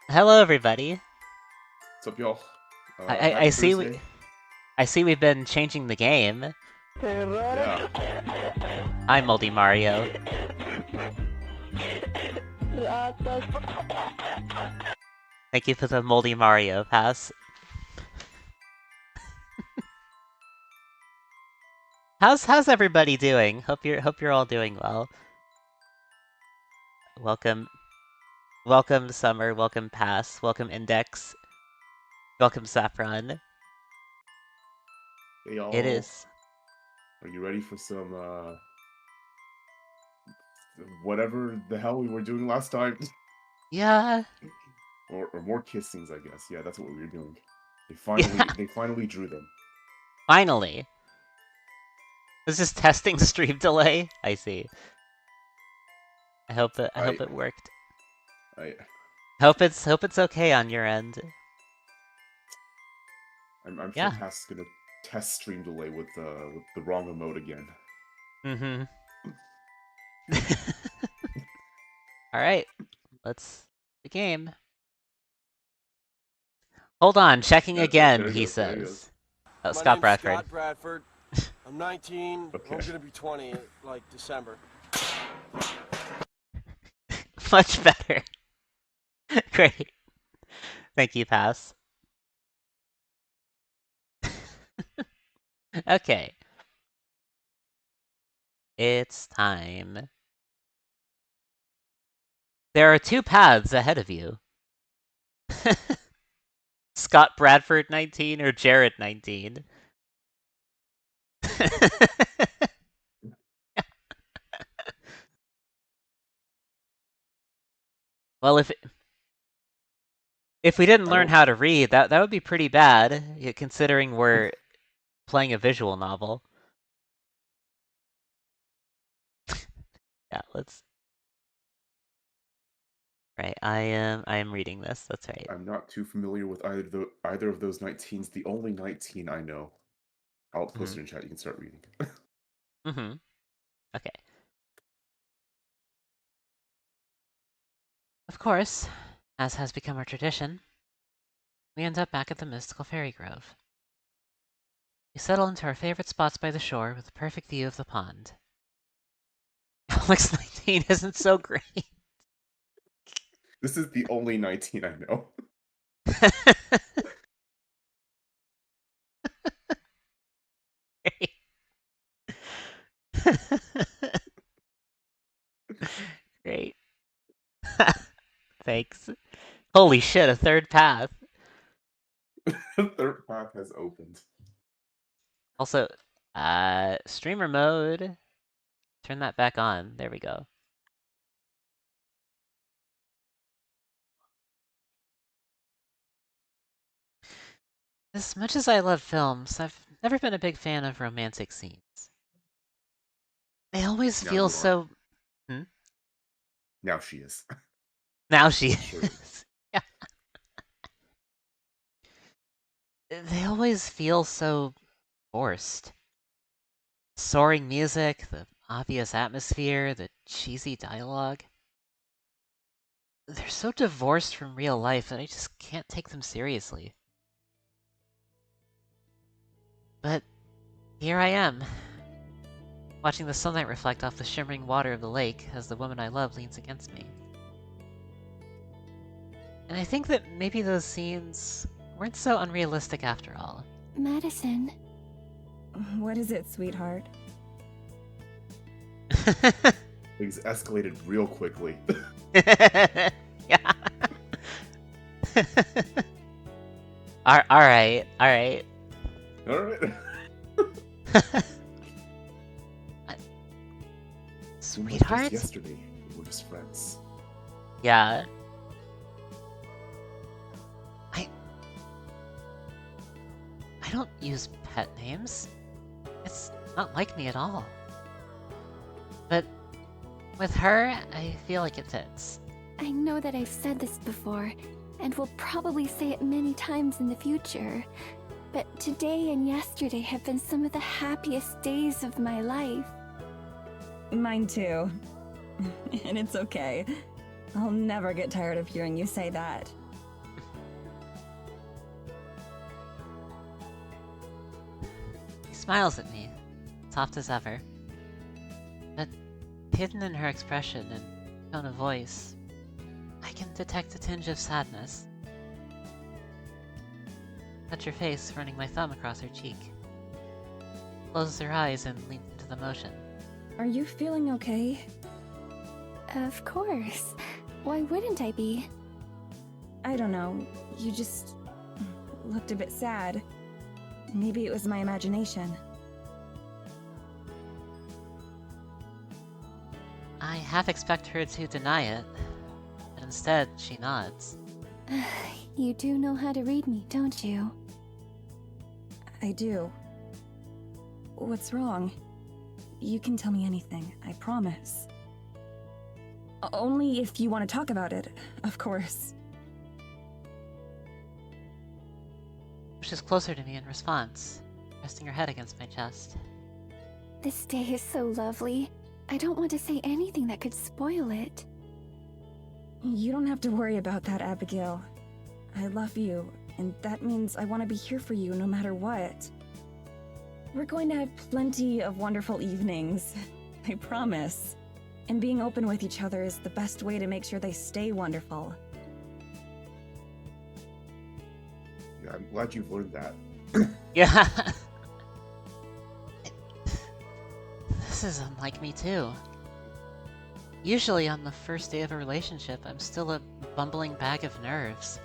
Hello, everybody. What's up, y'all? I Happy see Thursday. I see we've been changing the game. Yeah. I'm Moldy Mario. Thank you for the Moldy Mario pass. How's everybody doing? Hope you're all doing well. Welcome Summer, welcome Pass, welcome Index, welcome Saffron. Hey, It y'all. is. Are you ready for some, whatever the hell we were doing last time? Yeah. or more kissings, I guess. Yeah, that's what we were doing. They Yeah. finally drew them. Finally. This is testing stream delay. I see. I I, hope it worked. I, Hope it's okay on your end. I'm sure Yeah. Pass is gonna test stream delay with the wrong emote again. Mm-hmm. Alright, let's the game. Hold on, checking again, There he he goes. There he goes. says. Oh, My Scott name's Bradford. Scott Bradford. I'm 19. Okay. I'm gonna be 20 in like December. Much better. Great. Thank you, Pass. Okay. It's time. There are two paths ahead of you. Scott Bradford 19 or Jared 19. Well, if we didn't I learn don't. how to read, that would be pretty bad, considering we're playing a visual novel. Yeah, let's. Right, I am reading this. That's right. I'm not too familiar with either of those 19s. The only 19 I know. I'll post Mm-hmm. it in chat. You can start reading. Mm-hmm. Okay. Of course, as has become our tradition, we end up back at the mystical fairy grove. We settle into our favorite spots by the shore with a perfect view of the pond. Alex 19 isn't so great. This is the only 19 I know. Great. Thanks. Holy shit, a third path. Third path has opened. Also, streamer mode. Turn that back on. There we go. As much as I love films, I've never been a big fan of romantic scenes. They always Now feel you are. so. Hmm? Now she is. Now she Sure. is. Yeah. They always feel so forced. Soaring music, the obvious atmosphere, the cheesy dialogue. They're so divorced from real life that I just can't take them seriously. But here I am, watching the sunlight reflect off the shimmering water of the lake as the woman I love leans against me. And I think that maybe those scenes weren't so unrealistic after all. Madison. What is it, sweetheart? Things escalated real quickly. Yeah. Alright, alright. Alright. Sweetheart? Just yesterday, we were just friends. Yeah. I don't use pet names. It's not like me at all. But with her, I feel like it fits. I know that I've said this before, and will probably say it many times in the future, but today and yesterday have been some of the happiest days of my life. Mine too. And it's okay. I'll never get tired of hearing you say that. smiles at me, soft as ever. But hidden in her expression and tone of voice, I can detect a tinge of sadness. Touch her face, running my thumb across her cheek. Closes her eyes and leans into the motion. Are you feeling okay? Of course. Why wouldn't I be? I don't know. You just looked a bit sad. Maybe it was my imagination. I half expect her to deny it, but instead she nods. You do know how to read me, don't you? I do. What's wrong? You can tell me anything, I promise. Only if you want to talk about it, of course. Pushes closer to me in response, resting her head against my chest. This day is so lovely. I don't want to say anything that could spoil it. You don't have to worry about that, Abigail. I love you, and that means I want to be here for you no matter what. We're going to have plenty of wonderful evenings, I promise. And being open with each other is the best way to make sure they stay wonderful. Yeah, I'm glad you've learned that. Yeah. This is unlike me too. Usually on the first day of a relationship, I'm still a bumbling bag of nerves.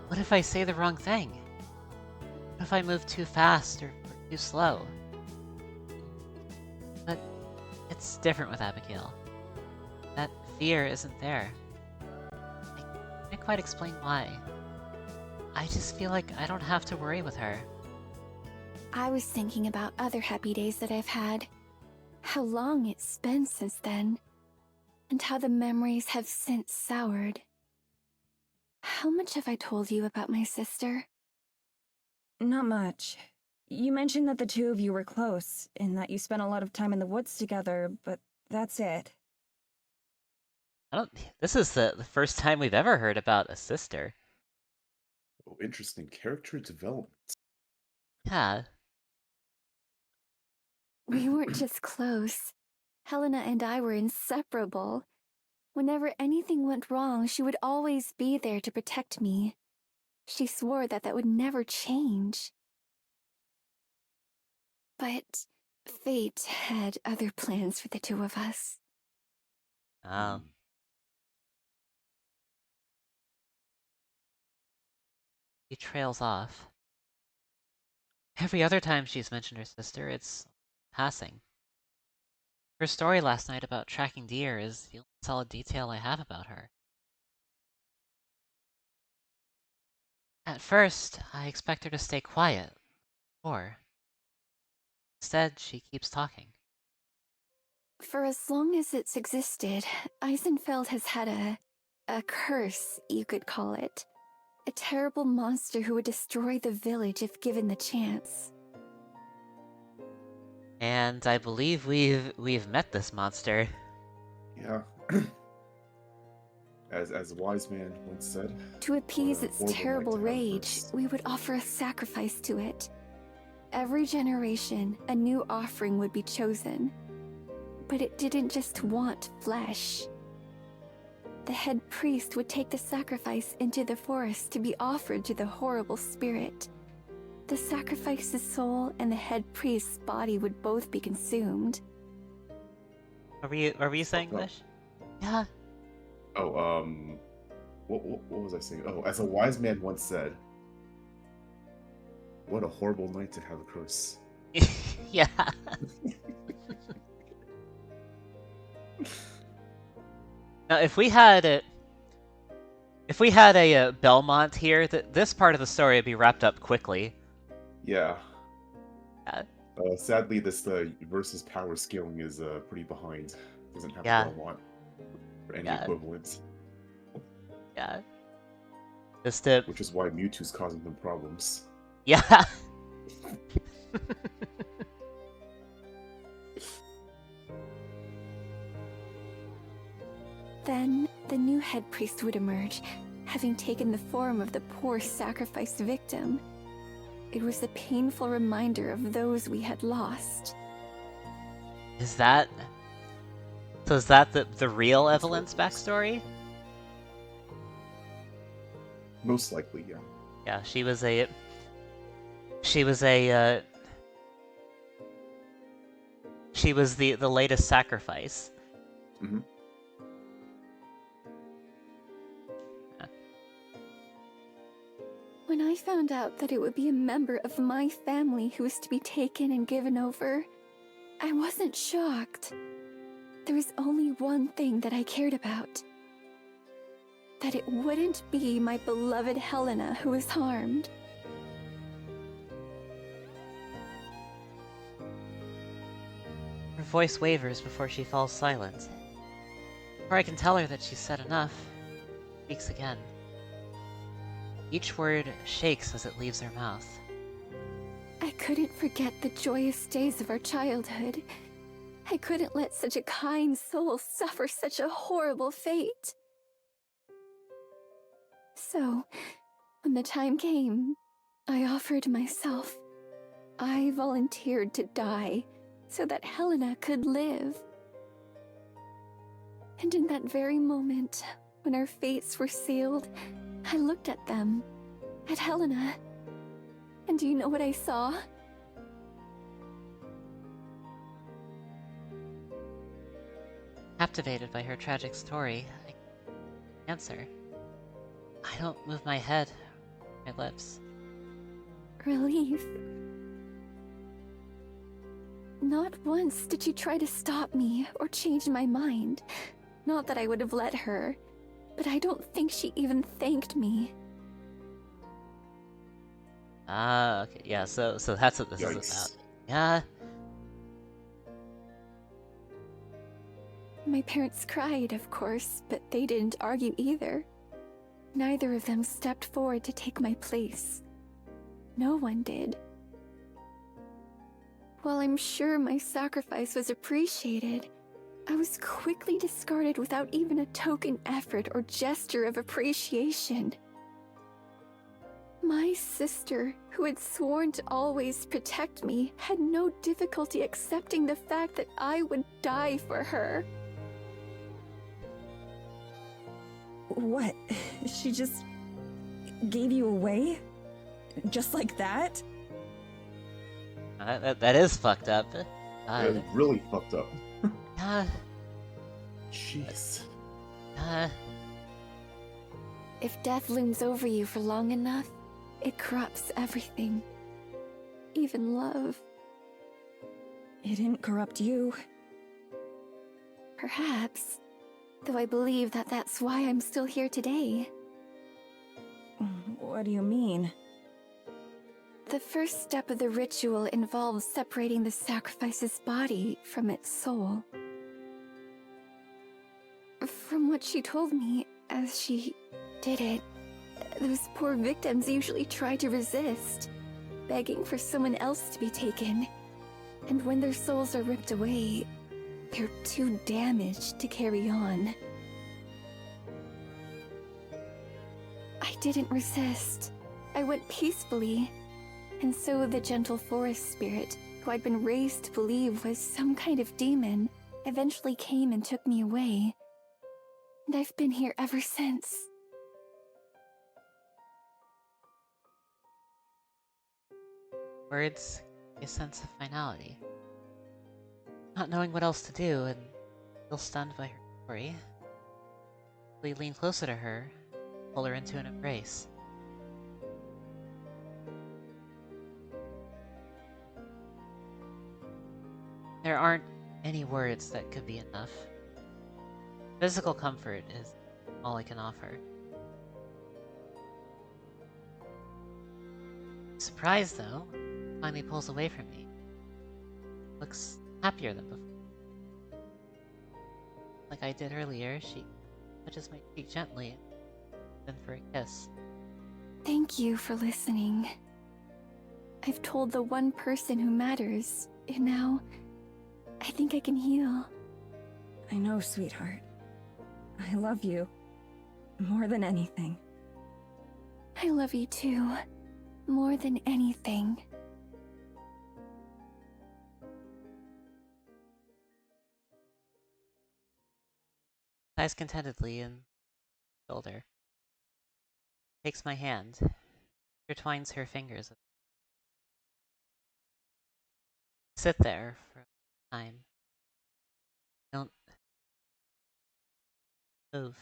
What if I say the wrong thing? What if I move too fast or too slow? But it's different with Abigail. That fear isn't there. I can't quite explain why. I just feel like I don't have to worry with her. I was thinking about other happy days that I've had. How long it's been since then. And how the memories have since soured. How much have I told you about my sister? Not much. You mentioned that the two of you were close, and that you spent a lot of time in the woods together, but that's it. This is the first time we've ever heard about a sister. Oh, interesting character development. Yeah. We weren't just close. Helena and I were inseparable. Whenever anything went wrong, she would always be there to protect me. She swore that would never change. But fate had other plans for the two of us. Oh. He trails off. Every other time she's mentioned her sister, it's passing. Her story last night about tracking deer is the only solid detail I have about her. At first, I expect her to stay quiet, or instead, she keeps talking. For as long as it's existed, Eisenfeld has had a curse, you could call it. A terrible monster who would destroy the village if given the chance. And I believe we've met this monster. Yeah. As a wise man once said. To appease What a its horrible terrible night to have rage, first. we would offer a sacrifice to it. Every generation, a new offering would be chosen. But it didn't just want flesh. The head priest would take the sacrifice into the forest to be offered to the horrible spirit. The sacrifice's soul and the head priest's body would both be consumed. Are we saying Oh. English? Yeah. Oh, what was I saying? Oh, as a wise man once said, what a horrible night to have a curse. Yeah. Now, if we had a Belmont here, this part of the story would be wrapped up quickly. Yeah. Yeah. Sadly, this versus power scaling is pretty behind. Doesn't have Yeah. Belmont or any Yeah. equivalent, Yeah. Just to which is why Mewtwo's causing them problems. yeah. Then, the new head priest would emerge, having taken the form of the poor sacrificed victim. It was a painful reminder of those we had lost. Is that the real Evelyn's backstory? Most likely, yeah. Yeah, she was the latest sacrifice. Mm-hmm. When I found out that it would be a member of my family who was to be taken and given over, I wasn't shocked. There was only one thing that I cared about. That it wouldn't be my beloved Helena who was harmed. Her voice wavers before she falls silent. Before I can tell her that she's said enough, she speaks again. Each word shakes as it leaves her mouth. I couldn't forget the joyous days of our childhood. I couldn't let such a kind soul suffer such a horrible fate. So, when the time came, I offered myself. I volunteered to die so that Helena could live. And in that very moment, when our fates were sealed, I looked at them, at Helena. And do you know what I saw? Captivated by her tragic story, I answer. I don't move my head, my lips. Relief. Not once did she try to stop me or change my mind. Not that I would have let her, but I don't think she even thanked me. Ah, okay, yeah, so that's what this is about. Yeah. My parents cried, of course, but they didn't argue either. Neither of them stepped forward to take my place. No one did. While I'm sure my sacrifice was appreciated, I was quickly discarded without even a token effort or gesture of appreciation. My sister, who had sworn to always protect me, had no difficulty accepting the fact that I would die for her. What? She just gave you away? Just like that? That is fucked up. That is really fucked up. Jeez. If death looms over you for long enough, it corrupts everything. Even love. It didn't corrupt you. Perhaps. Though I believe that that's why I'm still here today. What do you mean? The first step of the ritual involves separating the sacrifice's body from its soul. From what she told me, as she did it, those poor victims usually try to resist, begging for someone else to be taken. And when their souls are ripped away, they're too damaged to carry on. I didn't resist. I went peacefully. And so the gentle forest spirit, who I'd been raised to believe was some kind of demon, eventually came and took me away. And I've been here ever since. Words give a sense of finality. Not knowing what else to do and still stunned by her story, we lean closer to her, pull her into an embrace. There aren't any words that could be enough. Physical comfort is all I can offer. Surprised, though, finally pulls away from me. Looks happier than before. Like I did earlier, she touches my cheek gently, then for a kiss. Thank you for listening. I've told the one person who matters, and now I think I can heal. I know, sweetheart. I love you. More than anything. I love you too. more than anything. Sighs contentedly and shoulder. Takes my hand. Intertwines her fingers. Sit there for a time. Don't move.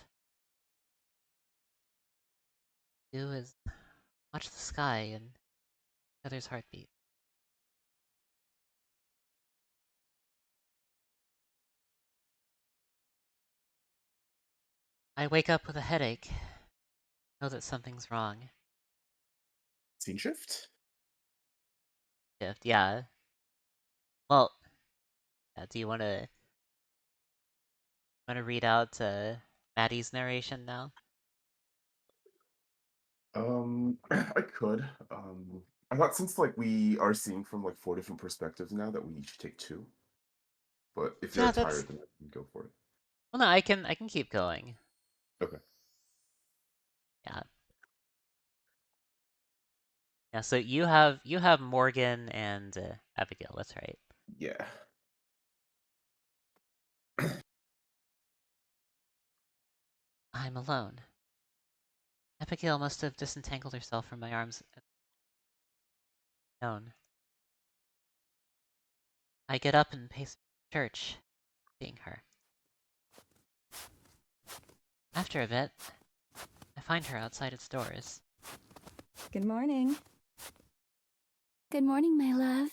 Do is watch the sky and each other's heartbeat. I wake up with a headache. Know that something's wrong. Scene shift? Shift, yeah. Well, yeah, do you wanna read out Maddie's narration now? I could. I thought since like we are seeing from like 4 different perspectives now that we each take 2. But if you're Yeah, that's tired, then I can go for it. well. No, I can keep going. Okay. Yeah. Yeah. So you have Morgan and Abigail. That's right. Yeah. I'm alone. Abigail must have disentangled herself from my arms. Known. I get up and pace the church, seeing her. After a bit, I find her outside its doors. Good morning. Good morning, my love.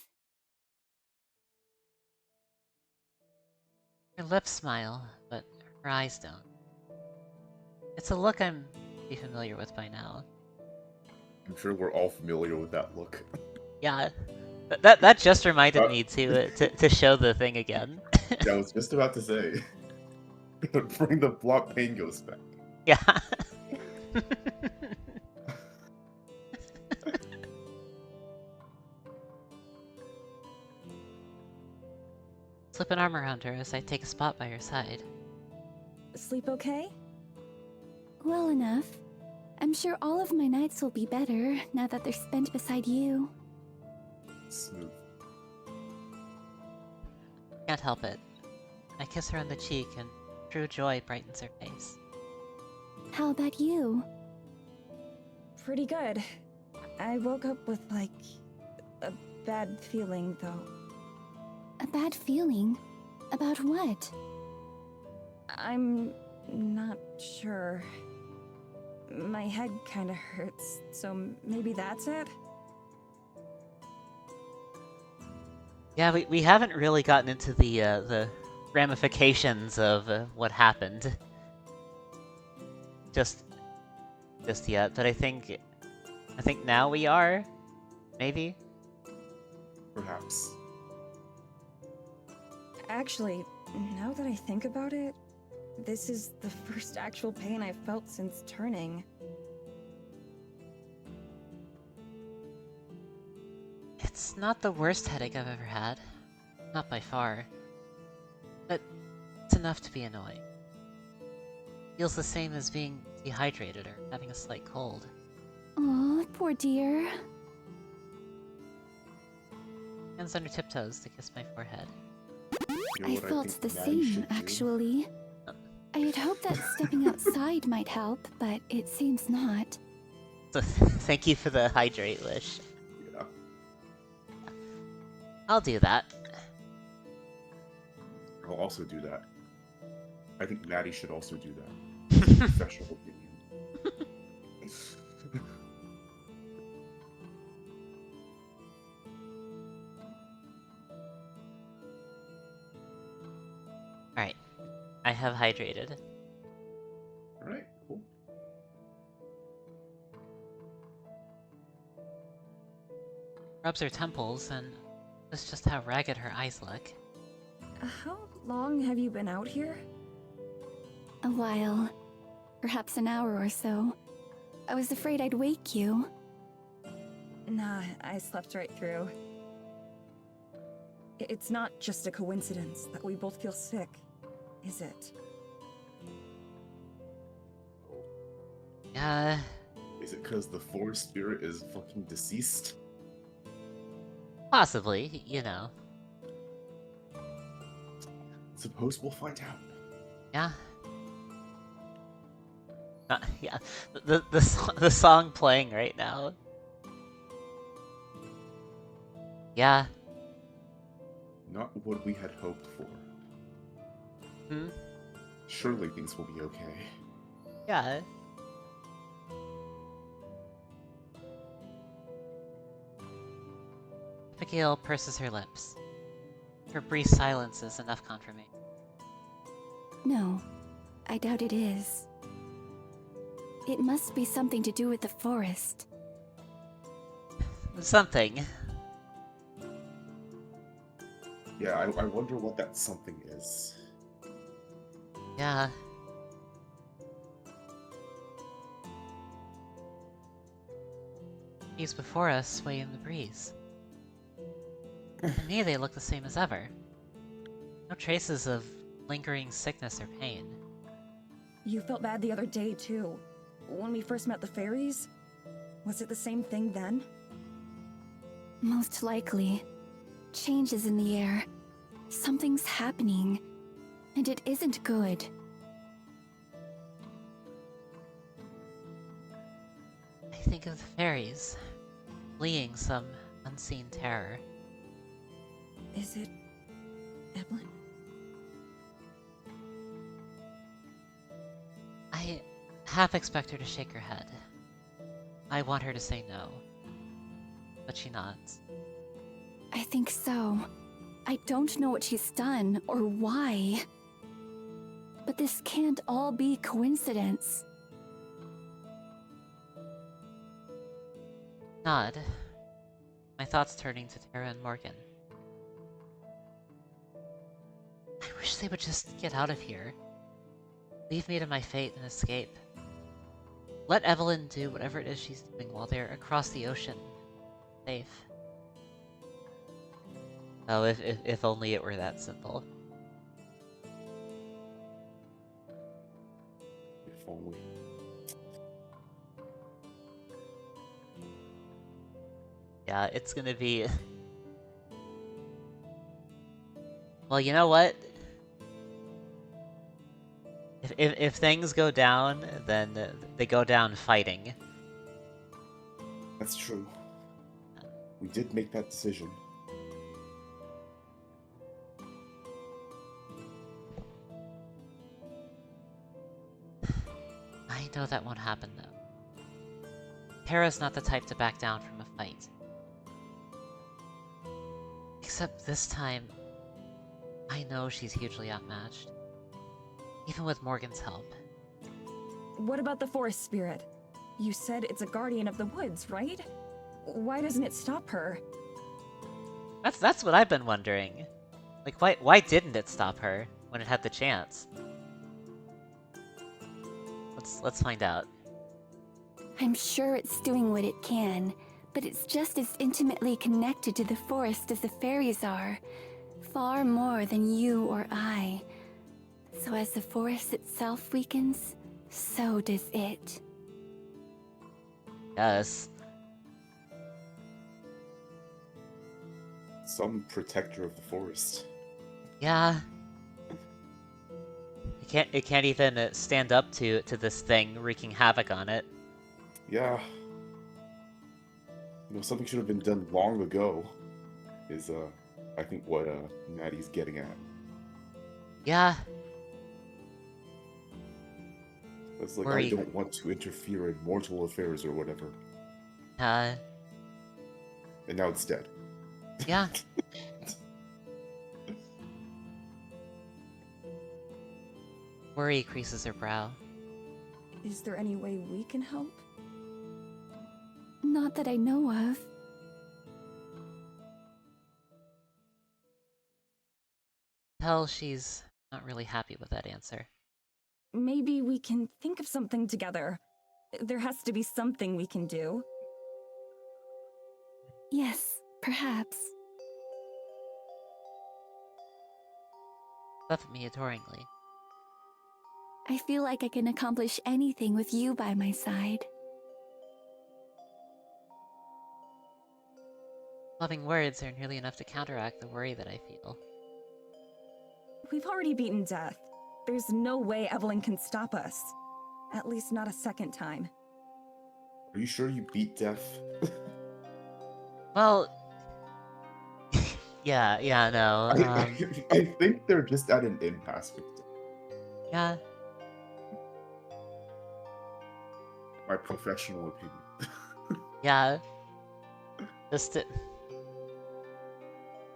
Her lips smile, but her eyes don't. It's a look I'm be familiar with by now. I'm sure we're all familiar with that look. Yeah, that just reminded me to show the thing again. Yeah, I was just about to say. Bring the block pain goes back. Yeah. Slip an arm around her as I take a spot by her side. Sleep okay? Well enough. I'm sure all of my nights will be better now that they're spent beside you. Smooth. Can't help it. I kiss her on the cheek and true joy brightens her face. How about you? Pretty good. I woke up with, like, a bad feeling, though. A bad feeling? About what? I'm not sure. My head kinda hurts, so maybe that's it? Yeah, we haven't really gotten into the ramifications of what happened just yet, but I think now we are, maybe. Perhaps. Actually, now that I think about it, this is the first actual pain I've felt since turning. It's not the worst headache I've ever had. Not by far. But it's enough to be annoying. Feels the same as being dehydrated or having a slight cold. Aw, poor dear. Hands on her tiptoes to kiss my forehead. You know I what felt think the Maddie same, should do? actually. I had hoped that stepping outside might help, but it seems not. So thank you for the hydrate wish. Yeah. I'll do that. I'll also do that. I think Maddie should also do that. Professional opinion. Alright. I have hydrated. Alright, cool. Rubs her temples and notice just how ragged her eyes look. How long have you been out here? A while. Perhaps an hour or so. I was afraid I'd wake you. Nah, I slept right through. It's not just a coincidence that we both feel sick, is it? Is it because the forest spirit is fucking deceased? Possibly, you know. Suppose we'll find out. Yeah. Yeah. The song playing right now. Yeah. Not what we had hoped for. Hmm? Surely things will be okay. Yeah. Abigail purses her lips. Her brief silence is enough confirmation. No, I doubt it is. It must be something to do with the forest. Something. Yeah, I wonder what that something is. Yeah. Trees before us sway in the breeze. To me, they look the same as ever. No traces of lingering sickness or pain. You felt bad the other day, too. When we first met the fairies? Was it the same thing then? Most likely. Changes in the air. Something's happening. And it isn't good. I think of the fairies, fleeing some unseen terror. Is it... Evelyn? I half expect her to shake her head. I want her to say no. But she nods. I think so. I don't know what she's done or why. But this can't all be coincidence. Nod. My thoughts turning to Tara and Morgan. I wish they would just get out of here. Leave me to my fate and escape. Let Evelyn do whatever it is she's doing while they're across the ocean. Safe. Oh, if only it were that simple. If only. Yeah, it's gonna be... Well, you know what? If things go down, then they go down fighting. That's true. We did make that decision. I know that won't happen, though. Tara's not the type to back down from a fight. Except this time, I know she's hugely outmatched. Even with Morgan's help. What about the forest spirit? You said it's a guardian of the woods, right? Why doesn't it stop her? That's what I've been wondering. Like, why didn't it stop her when it had the chance? Let's find out. I'm sure it's doing what it can, but it's just as intimately connected to the forest as the fairies are. Far more than you or I. So as the forest itself weakens, so does it. Yes. Some protector of the forest. Yeah. It can't even stand up to this thing wreaking havoc on it. Yeah. You know, something should have been done long ago. Is I think what Maddie's getting at. Yeah. It's like Worry. I don't want to interfere in mortal affairs or whatever. Uh. And now it's dead. Yeah. Worry creases her brow. Is there any way we can help? Not that I know of. Tell she's not really happy with that answer. Maybe we can think of something together. There has to be something we can do. Yes, perhaps. Looked at me adoringly. I feel like I can accomplish anything with you by my side. Loving words are nearly enough to counteract the worry that I feel. We've already beaten death. There's no way Evelyn can stop us. At least not a second time. Are you sure you beat death? Well, yeah, no, I think they're just at an impasse with death. yeah. My professional opinion. Yeah. Just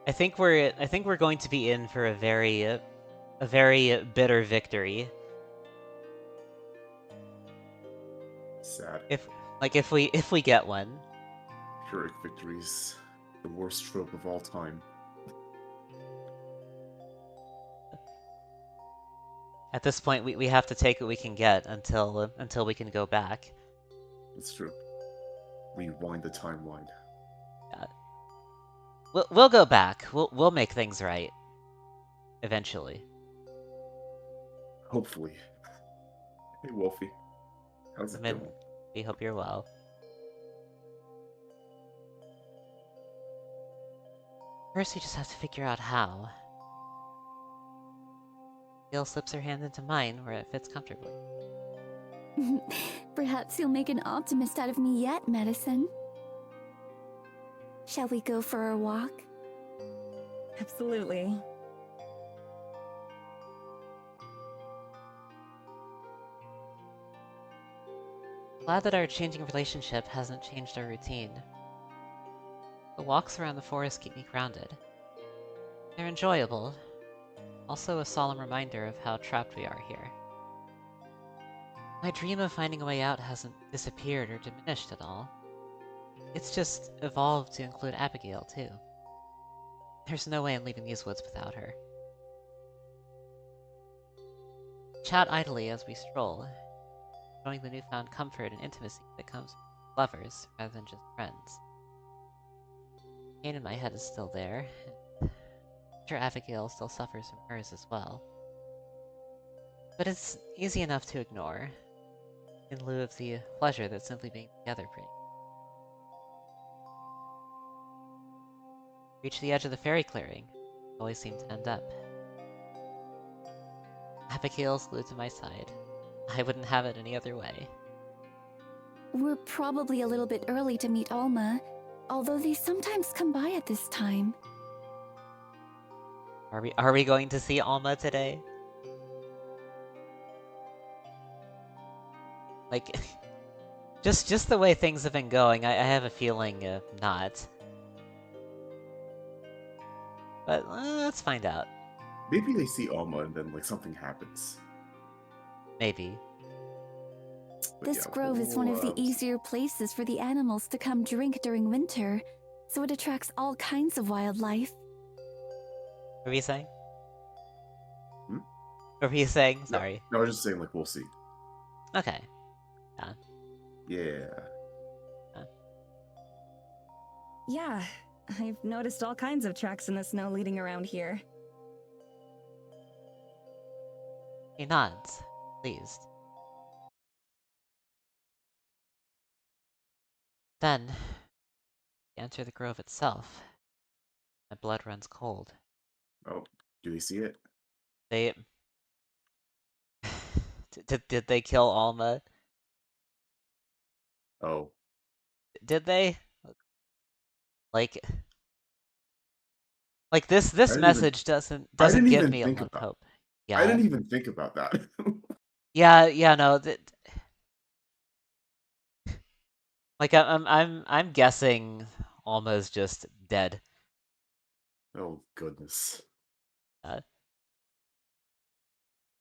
I think we're going to be in for a very bitter victory. Sad. If we get one. Pyrrhic victories, the worst trope of all time. At this point, we have to take what we can get until we can go back. It's true. Rewind the timeline. We'll go back. We'll make things right. Eventually. Hopefully. Hey, Wolfie. How's it going? We hope you're well. First, we just have to figure out how. Gail slips her hand into mine where it fits comfortably. Perhaps you'll make an optimist out of me yet, Medicine. Shall we go for a walk? Absolutely. Glad that our changing relationship hasn't changed our routine. The walks around the forest keep me grounded. They're enjoyable, also a solemn reminder of how trapped we are here. My dream of finding a way out hasn't disappeared or diminished at all. It's just evolved to include Abigail, too. There's no way I'm leaving these woods without her. Chat idly as we stroll, showing the newfound comfort and intimacy that comes with lovers rather than just friends. Pain in my head is still there, and I'm sure Abigail still suffers from hers as well. But it's easy enough to ignore, in lieu of the pleasure that simply being together brings. Reach the edge of the fairy clearing, always seem to end up. Abigail's glued to my side. I wouldn't have it any other way. We're probably a little bit early to meet Alma, although they sometimes come by at this time. Are we going to see Alma today? Like, just the way things have been going, I have a feeling not. But let's find out. Maybe they see Alma and then like something happens. Maybe. But This yeah, grove is one of the we'll, easier places for the animals to come drink during winter, so it attracts all kinds of wildlife. What were you saying? Hmm? What were you saying? No, Sorry. I was just saying like we'll see. Okay. Yeah. Yeah, I've noticed all kinds of tracks in the snow leading around here. He nods, pleased. Then, we enter the grove itself. My blood runs cold. Oh, do they see it? They... did they kill Alma? Oh. Did they? Like this I didn't message doesn't didn't give even me a think lot of about- hope. I Yeah. didn't even think about that. Yeah, no, like I'm guessing Alma's just dead. Oh goodness.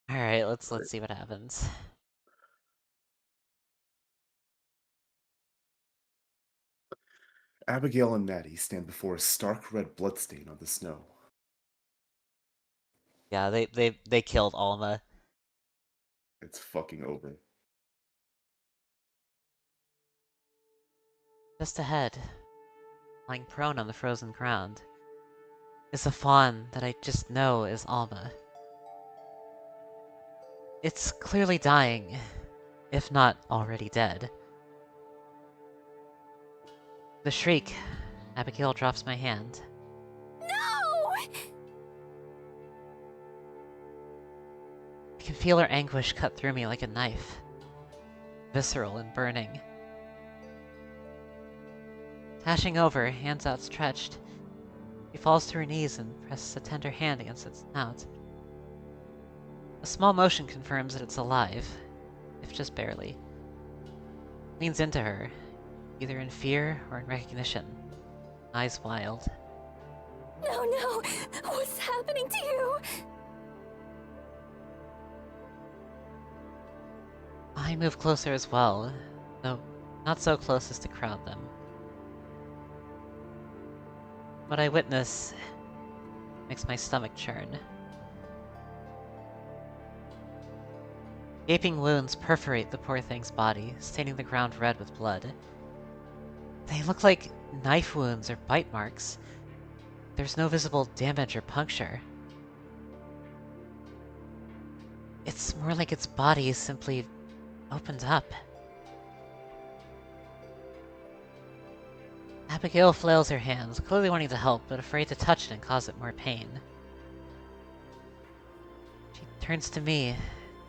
Alright, let's Right. see what happens. Abigail and Maddie stand before a stark red bloodstain on the snow. Yeah, they killed Alma. It's fucking over. Just ahead, lying prone on the frozen ground, is a fawn that I just know is Alma. It's clearly dying, if not already dead. The shriek Abigail drops my hand. No! I can feel her anguish cut through me like a knife. Visceral and burning. Dashing over, hands outstretched, she falls to her knees and presses a tender hand against its snout. A small motion confirms that it's alive, if just barely. Leans into her, either in fear or in recognition, eyes wild. No, what's happening to you? I move closer as well, though not so close as to crowd them. What I witness makes my stomach churn. Gaping wounds perforate the poor thing's body, staining the ground red with blood. They look like knife wounds or bite marks. There's no visible damage or puncture. It's more like its body simply opened up. Abigail flails her hands, clearly wanting to help, but afraid to touch it and cause it more pain. She turns to me,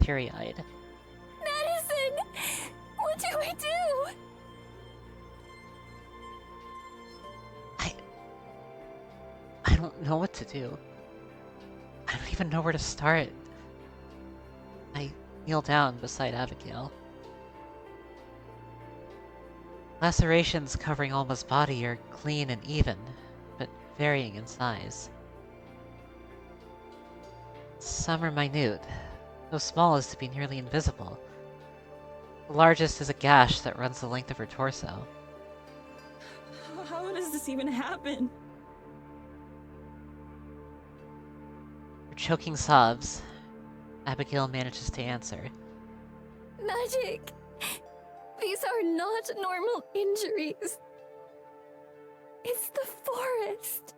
teary-eyed. Madison! What do I do? I don't know what to do. I don't even know where to start. I kneel down beside Abigail. Lacerations covering Alma's body are clean and even, but varying in size. Some are minute, so small as to be nearly invisible. The largest is a gash that runs the length of her torso. How does this even happen? Her choking sobs, Abigail manages to answer. Magic! These are not normal injuries. It's the forest.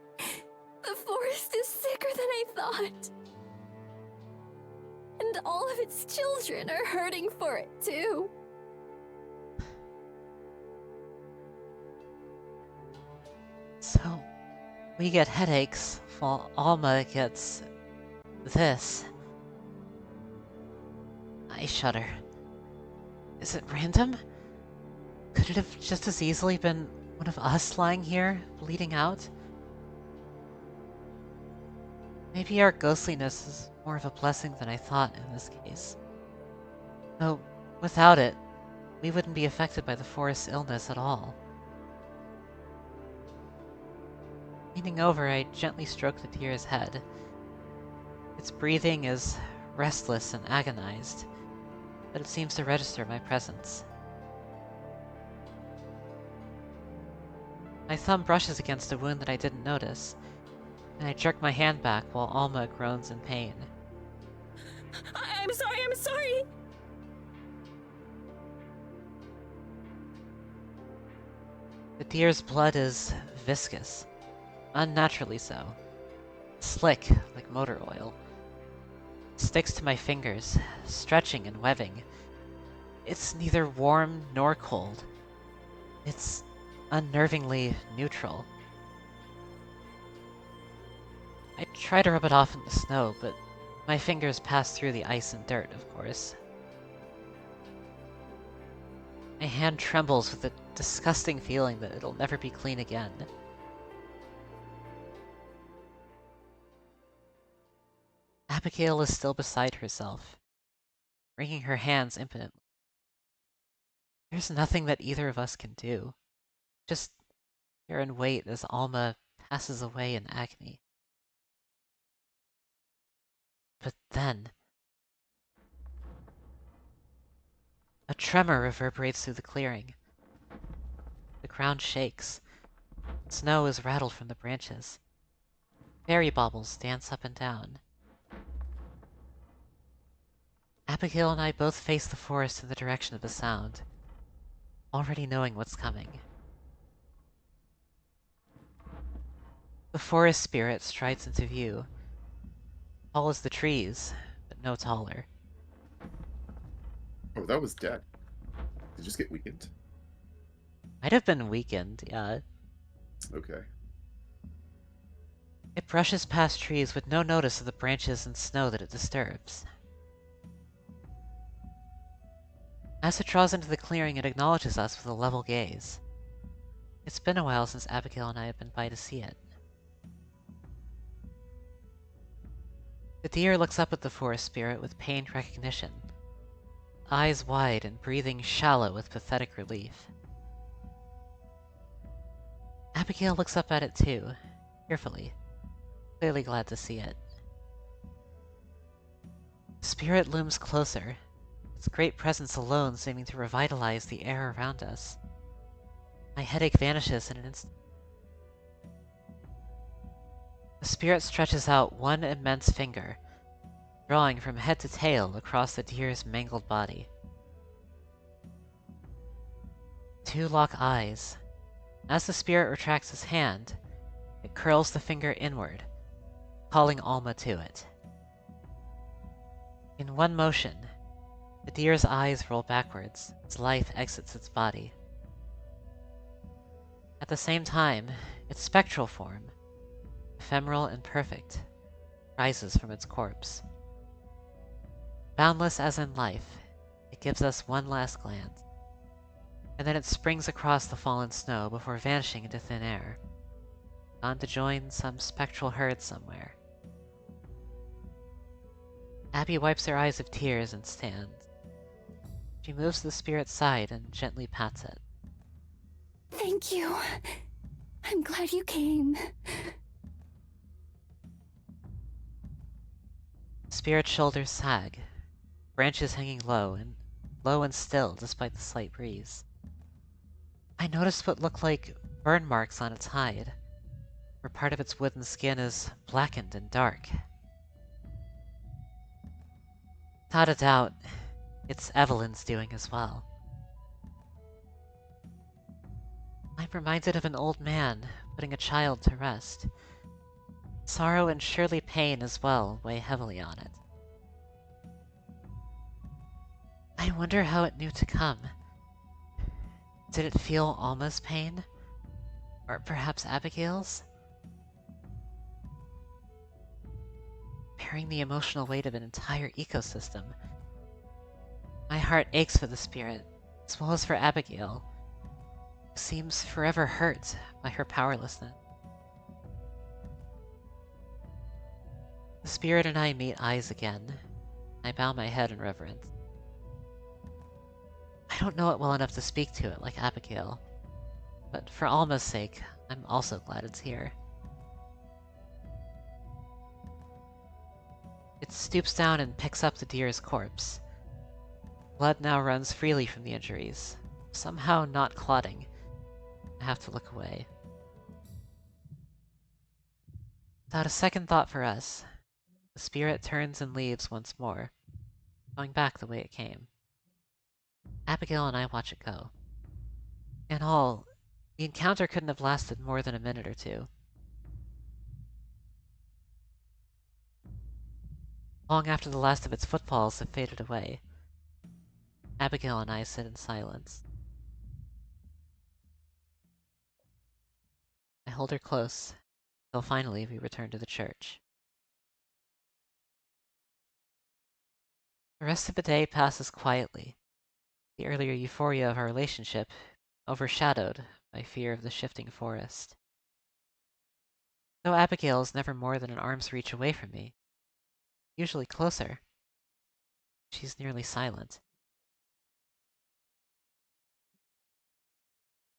The forest is sicker than I thought. And all of its children are hurting for it too. So, we get headaches, while Alma gets this. I shudder. Is it random? Could it have just as easily been one of us lying here, bleeding out? Maybe our ghostliness is more of a blessing than I thought in this case. Though, without it, we wouldn't be affected by the forest's illness at all. Leaning over, I gently stroke the deer's head. Its breathing is restless and agonized, but it seems to register my presence. My thumb brushes against a wound that I didn't notice, and I jerk my hand back while Alma groans in pain. I'm sorry! The deer's blood is viscous, unnaturally so, slick like motor oil. It sticks to my fingers, stretching and webbing. It's neither warm nor cold. It's unnervingly neutral. I try to rub it off in the snow, but my fingers pass through the ice and dirt, of course. My hand trembles with a disgusting feeling that it'll never be clean again. Abigail is still beside herself, wringing her hands impotently. There's nothing that either of us can do. Just stare and wait as Alma passes away in agony. But then, a tremor reverberates through the clearing. The ground shakes. Snow is rattled from the branches. Fairy baubles dance up and down. Abigail and I both face the forest in the direction of the sound, already knowing what's coming. The forest spirit strides into view, tall as the trees, but no taller. Oh, that was dead. Did it just get weakened? Might have been weakened, yeah. Okay. It brushes past trees with no notice of the branches and snow that it disturbs. As it draws into the clearing, it acknowledges us with a level gaze. It's been a while since Abigail and I have been by to see it. The deer looks up at the forest spirit with pained recognition, eyes wide and breathing shallow with pathetic relief. Abigail looks up at it too, fearfully, clearly glad to see it. The spirit looms closer, its great presence alone seeming to revitalize the air around us. My headache vanishes in an instant. The spirit stretches out one immense finger, drawing from head to tail across the deer's mangled body. Two lock eyes. As the spirit retracts his hand, it curls the finger inward, calling Alma to it. In one motion, the deer's eyes roll backwards as life exits its body. At the same time, its spectral form, ephemeral and perfect, rises from its corpse. Boundless as in life, it gives us one last glance, and then it springs across the fallen snow before vanishing into thin air, gone to join some spectral herd somewhere. Abby wipes her eyes of tears and stands. She moves to the spirit's side and gently pats it. Thank you. I'm glad you came. The spirit's shoulders sag, branches hanging low and still despite the slight breeze. I noticed what looked like burn marks on its hide, where part of its wooden skin is blackened and dark. Without a doubt, it's Evelyn's doing as well. I'm reminded of an old man putting a child to rest. Sorrow and surely pain as well weigh heavily on it. I wonder how it knew to come. Did it feel Alma's pain? Or perhaps Abigail's? Bearing the emotional weight of an entire ecosystem. My heart aches for the spirit, as well as for Abigail, who seems forever hurt by her powerlessness. The spirit and I meet eyes again. I bow my head in reverence. I don't know it well enough to speak to it like Abigail, but for Alma's sake, I'm also glad it's here. It stoops down and picks up the deer's corpse. Blood now runs freely from the injuries, somehow not clotting. I have to look away. Without a second thought for us, the spirit turns and leaves once more, going back the way it came. Abigail and I watch it go. In all, the encounter couldn't have lasted more than a minute or two. Long after the last of its footfalls have faded away, Abigail and I sit in silence. I hold her close, until finally we return to the church. The rest of the day passes quietly, the earlier euphoria of our relationship overshadowed by fear of the shifting forest. Though Abigail is never more than an arm's reach away from me, usually closer, she's nearly silent.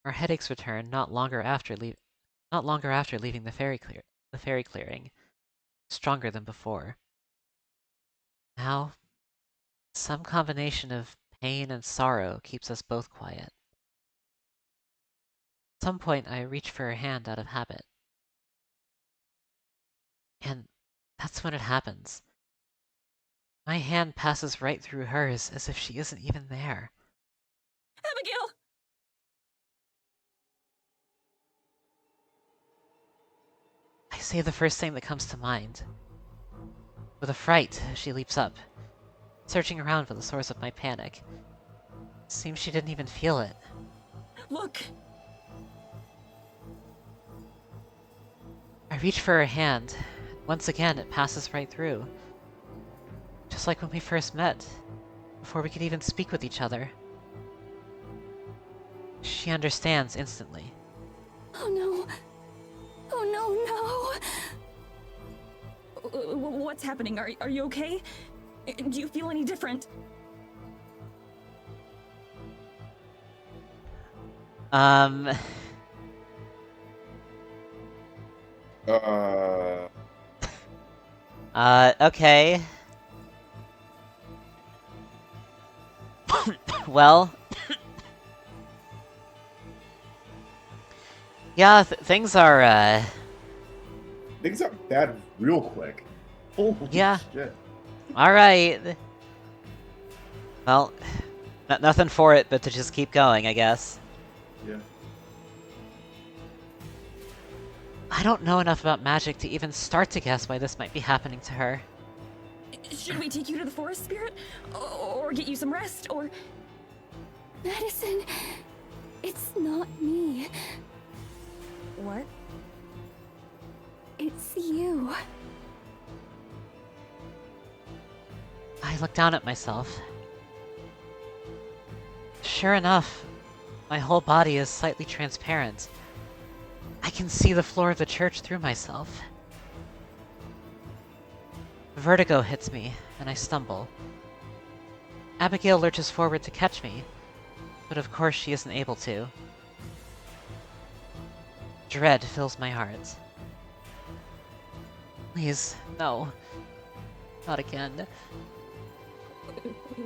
Our headaches return not longer after leaving the fairy clearing, stronger than before. Now, some combination of pain and sorrow keeps us both quiet. At some point, I reach for her hand out of habit. And that's when it happens. My hand passes right through hers as if she isn't even there. Abigail! I say the first thing that comes to mind. With a fright, she leaps up, searching around for the source of my panic. Seems she didn't even feel it. Look! reach for her hand. Once again, it passes right through. Just like when we first met, before we could even speak with each other. She understands instantly. Oh no. Oh no, no! What's happening? Are you okay? Do you feel any different? Uh, Okay. Well... yeah, things are, things got bad real quick. Holy Yeah. shit. alright. Well, nothing for it but to just keep going, I guess. Yeah. I don't know enough about magic to even start to guess why this might be happening to her. Should we take you to the forest spirit? Or get you some rest? Or... Madison, it's not me. What? It's you. I look down at myself. Sure enough, my whole body is slightly transparent. I can see the floor of the church through myself. Vertigo hits me, and I stumble. Abigail lurches forward to catch me, but of course she isn't able to. Dread fills my heart. Please, no. Not again.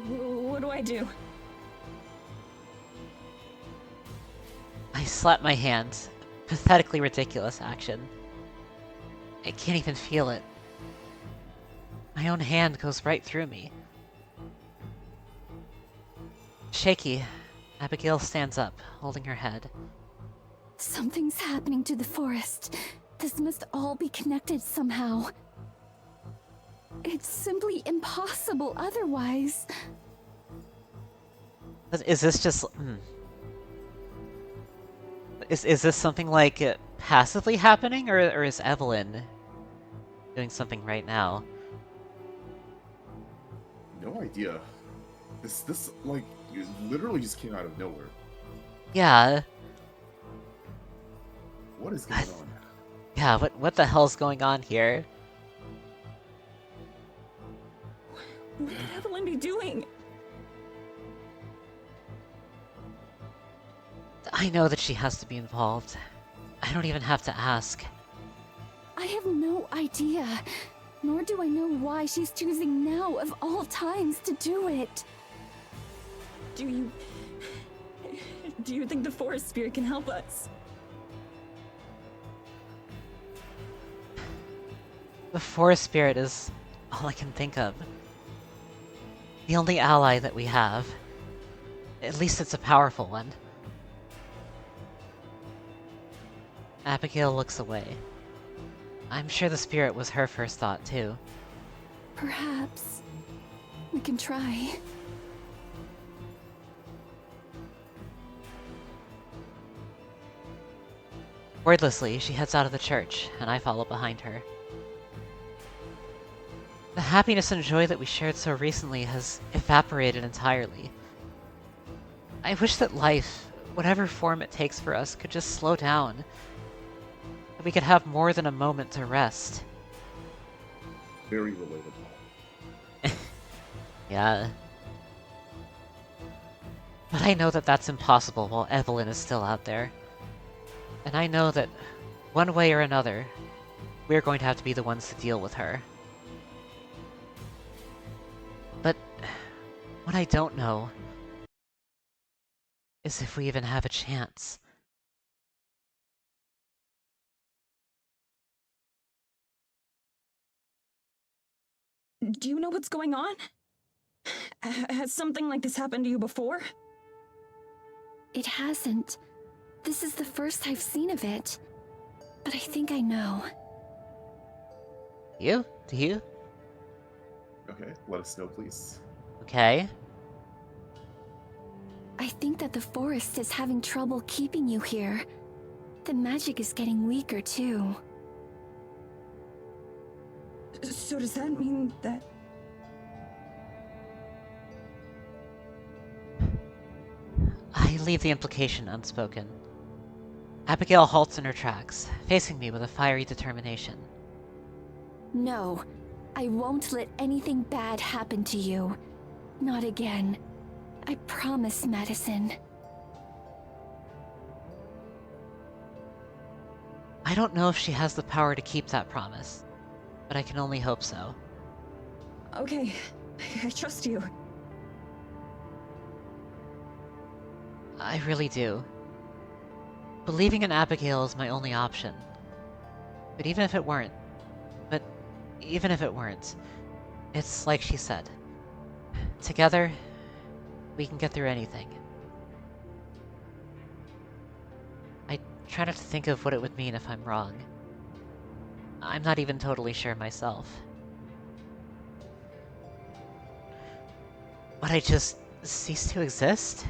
What do I do? I slap my hand. Pathetically ridiculous action. I can't even feel it. My own hand goes right through me. Shaky, Abigail stands up, holding her head. Something's happening to the forest. This must all be connected somehow. It's simply impossible otherwise. Is this just... Is this something like passively happening, or is Evelyn doing something right now? No idea. This like, it literally just came out of nowhere. Yeah, What is going on? yeah, what the hell's going on here? What could Evelyn be doing? I know that she has to be involved. I don't even have to ask. I have no idea. Nor do I know why she's choosing now of all times to do it. Do you think the forest spirit can help us? The forest spirit is all I can think of. The only ally that we have. At least it's a powerful one. Abigail looks away. I'm sure the spirit was her first thought, too. Perhaps we can try. Wordlessly, she heads out of the church, and I follow behind her. The happiness and joy that we shared so recently has evaporated entirely. I wish that life, whatever form it takes for us, could just slow down. That we could have more than a moment to rest. Very relatable. Yeah. But I know that that's impossible while Evelyn is still out there. And I know that, one way or another, we're going to have to be the ones to deal with her. But what I don't know is if we even have a chance. Do you know what's going on? Has something like this happened to you before? It hasn't. This is the first I've seen of it. But I think I know. You? Do you? Okay, let us know, please. Okay. I think that the forest is having trouble keeping you here. The magic is getting weaker, too. So does that mean that... I leave the implication unspoken. Abigail halts in her tracks, facing me with a fiery determination. No, I won't let anything bad happen to you. Not again. I promise, Madison. I don't know if she has the power to keep that promise, but I can only hope so. Okay, I trust you. I really do. Believing in Abigail is my only option. But even if it weren't, it's like she said. Together, we can get through anything. I try not to think of what it would mean if I'm wrong. I'm not even totally sure myself. Would I just cease to exist?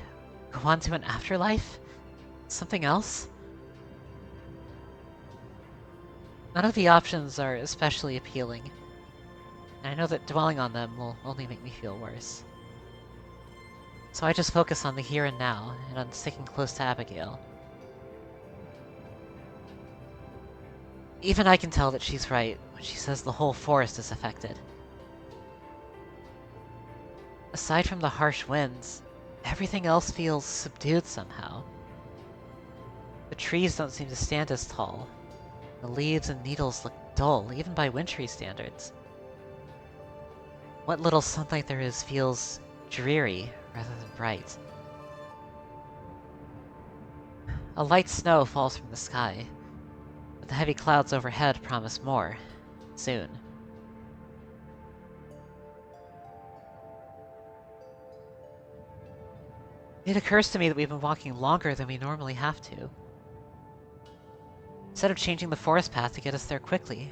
Go on to an afterlife? Something else? None of the options are especially appealing, and I know that dwelling on them will only make me feel worse. So I just focus on the here and now, and on sticking close to Abigail. Even I can tell that she's right when she says the whole forest is affected. Aside from the harsh winds, everything else feels subdued somehow. The trees don't seem to stand as tall. The leaves and needles look dull, even by wintry standards. What little sunlight there is feels dreary rather than bright. A light snow falls from the sky, but the heavy clouds overhead promise more, soon. It occurs to me that we've been walking longer than we normally have to. Instead of changing the forest path to get us there quickly,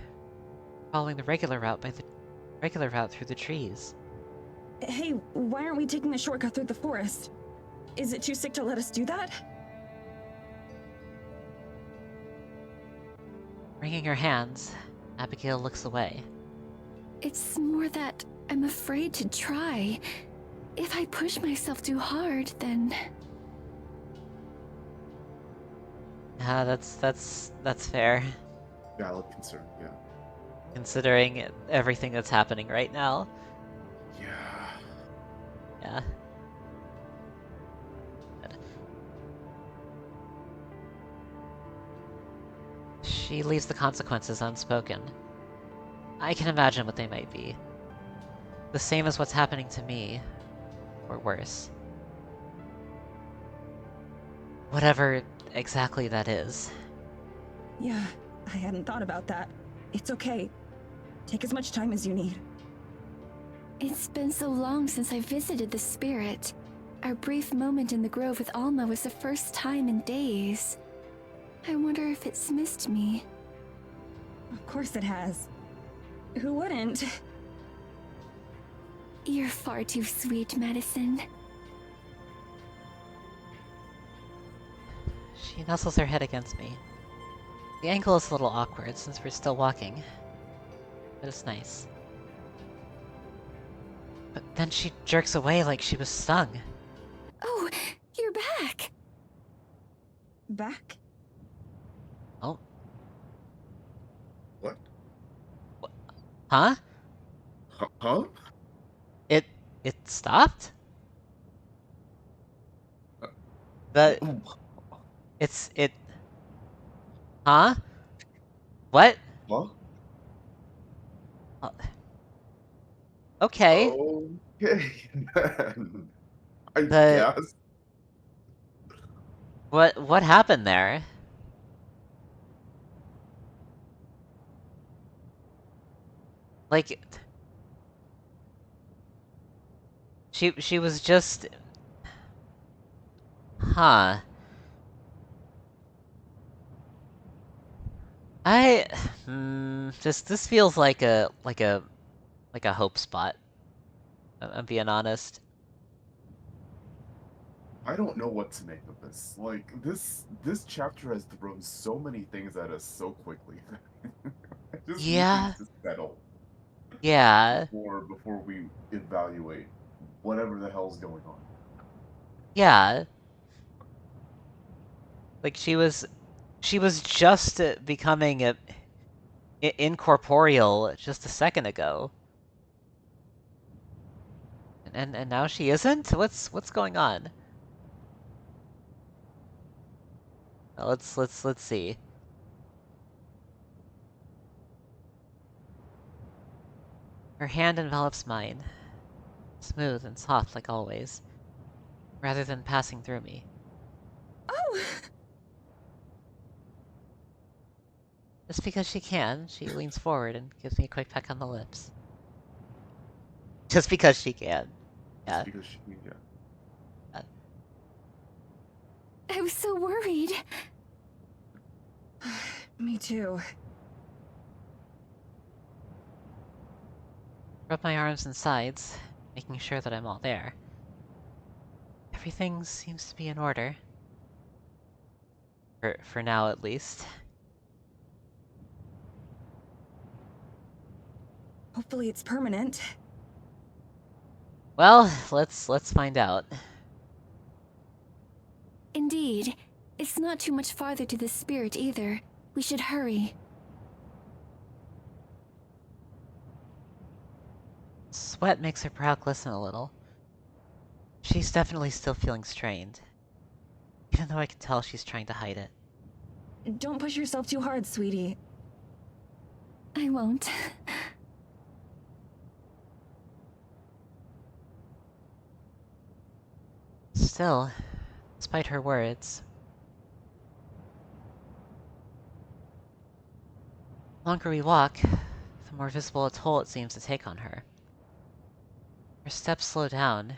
following the regular route through the trees. Hey, why aren't we taking the shortcut through the forest? Is it too sick to let us do that? Wringing her hands, Abigail looks away. It's more that I'm afraid to try. If I push myself too hard, then... That's fair. Valid concern, yeah. Considering everything that's happening right now. Yeah. Yeah. Good. She leaves the consequences unspoken. I can imagine what they might be. The same as what's happening to me, or worse. Whatever exactly that is. Yeah, I hadn't thought about that. It's okay. Take as much time as you need. It's been so long since I visited the spirit. Our brief moment in the grove with Alma was the first time in days. I wonder if it's missed me. Of course it has. Who wouldn't? You're far too sweet, Madison. She nuzzles her head against me. The angle is a little awkward since we're still walking, but it's nice. But then she jerks away like she was stung. Oh, you're back! Back? Oh, What? huh? Huh? It stopped? Uh, The it huh? What? Huh? Uh, okay. Okay, then. I The- guess. What happened there? Like she was just huh. I this feels like a hope spot. I'm being honest. I don't know what to make of this. Like, this chapter has thrown so many things at us so quickly. I just need Yeah. things to settle. Yeah, before we evaluate whatever the hell's going on. yeah. Like she was just becoming incorporeal just a second ago, and now she isn't. What's going on? Let's see. Her hand envelops mine, smooth and soft like always, rather than passing through me. Oh! Just because she can, she leans forward and gives me a quick peck on the lips. Just because she can. Yeah. Just because she, yeah. I was so worried. Me too. Rub my arms and sides, making sure that I'm all there. Everything seems to be in order. For now, at least. Hopefully it's permanent. Well, let's find out. Indeed. It's not too much farther to the spirit either. We should hurry. Sweat makes her brow glisten a little. She's definitely still feeling strained, even though I can tell she's trying to hide it. Don't push yourself too hard, sweetie. I won't. Still, despite her words, the longer we walk, the more visible a toll it seems to take on her. Her steps slow down,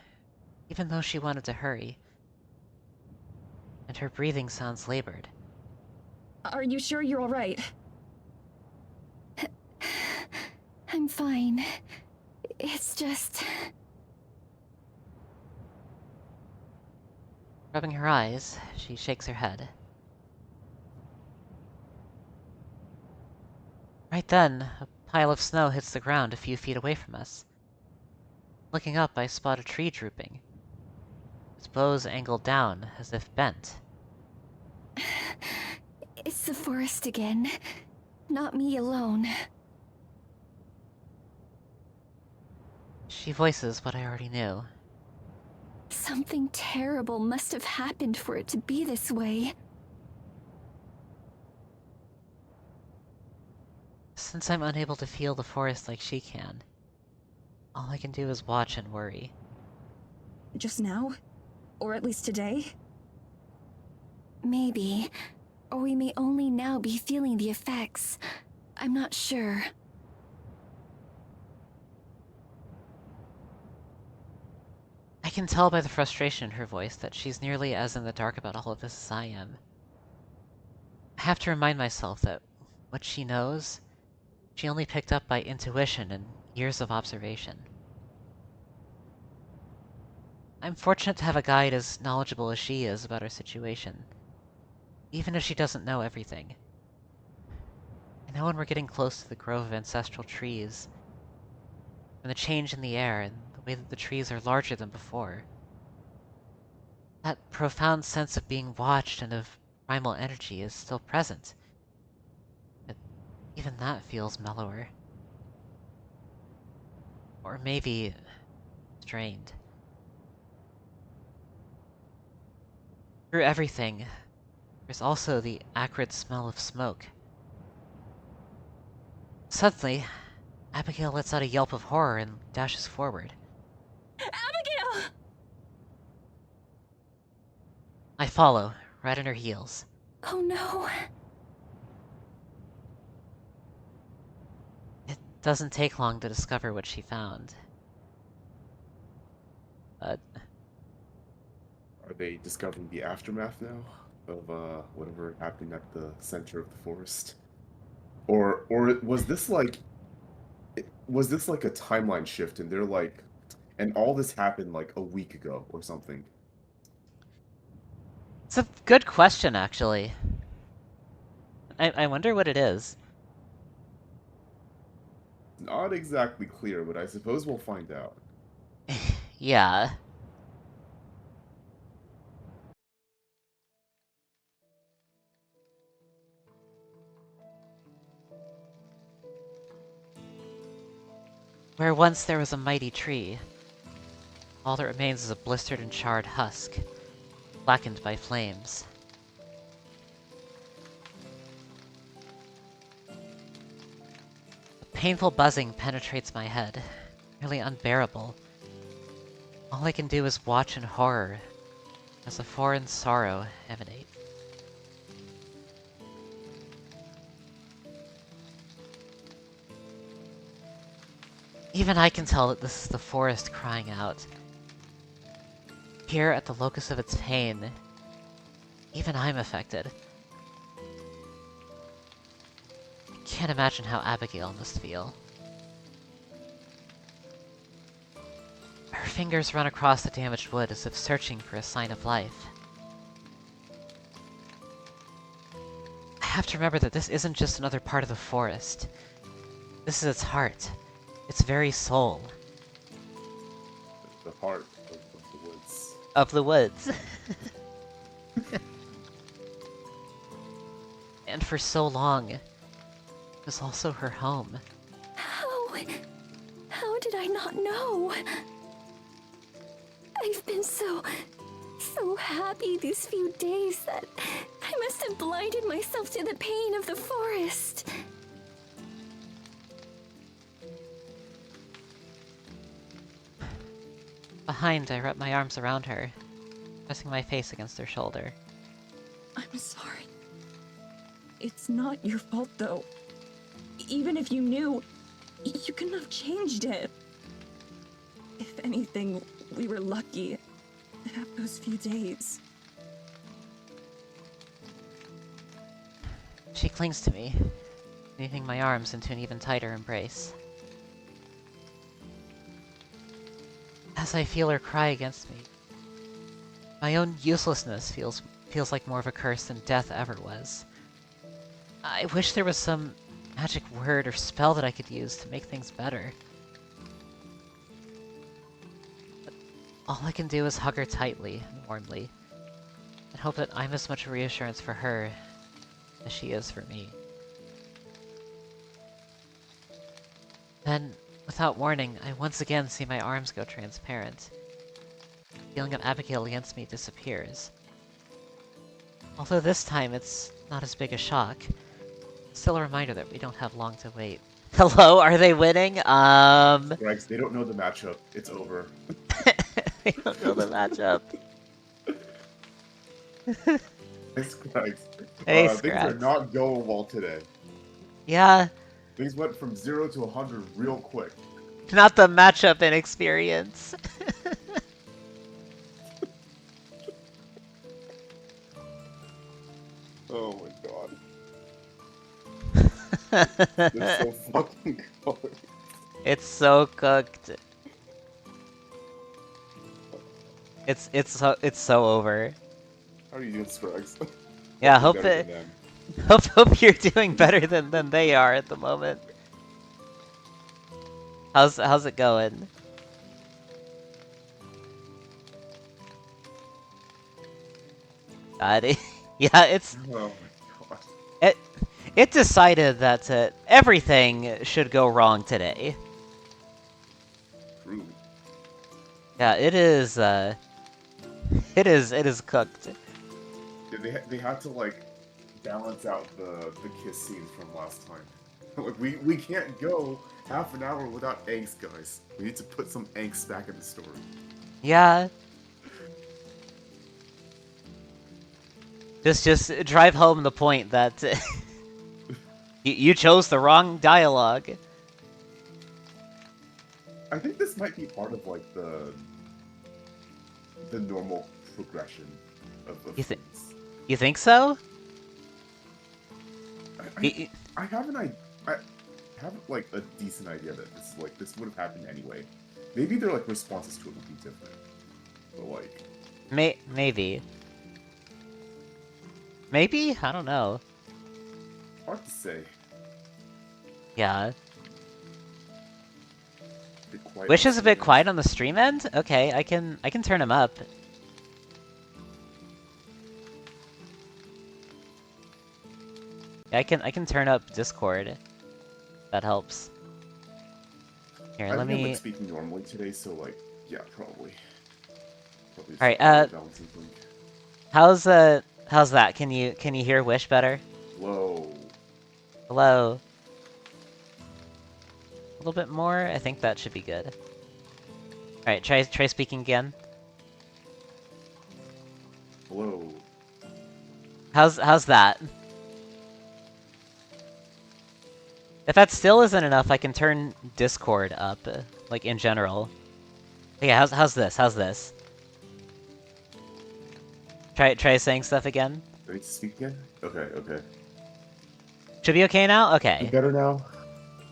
even though she wanted to hurry, and her breathing sounds labored. Are you sure you're alright? I'm fine. It's just... Rubbing her eyes, she shakes her head. Right then, a pile of snow hits the ground a few feet away from us. Looking up, I spot a tree drooping. Its boughs angled down, as if bent. It's the forest again. Not me alone. She voices what I already knew. Something terrible must have happened for it to be this way. Since I'm unable to feel the forest like she can, all I can do is watch and worry. Just now? Or at least today? Maybe. Or we may only now be feeling the effects. I'm not sure. I can tell by the frustration in her voice that she's nearly as in the dark about all of this as I am. I have to remind myself that what she knows, she only picked up by intuition and years of observation. I'm fortunate to have a guide as knowledgeable as she is about our situation, even if she doesn't know everything. I know when we're getting close to the grove of ancestral trees, and the change in the air and the way that the trees are larger than before. That profound sense of being watched and of primal energy is still present. But even that feels mellower. Or maybe strained. Through everything, there's also the acrid smell of smoke. Suddenly, Abigail lets out a yelp of horror and dashes forward. Abigail! I follow, right on her heels. Oh no. It doesn't take long to discover what she found. Are they discovering the aftermath now of whatever happened at the center of the forest? Or was this like a timeline shift and they're like, and all this happened like a week ago or something? It's a good question, actually. I wonder what it is. Not exactly clear, but I suppose we'll find out. Yeah. Where once there was a mighty tree, all that remains is a blistered and charred husk, blackened by flames. A painful buzzing penetrates my head, nearly unbearable. All I can do is watch in horror as a foreign sorrow emanates. Even I can tell that this is the forest crying out. Here at the locus of its pain, even I'm affected. I can't imagine how Abigail must feel. Her fingers run across the damaged wood as if searching for a sign of life. I have to remember that this isn't just another part of the forest. This is its heart, its very soul. The heart of the woods. Of the woods. And for so long, it was also her home. How did I not know? I've been so happy these few days that I must have blinded myself to the pain of the forest. Behind, I wrap my arms around her, pressing my face against her shoulder. I'm sorry. It's not your fault, though. Even if you knew, you couldn't have changed it. If anything, we were lucky to have those few days. She clings to me, weaving my arms into an even tighter embrace. As I feel her cry against me, my own uselessness feels like more of a curse than death ever was. I wish there was some magic word or spell that I could use to make things better. But all I can do is hug her tightly and warmly, and hope that I'm as much a reassurance for her as she is for me. Then, without warning, I once again see my arms go transparent. The feeling of Abigail against me disappears. Although this time it's not as big a shock, it's still a reminder that we don't have long to wait. Hello, are they winning? Rex, they don't know the matchup. It's over. They don't know the matchup. It's Rex. Hey, Things are Scrags. not going well today. Yeah, Things went from 0 to 100 real quick. not the matchup inexperience. Oh my god. They're so fucking good. It's so cooked. It's so over. How are you doing, Scrags? Yeah, Hopefully better than them. hope you're doing better than they are at the moment. How's it going? God, yeah, it's Oh my god. it decided that everything should go wrong today. Truly. Yeah, it is cooked. Yeah, they had to like balance out the kiss scene from last time. Like we can't go half an hour without angst, guys. We need to put some angst back in the story. Yeah. Just drive home the point that you chose the wrong dialogue. I think this might be part of like the normal progression of You thi- things. You think so? I have like a decent idea that this would have happened anyway. Maybe their like responses to it would be different. But like Maybe. Maybe? I don't know. hard to say. Yeah. bit quiet Wish on is a bit stream. quiet on the stream end? Okay, I can turn him up. Yeah, I can turn up Discord. That helps. Here, I let think I'm like me... speaking normally today, so like, yeah, probably. Probably Alright, just a balancing thing. how's that? Can you hear Wish better? Whoa. Hello? A little bit more? I think that should be good. Alright, try speaking again. Hello. How's that? If that still isn't enough, I can turn Discord up, like in general. Yeah, how's this? How's this? Try saying stuff again. Ready to speak again? Okay, okay. Should be okay now? You Okay. better now?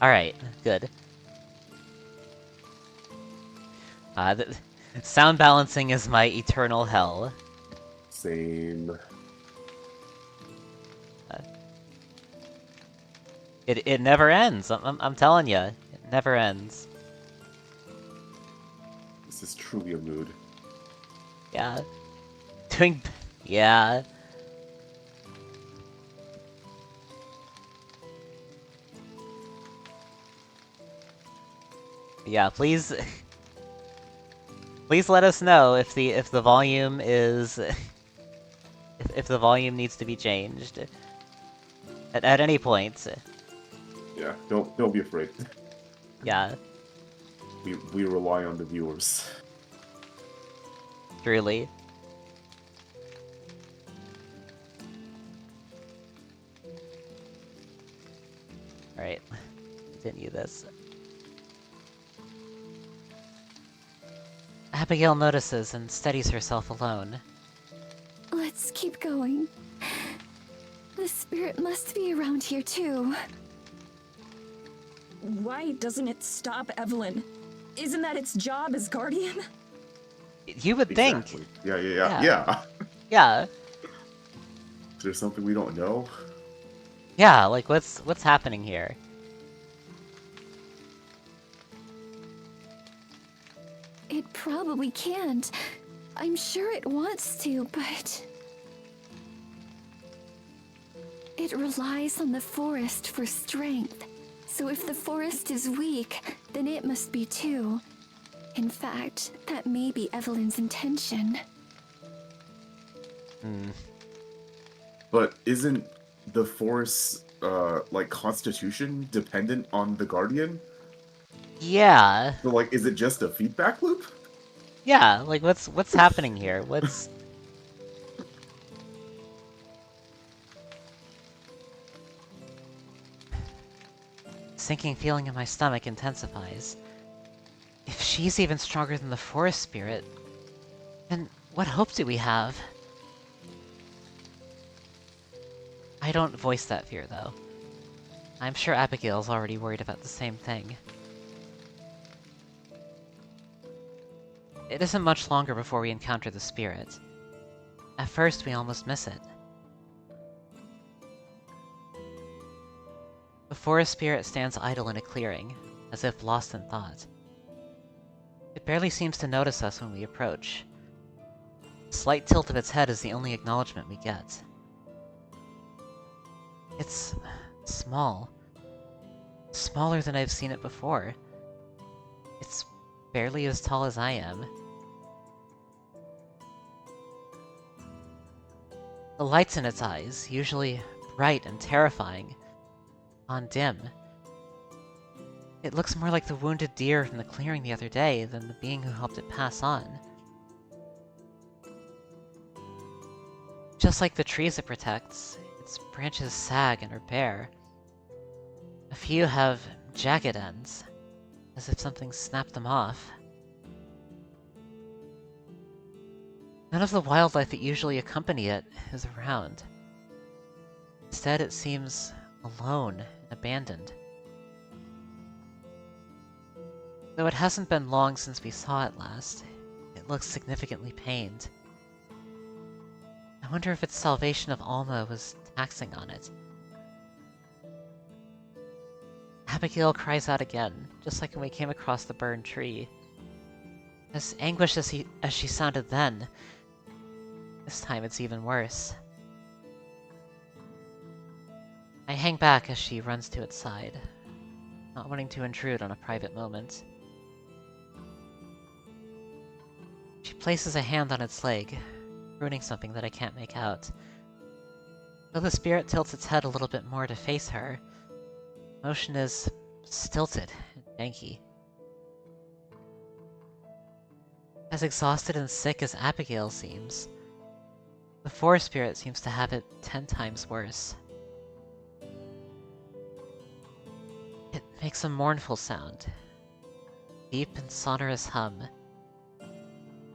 Alright, good. The sound balancing is my eternal hell. Same. It never ends. I'm telling you, it never ends. This is truly a mood. Yeah. Yeah. Yeah, please please let us know if the volume is if the volume needs to be changed at any point. Yeah, don't be afraid. Yeah, We rely on the viewers. truly. Alright, continue this. Abigail notices and steadies herself alone. Let's keep going. The spirit must be around here too. Why doesn't it stop Evelyn? Isn't that its job as guardian? You would think. Exactly. Yeah. Yeah. Yeah. Is there something we don't know? Yeah, like what's happening here? It probably can't. I'm sure it wants to, but... It relies on the forest for strength. So if the forest is weak, then it must be too. In fact, that may be Evelyn's intention. But isn't the forest's like constitution dependent on the guardian? Yeah. So like, is it just a feedback loop? Yeah, like what's happening here? What's... Sinking feeling in my stomach intensifies. If she's even stronger than the forest spirit, then what hope do we have? I don't voice that fear, though. I'm sure Abigail's already worried about the same thing. It isn't much longer before we encounter the spirit. At first, we almost miss it. The forest spirit stands idle in a clearing, as if lost in thought. It barely seems to notice us when we approach. A slight tilt of its head is the only acknowledgement we get. It's small. Smaller than I've seen it before. It's barely as tall as I am. The lights in its eyes, usually bright and terrifying, gone dim. It looks more like the wounded deer from the clearing the other day than the being who helped it pass on. Just like the trees it protects, its branches sag and are bare. A few have jagged ends, as if something snapped them off. None of the wildlife that usually accompany it is around. Instead, it seems alone and abandoned. Though it hasn't been long since we saw it last, it looks significantly pained. I wonder if its salvation of Alma was taxing on it. Abigail cries out again, just like when we came across the burned tree. As anguished as she sounded then, this time it's even worse. I hang back as she runs to its side, not wanting to intrude on a private moment. She places a hand on its leg, ruining something that I can't make out. Though the spirit tilts its head a little bit more to face her, motion is stilted and janky. As exhausted and sick as Abigail seems, the forest spirit seems to have it 10 times worse. It makes a mournful sound. Deep and sonorous hum.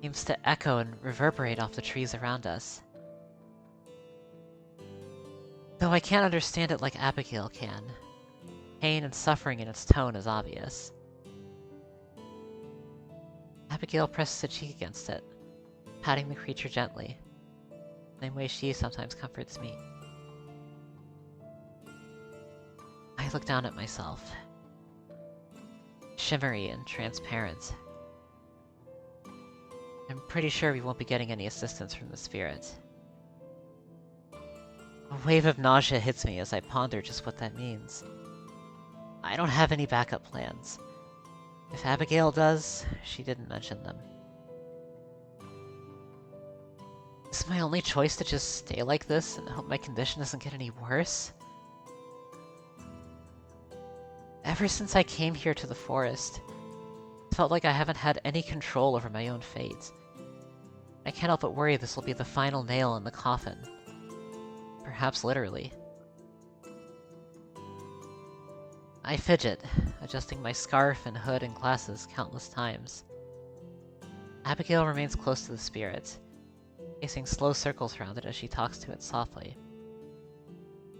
Seems to echo and reverberate off the trees around us. Though I can't understand it like Abigail can. Pain and suffering in its tone is obvious. Abigail presses a cheek against it, patting the creature gently, the same way she sometimes comforts me. I look down at myself. Shimmery and transparent. I'm pretty sure we won't be getting any assistance from the spirit. A wave of nausea hits me as I ponder just what that means. I don't have any backup plans. If Abigail does, she didn't mention them. Is my only choice to just stay like this and hope my condition doesn't get any worse? Ever since I came here to the forest, it felt like I haven't had any control over my own fate. I can't help but worry this will be the final nail in the coffin. Perhaps literally. I fidget, adjusting my scarf and hood and glasses countless times. Abigail remains close to the spirit, pacing slow circles around it as she talks to it softly.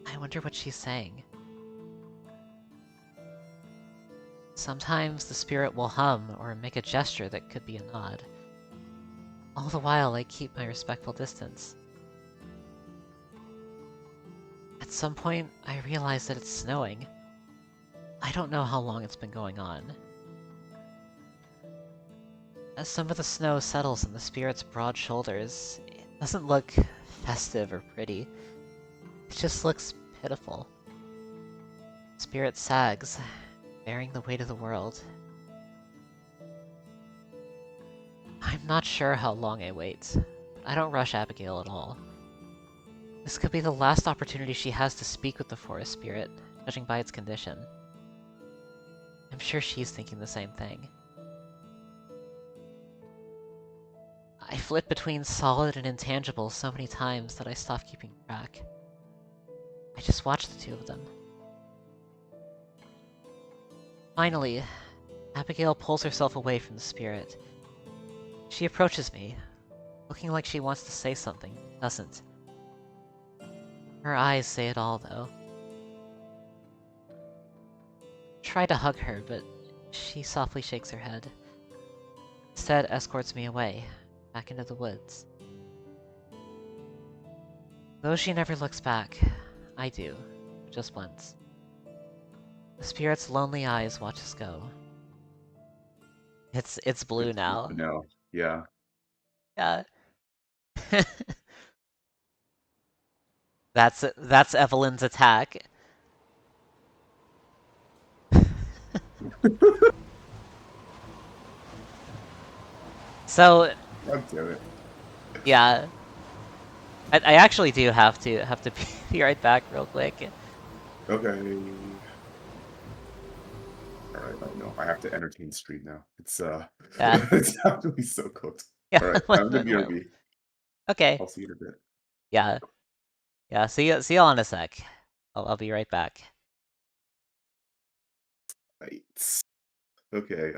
I wonder what she's saying. Sometimes the spirit will hum or make a gesture that could be a nod. All the while I keep my respectful distance. At some point, I realize that it's snowing. I don't know how long it's been going on. As some of the snow settles on the spirit's broad shoulders, it doesn't look festive or pretty. It just looks pitiful. Spirit sags, bearing the weight of the world. I'm not sure how long I wait, but I don't rush Abigail at all. This could be the last opportunity she has to speak with the forest spirit, judging by its condition. I'm sure she's thinking the same thing. I flit between solid and intangible so many times that I stopped keeping track. I just watched the two of them. Finally, Abigail pulls herself away from the spirit. She approaches me, looking like she wants to say something, doesn't. Her eyes say it all, though. Try to hug her, but she softly shakes her head. Instead, escorts me away, back into the woods. Though she never looks back, I do, just once. The spirit's lonely eyes watch us go. It's blue now. No, yeah. Yeah. That's Evelyn's attack. So, God damn it. yeah. I actually do have to be right back real quick. Okay. Alright, I know. I have to entertain Street now. It's Yeah. it's actually so cooked. Yeah. Alright, I'm the BRB. Okay. I'll see you in a bit. Yeah. Yeah, see you all in a sec. I'll be right back. Right. Okay,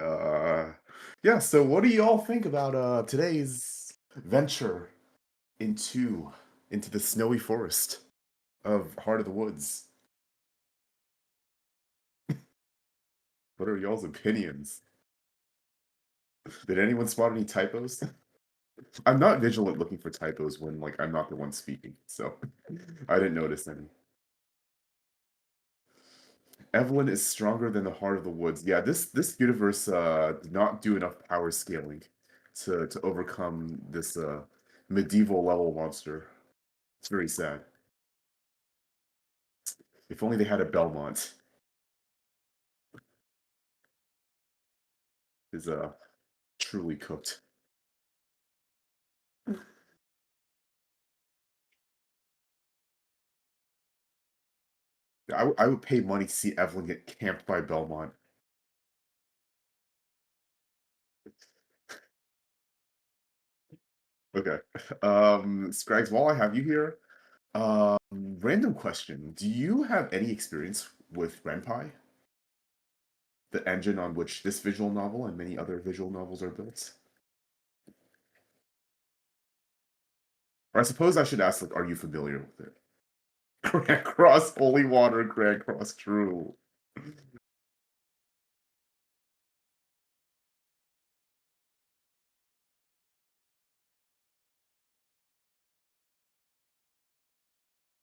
yeah, so what do you all think about today's venture into the snowy forest of Heart of the Woods? What are y'all's opinions? Did anyone spot any typos? I'm not vigilant looking for typos when like I'm not the one speaking, so I didn't notice any. Evelyn is stronger than the heart of the woods. Yeah, this universe did not do enough power scaling to overcome this medieval level monster. It's very sad. If only they had a Belmont. Is truly cooked. I would pay money to see Evelyn get camped by Belmont. Okay. Scrags, while I have you here, random question. Do you have any experience with Renpai? The engine on which this visual novel and many other visual novels are built? Or I suppose I should ask, like, are you familiar with it? Grand Cross Holy Water, Grand Cross True.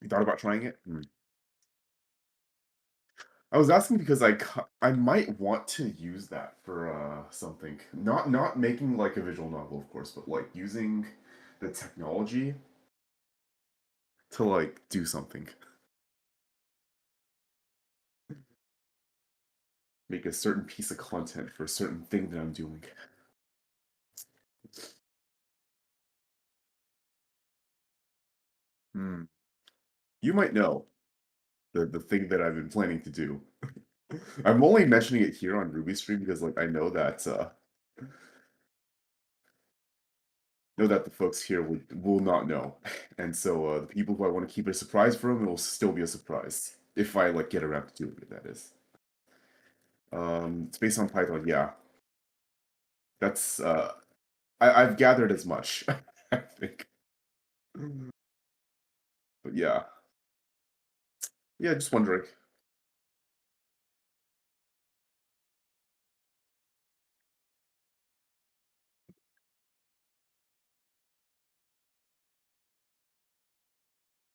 You thought about trying it? Hmm. I was asking because I might want to use that for something. Not making like a visual novel, of course, but like using the technology to like do something. Make a certain piece of content for a certain thing that I'm doing. Hmm. You might know the thing that I've been planning to do. I'm only mentioning it here on Ruby Stream because like I know that the folks here will not know. And so the people who I want to keep it a surprise from, it will still be a surprise. If I like get around to doing it, that is. It's based on Python, yeah. That's I've gathered as much, I think. But yeah. Yeah, just wondering.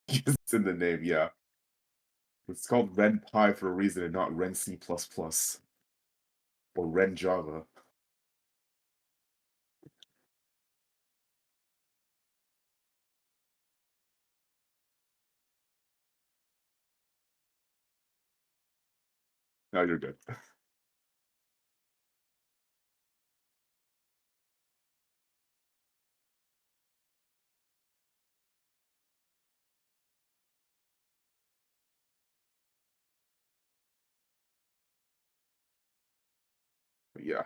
It's in the name, yeah. It's called Ren Pi for a reason and not Ren C++ or Ren Java. Now you're good. But yeah.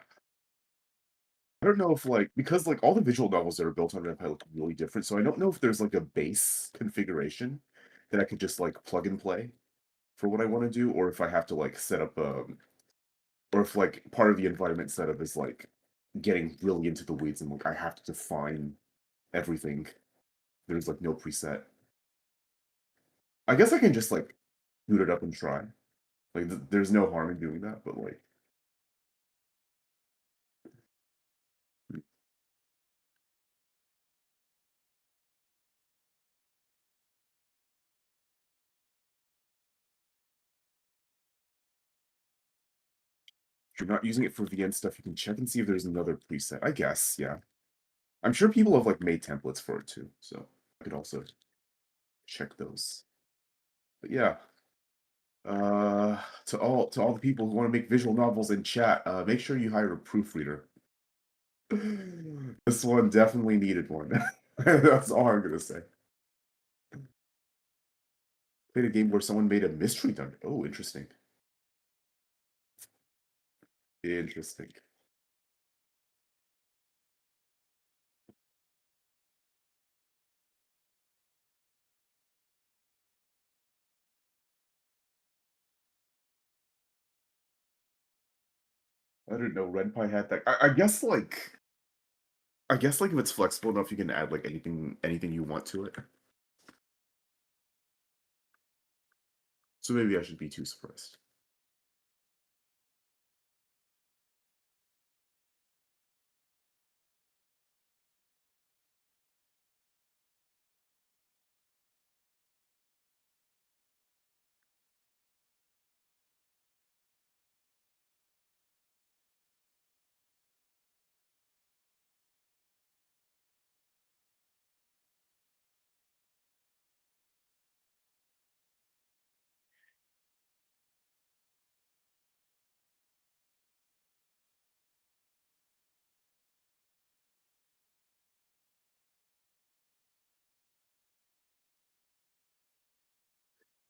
I don't know if like because like all the visual novels that are built on RenPy look really different, so I don't know if there's like a base configuration that I could just like plug and play for what I want to do, or if I have to like set up or if like part of the environment setup is like getting really into the weeds and like I have to define everything. There's like no preset. I guess I can just like boot it up and try. Like there's no harm in doing that, but like if you're not using it for VN stuff, you can check and see if there's another preset. I guess, yeah. I'm sure people have like made templates for it too, so I could also check those. But yeah, to all the people who want to make visual novels in chat, make sure you hire a proofreader. This one definitely needed one. That's all I'm gonna say. Played a game where someone made a mystery dungeon. Oh, interesting. Interesting. I didn't know Renpai had that. I guess like if it's flexible enough, you can add like anything you want to it. So maybe I should be too surprised.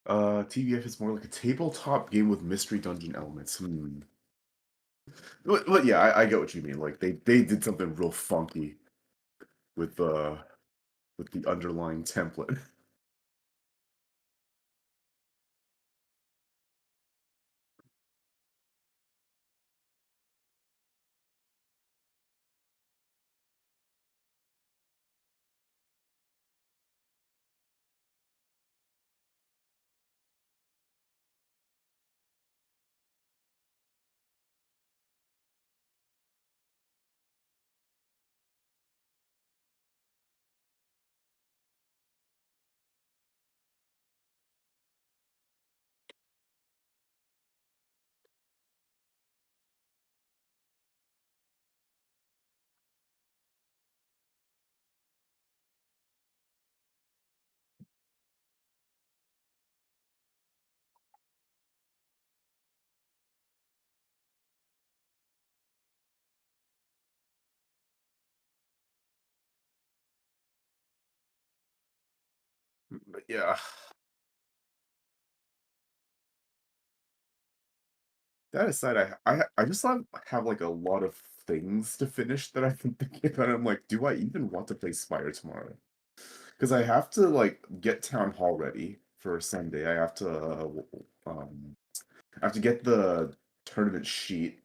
TBF is more like a tabletop game with mystery dungeon elements. But yeah, I get what you mean. Like they did something real funky with the underlying template. But yeah, that aside, I just have like a lot of things to finish that I've been thinking about. I'm like, do I even want to play Spire tomorrow? Because I have to like get Town Hall ready for Sunday. I have to get the tournament sheet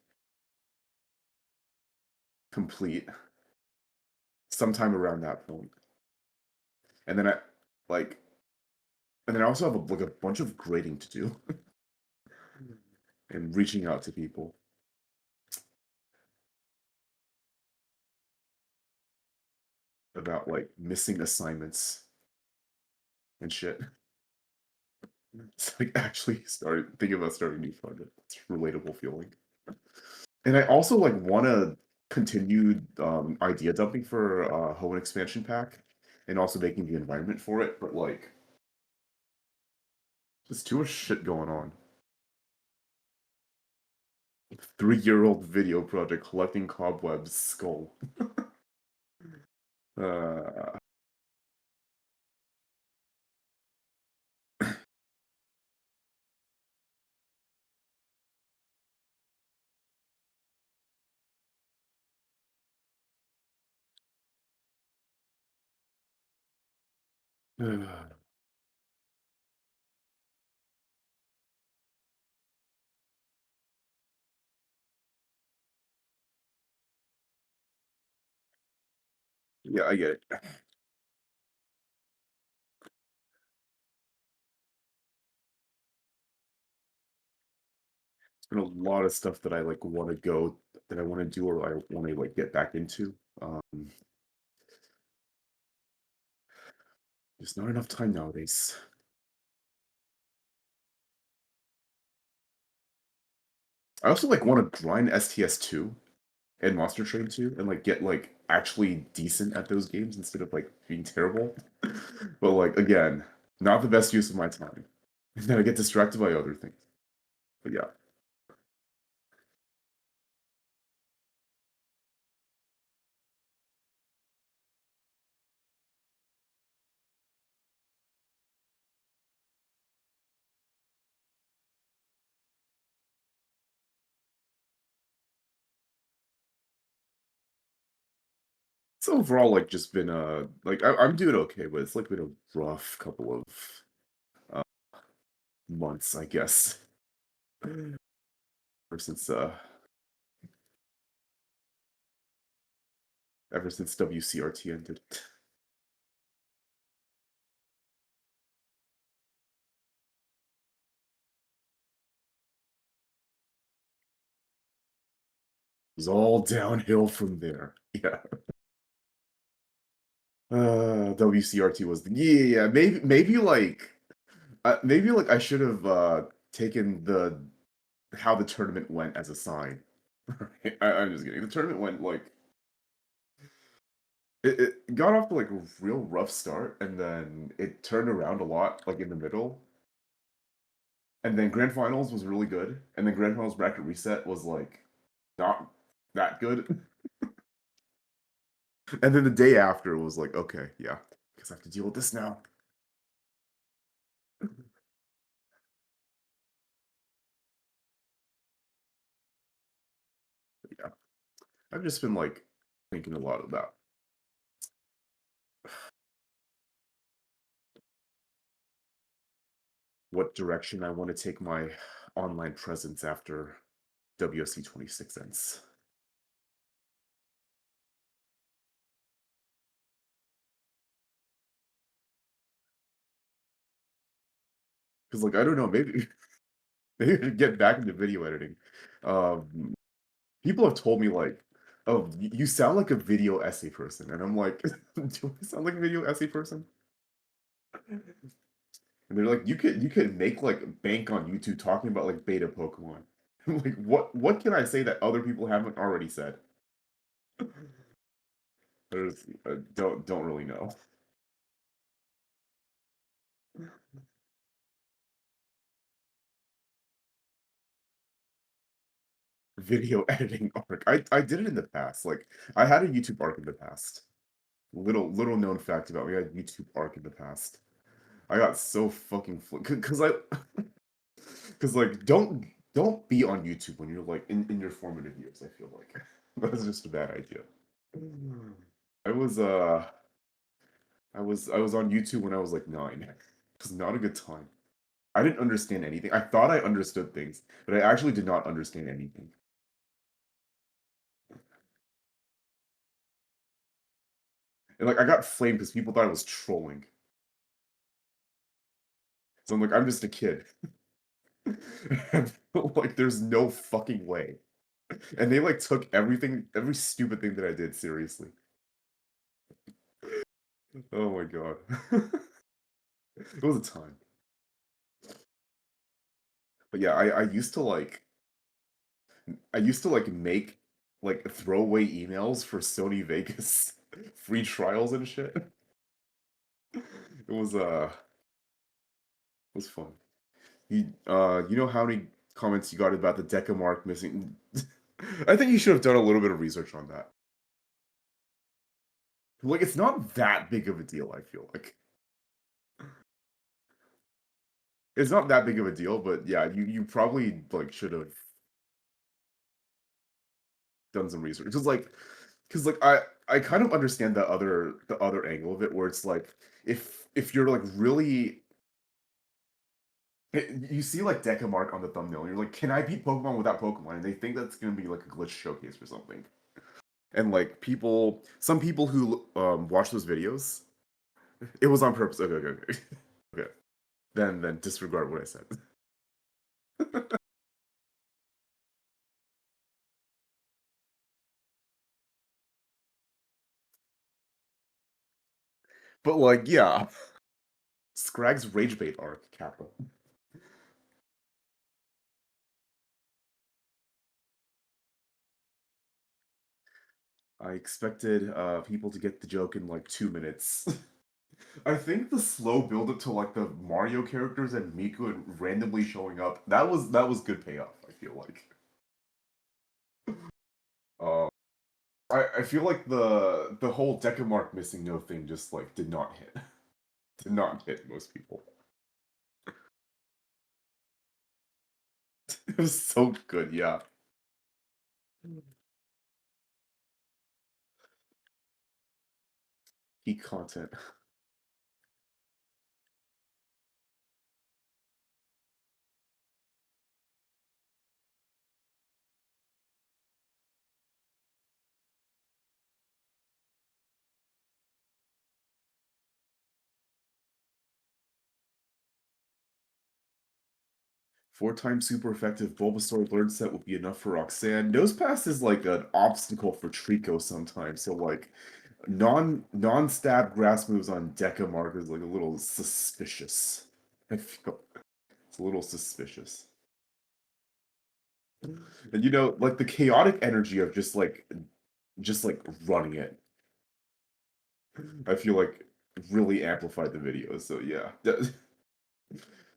complete sometime around that point. And then like and then I also have like a bunch of grading to do and reaching out to people about like missing assignments and shit. It's like actually started thinking about starting a new project. It's a relatable feeling. And I also like want to continue idea dumping for Hoenn expansion pack and also making the environment for it, but like there's too much shit going on. 3-year-old video project collecting cobwebs skull. uh, yeah, I get it. There's been a lot of stuff that I like want to go that I want to do or I want to like get back into. There's not enough time nowadays. I also like want to grind STS2 and Monster Train 2 and like get like actually decent at those games instead of like being terrible. But like again, not the best use of my time. And then I get distracted by other things. But yeah. It's overall like just been like I'm doing okay, but it's like been a rough couple of uh, months, I guess. Ever since WCRT ended. It was all downhill from there. Yeah. WCRT was yeah, maybe like I should have taken the how the tournament went as a sign. I'm just kidding. The tournament went like it got off to like a real rough start and then it turned around a lot like in the middle. And then grand finals was really good. And then grand finals bracket reset was like not that good. And then the day after was like, okay, yeah, because I have to deal with this now. I've just been like thinking a lot about what direction I want to take my online presence after WSC 26 ends. Because like I don't know, maybe maybe I should get back into video editing. People have told me like, "Oh, you sound like a video essay person," and I'm like, "Do I sound like a video essay person?" And they're like, "You could make like bank on YouTube talking about like beta Pokemon." I'm like, "What can I say that other people haven't already said?" There's don't really know. Video editing arc. I did it in the past. Like I had a YouTube arc in the past. Little known fact about me, I had YouTube arc in the past. I got so fucking because I because like don't be on YouTube when you're like in your formative years, I feel like. That's just a bad idea. I was I was on YouTube when I was like 9. It was not a good time. I didn't understand anything. I thought I understood things, but I actually did not understand anything. And like I got flamed because people thought I was trolling. So I'm like, I'm just a kid. And, like, there's no fucking way. And they like took everything, every stupid thing that I did seriously. Oh my god. It was a time. But yeah, I used to like make like throwaway emails for Sony Vegas free trials and shit. It was fun. You know how many comments you got about the Deca mark missing? I think you should have done a little bit of research on that. Like it's not that big of a deal, I feel like. It's not that big of a deal, but yeah, you probably like should have done some research. Because like I kind of understand the other angle of it where it's like if you're like really you see like Deca Mark on the thumbnail and you're like, can I beat Pokemon without Pokemon? And they think that's gonna be like a glitch showcase or something. And like some people who watch those videos, it was on purpose. Okay. Okay. Then disregard what I said. But like, yeah. Scrag's Rage Bait arc, Kappa. I expected people to get the joke in like 2 minutes. I think the slow build up to like the Mario characters and Miku and randomly showing up, that was good payoff, I feel like. Uh, I feel like the whole Decamark missing no thing just like did not hit. Did not hit most people. It was so good, yeah. Peak content. Four-time super effective Bulbasaur learn set would be enough for Roxanne. Nose Pass is like an obstacle for Trico sometimes, so like non-stab grass moves on Deca Mark is like a little suspicious. I feel it's a little suspicious. And you know, like the chaotic energy of just like running it, I feel like really amplified the video. So yeah.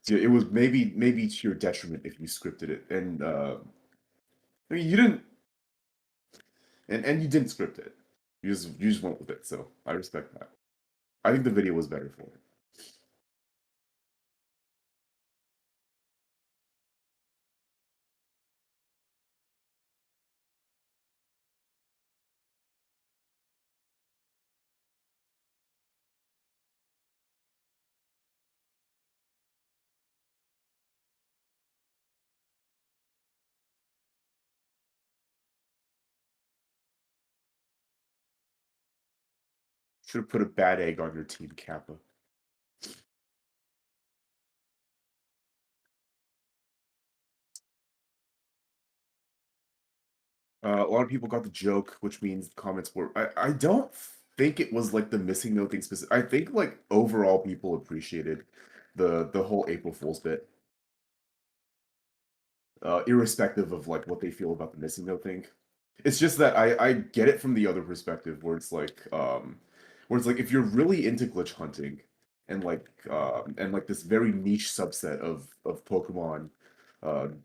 So it was maybe to your detriment if you scripted it. And I mean you didn't and you didn't script it. You just went with it, so I respect that. I think the video was better for it. Should have put a bad egg on your team, Kappa. A lot of people got the joke, which means the comments were. I don't think it was like the missing no thing specific. I think like overall people appreciated the whole April Fool's bit, irrespective of like what they feel about the missing no thing. It's just that I get it from the other perspective where it's like if you're really into glitch hunting and like this very niche subset of Pokemon,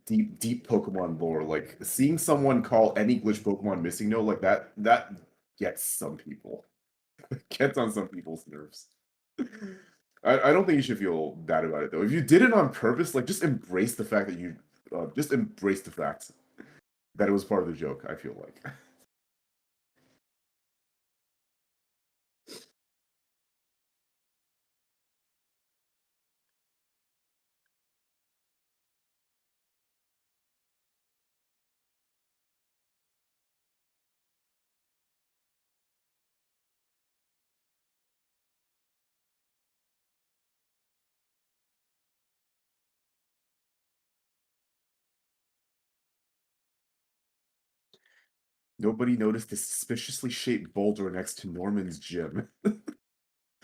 deep Pokemon lore, like seeing someone call any glitch Pokemon missing no like that gets some people. Gets on some people's nerves. I don't think you should feel bad about it though. If you did it on purpose, like just embrace the fact that you just embrace the fact that it was part of the joke, I feel like. Nobody noticed the suspiciously shaped boulder next to Norman's gym.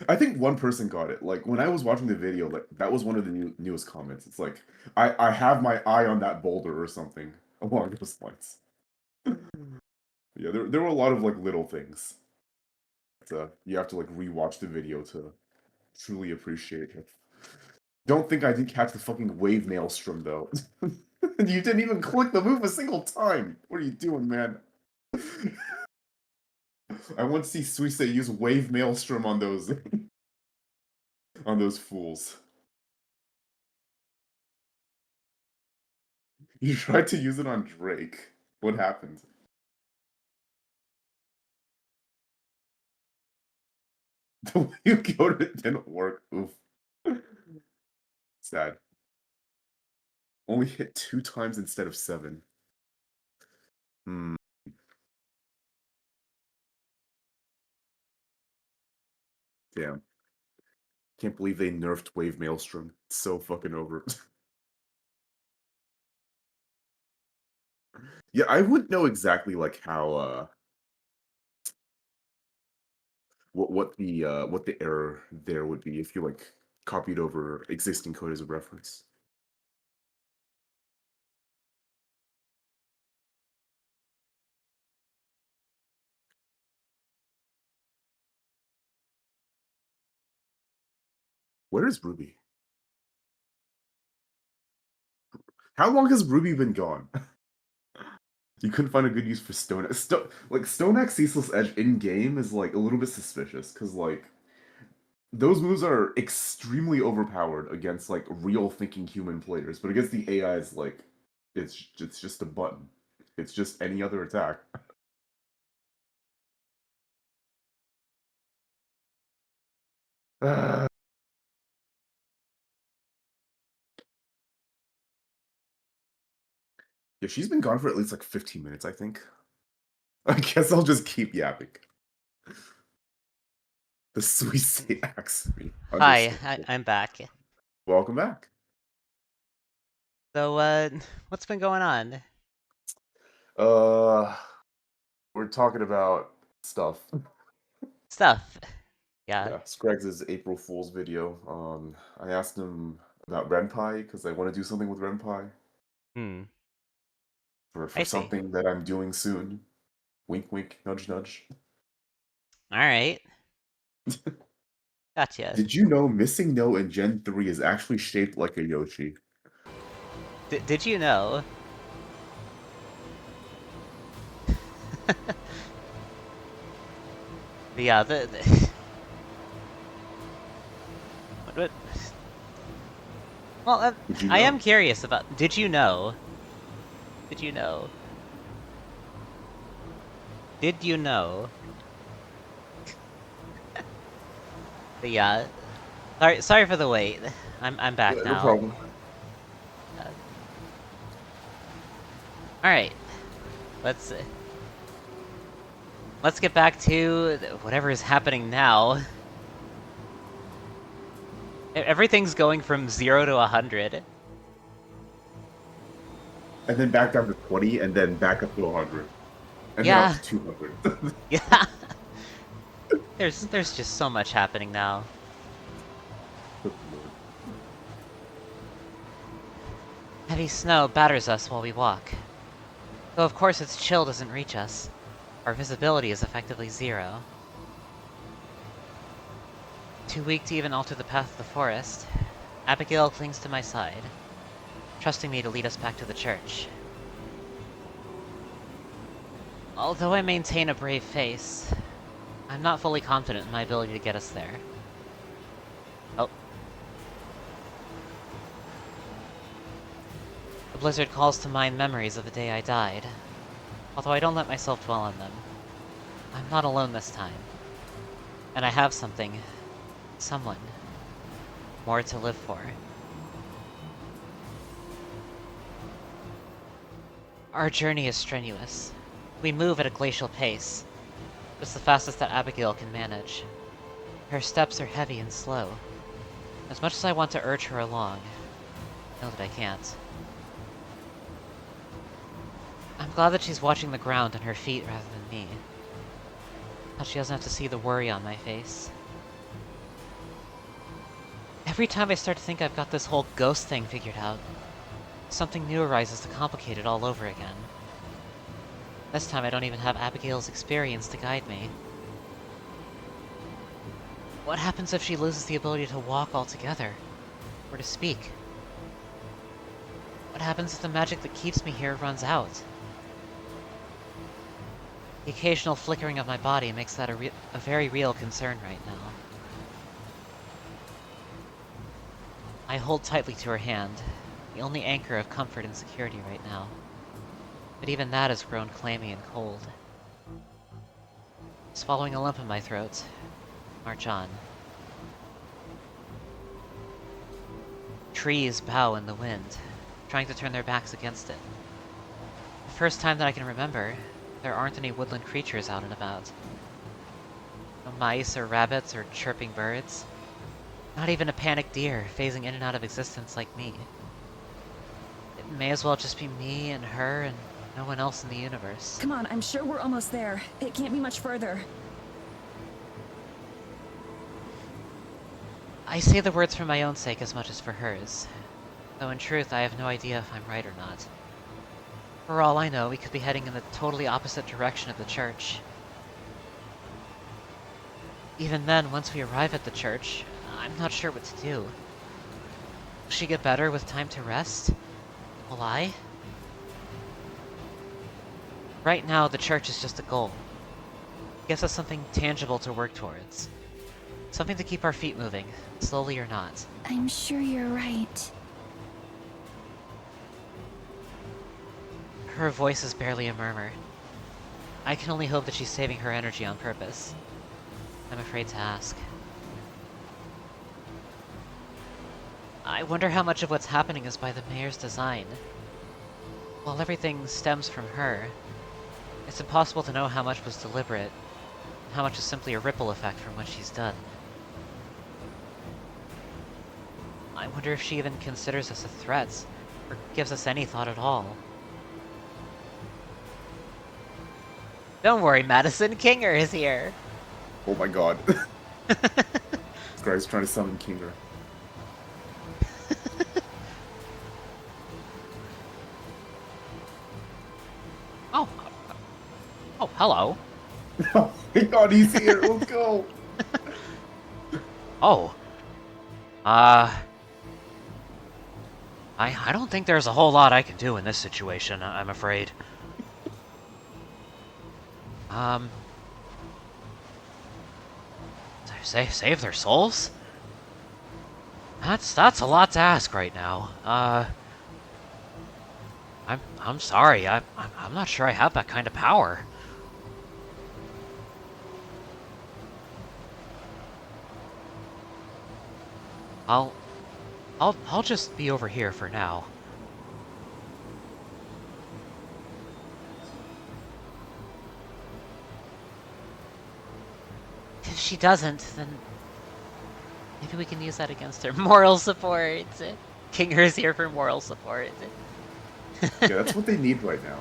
I think one person got it. Like when I was watching the video, like that was one of the newest comments. It's like I have my eye on that boulder or something along those lines. Yeah, there were a lot of like little things. You have to like rewatch the video to truly appreciate it. Don't think I didn't catch the fucking wave maelstrom though. You didn't even click the move a single time. What are you doing, man? I want to see Suisse use wave maelstrom on those on those fools. You tried to use it on Drake. What happened? The way you killed it didn't work. Oof. Sad. Only hit 2 times instead of 7. Hmm. Damn. Can't believe they nerfed Wave Maelstrom. It's so fucking over. Yeah, I wouldn't know exactly like how what the error there would be if you like copied over existing code as a reference. Where is Ruby? How long has Ruby been gone? You couldn't find a good use for Stone like Stone Axe Ceaseless Edge in game is like a little bit suspicious because like those moves are extremely overpowered against like real thinking human players, but against the AIs like it's just a button. It's just any other attack. Yeah, she's been gone for at least like 15 minutes, I think. I guess I'll just keep yapping. The Suisse axe me. Hi, I'm back. Welcome back. So, what's been going on? We're talking about stuff. Stuff. Yeah. Yeah, Scraggs' April Fool's video. I asked him about Renpai because I want to do something with Renpai. Hmm. For I see. something that I'm doing soon. Wink, wink, nudge, nudge. Alright. Gotcha. Did you know Missing No in Gen 3 is actually shaped like a Yoshi? Did you know? Yeah, what? Well, I am curious about... Did you know? Did you know? Did you know? But yeah. Sorry for the wait. I'm back now. No problem. Alright. Let's let's get back to whatever is happening now. Everything's going from 0 to 100. And then back down to 20, and then back up to 100. And then Yeah. up to 200. Yeah. There's just so much happening now. Heavy snow batters us while we walk. Though of course its chill doesn't reach us. Our visibility is effectively 0. Too weak to even alter the path of the forest, Abigail clings to my side, trusting me to lead us back to the church. Although I maintain a brave face, I'm not fully confident in my ability to get us there. Oh. The blizzard calls to mind memories of the day I died, although I don't let myself dwell on them. I'm not alone this time, and I have something, someone, more to live for. Our journey is strenuous. We move at a glacial pace, just the fastest that Abigail can manage. Her steps are heavy and slow. As much as I want to urge her along, I know that I can't. I'm glad that she's watching the ground and her feet rather than me. How she doesn't have to see the worry on my face. Every time I start to think I've got this whole ghost thing figured out, something new arises to complicate it all over again. This time I don't even have Abigail's experience to guide me. What happens if she loses the ability to walk altogether? Or to speak? What happens if the magic that keeps me here runs out? The occasional flickering of my body makes that a very real concern right now. I hold tightly to her hand, the only anchor of comfort and security right now. But even that has grown clammy and cold. Swallowing a lump in my throat, march on. Trees bow in the wind, trying to turn their backs against it. The first time that I can remember, there aren't any woodland creatures out and about. No mice or rabbits or chirping birds. Not even a panicked deer phasing in and out of existence like me. It may as well just be me and her and no one else in the universe. Come on, I'm sure we're almost there. It can't be much further. I say the words for my own sake as much as for hers, though in truth I have no idea if I'm right or not. For all I know, we could be heading in the totally opposite direction of the church. Even then, once we arrive at the church, I'm not sure what to do. Will she get better with time to rest? Will I? Right now, the church is just a goal. It gives us something tangible to work towards. Something to keep our feet moving, slowly or not. I'm sure you're right. Her voice is barely a murmur. I can only hope that she's saving her energy on purpose. I'm afraid to ask. I wonder how much of what's happening is by the mayor's design. While everything stems from her, it's impossible to know how much was deliberate, and how much is simply a ripple effect from what she's done. I wonder if she even considers us a threat, or gives us any thought at all. Don't worry, Madison, Kinger is here! Oh my god. This guy's trying to summon Kinger. Oh. Oh, hello. Oh my god, he's here, let's go! Oh. I don't think there's a whole lot I can do in this situation, I'm afraid. Save their souls? That's a lot to ask right now. I'm sorry. I'm not sure I have that kind of power. I'll just be over here for now. If she doesn't, then maybe we can use that against her. Moral support. King Her's here for moral support. Yeah, that's what they need right now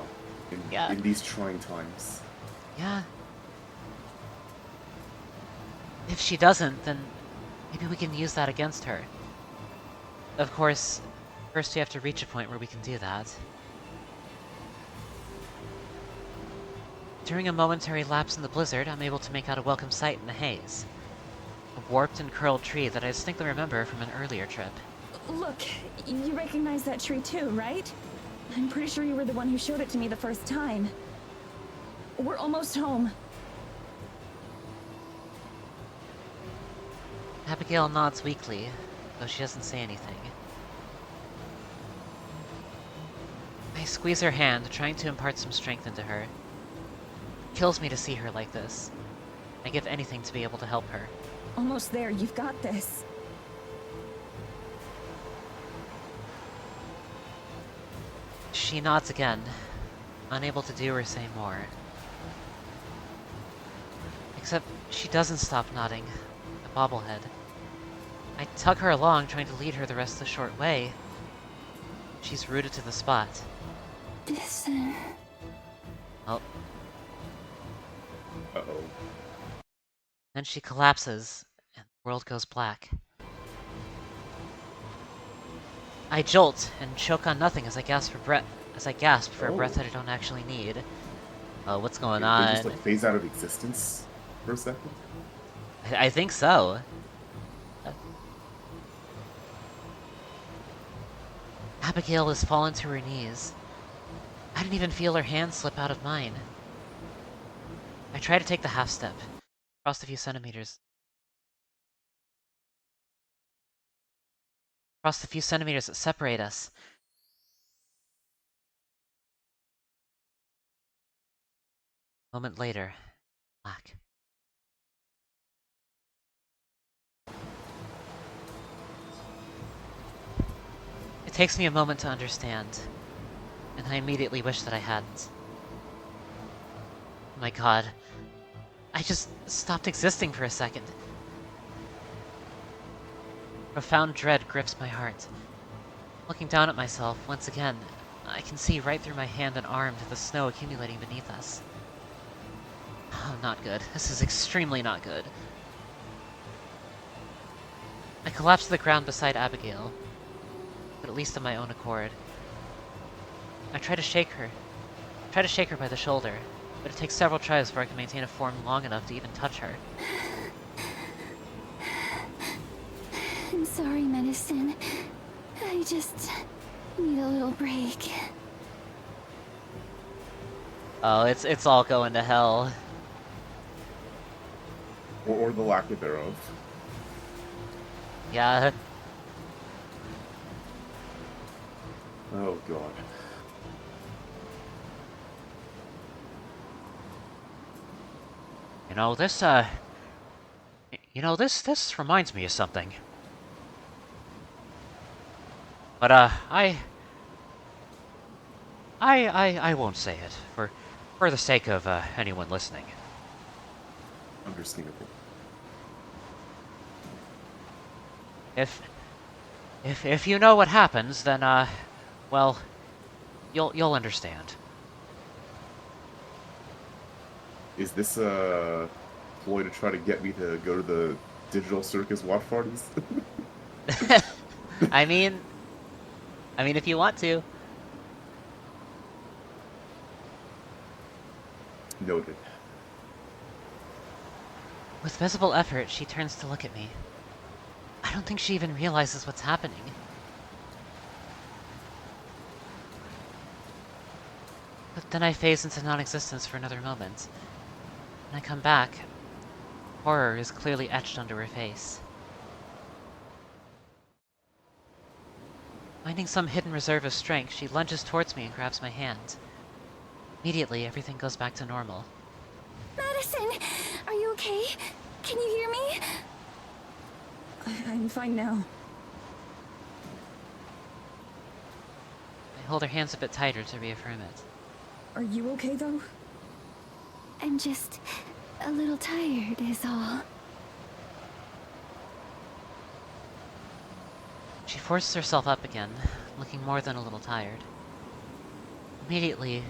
Yeah. in these trying times. Yeah. If she doesn't, then maybe we can use that against her. Of course, first we have to reach a point where we can do that. During a momentary lapse in the blizzard, I'm able to make out a welcome sight in the haze. A warped and curled tree that I distinctly remember from an earlier trip. Look, you recognize that tree too, right? I'm pretty sure you were the one who showed it to me the first time. We're almost home. Abigail nods weakly, though she doesn't say anything. I squeeze her hand, trying to impart some strength into her. It kills me to see her like this. I give anything to be able to help her. Almost there, you've got this. She nods again, unable to do or say more. Except she doesn't stop nodding, a bobblehead. I tug her along, trying to lead her the rest of the short way. She's rooted to the spot. Listen. Oh, Uh-oh. then she collapses, and the world goes black. I jolt and choke on nothing as I gasp for breath. A breath that I don't actually need. Oh, what's going They on? just like phase out of existence for a second. I think so. Abigail has fallen to her knees. I didn't even feel her hand slip out of mine. I try to take the half step, cross the few centimeters. Across the few centimeters that separate us. A moment later, black. It takes me a moment to understand, and I immediately wish that I hadn't. My god, I just stopped existing for a second. Profound dread grips my heart. Looking down at myself, once again, I can see right through my hand and arm to the snow accumulating beneath us. Oh, not good. This is extremely not good. I collapse to the ground beside Abigail, but at least of my own accord. I try to shake her by the shoulder, but it takes several tries before I can maintain a form long enough to even touch her. I'm sorry, Medicine. I just need a little break. Oh, it's all going to hell. Or the lack of thereof. Yeah. Oh god. This reminds me of something. But, I won't say it, for the sake of, anyone listening. Understandable. If you know what happens, then, well, you'll understand. Is this a ploy to try to get me to go to the digital circus watch parties? I mean, if you want to. Noted. With visible effort, she turns to look at me. I don't think she even realizes what's happening. But then I phase into non-existence for another moment. When I come back, horror is clearly etched onto her face. Finding some hidden reserve of strength, she lunges towards me and grabs my hand. Immediately, everything goes back to normal. Madison, are you okay? Can you hear me? I'm fine now. I hold her hands a bit tighter to reaffirm it. Are you okay though? I'm just a little tired is all. She forces herself up again, looking more than a little tired. Immediately,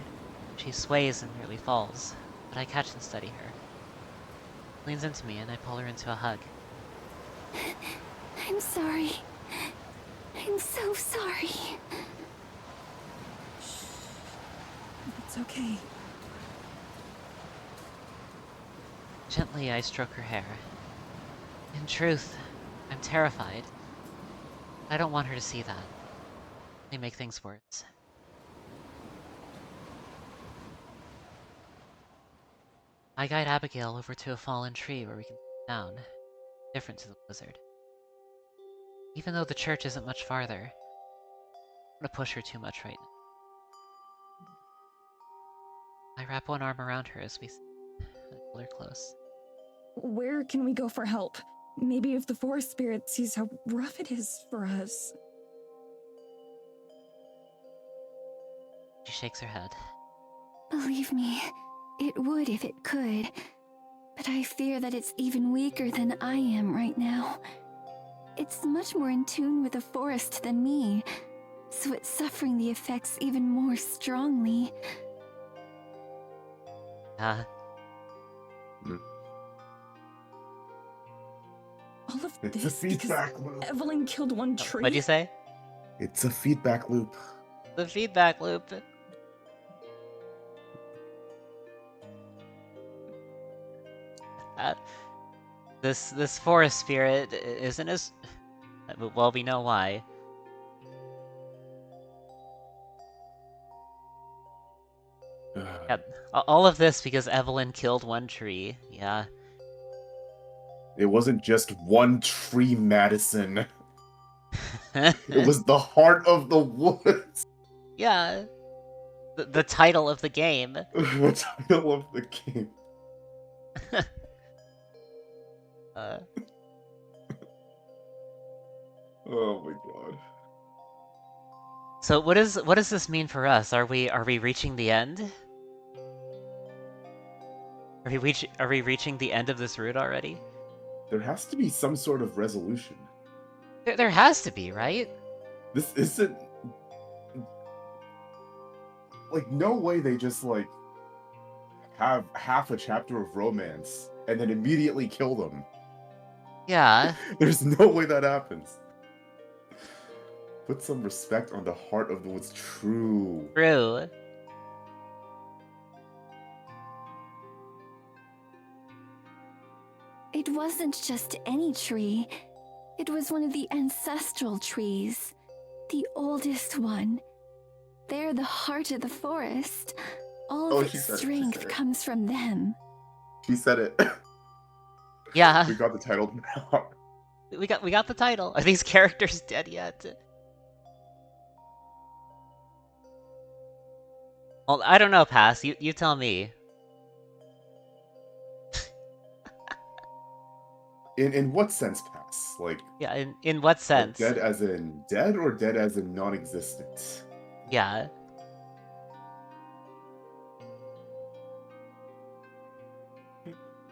she sways and nearly falls, but I catch and steady her. She leans into me and I pull her into a hug. I'm sorry. I'm so sorry. It's okay. Gently, I stroke her hair. In truth, I'm terrified. I don't want her to see that. They make things worse. I guide Abigail over to a fallen tree where we can sit down, different to the blizzard. Even though the church isn't much farther, I don't want to push her too much right now. I wrap one arm around her as we sit and pull her close. Where can we go for help? Maybe if the forest spirit sees how rough it is for us. She shakes her head. Believe me, it would if it could. But I fear that it's even weaker than I am right now. It's much more in tune with the forest than me, so it's suffering the effects even more strongly. All of It's a this because feedback loop. Evelyn killed one tree. What'd you say? It's a feedback loop. The feedback loop. This forest spirit isn't as... Well, we know why. Yeah, all of this because Evelyn killed one tree. Yeah. It wasn't just one tree, Madison. It was the heart of the woods. Yeah. The title of the game. The title of the game. Oh my god. So what does this mean for us? Are we reaching the end? Are we reaching the end of this route already? There has to be some sort of resolution. There has to be, right? This isn't... Like, no way they just, like, have half a chapter of romance and then immediately kill them. Yeah. There's no way that happens. Put some respect on the heart of the woods. True. True. It wasn't just any tree. It was one of the ancestral trees. The oldest one. They're the heart of the forest. All of its strength comes from them. She said it. Yeah. We got the title now. We got the title. Are these characters dead yet? Well, I don't know, Pass. You tell me. In what sense, Pass? Like, Yeah, in what sense? Dead as in dead or dead as in non-existent? Yeah.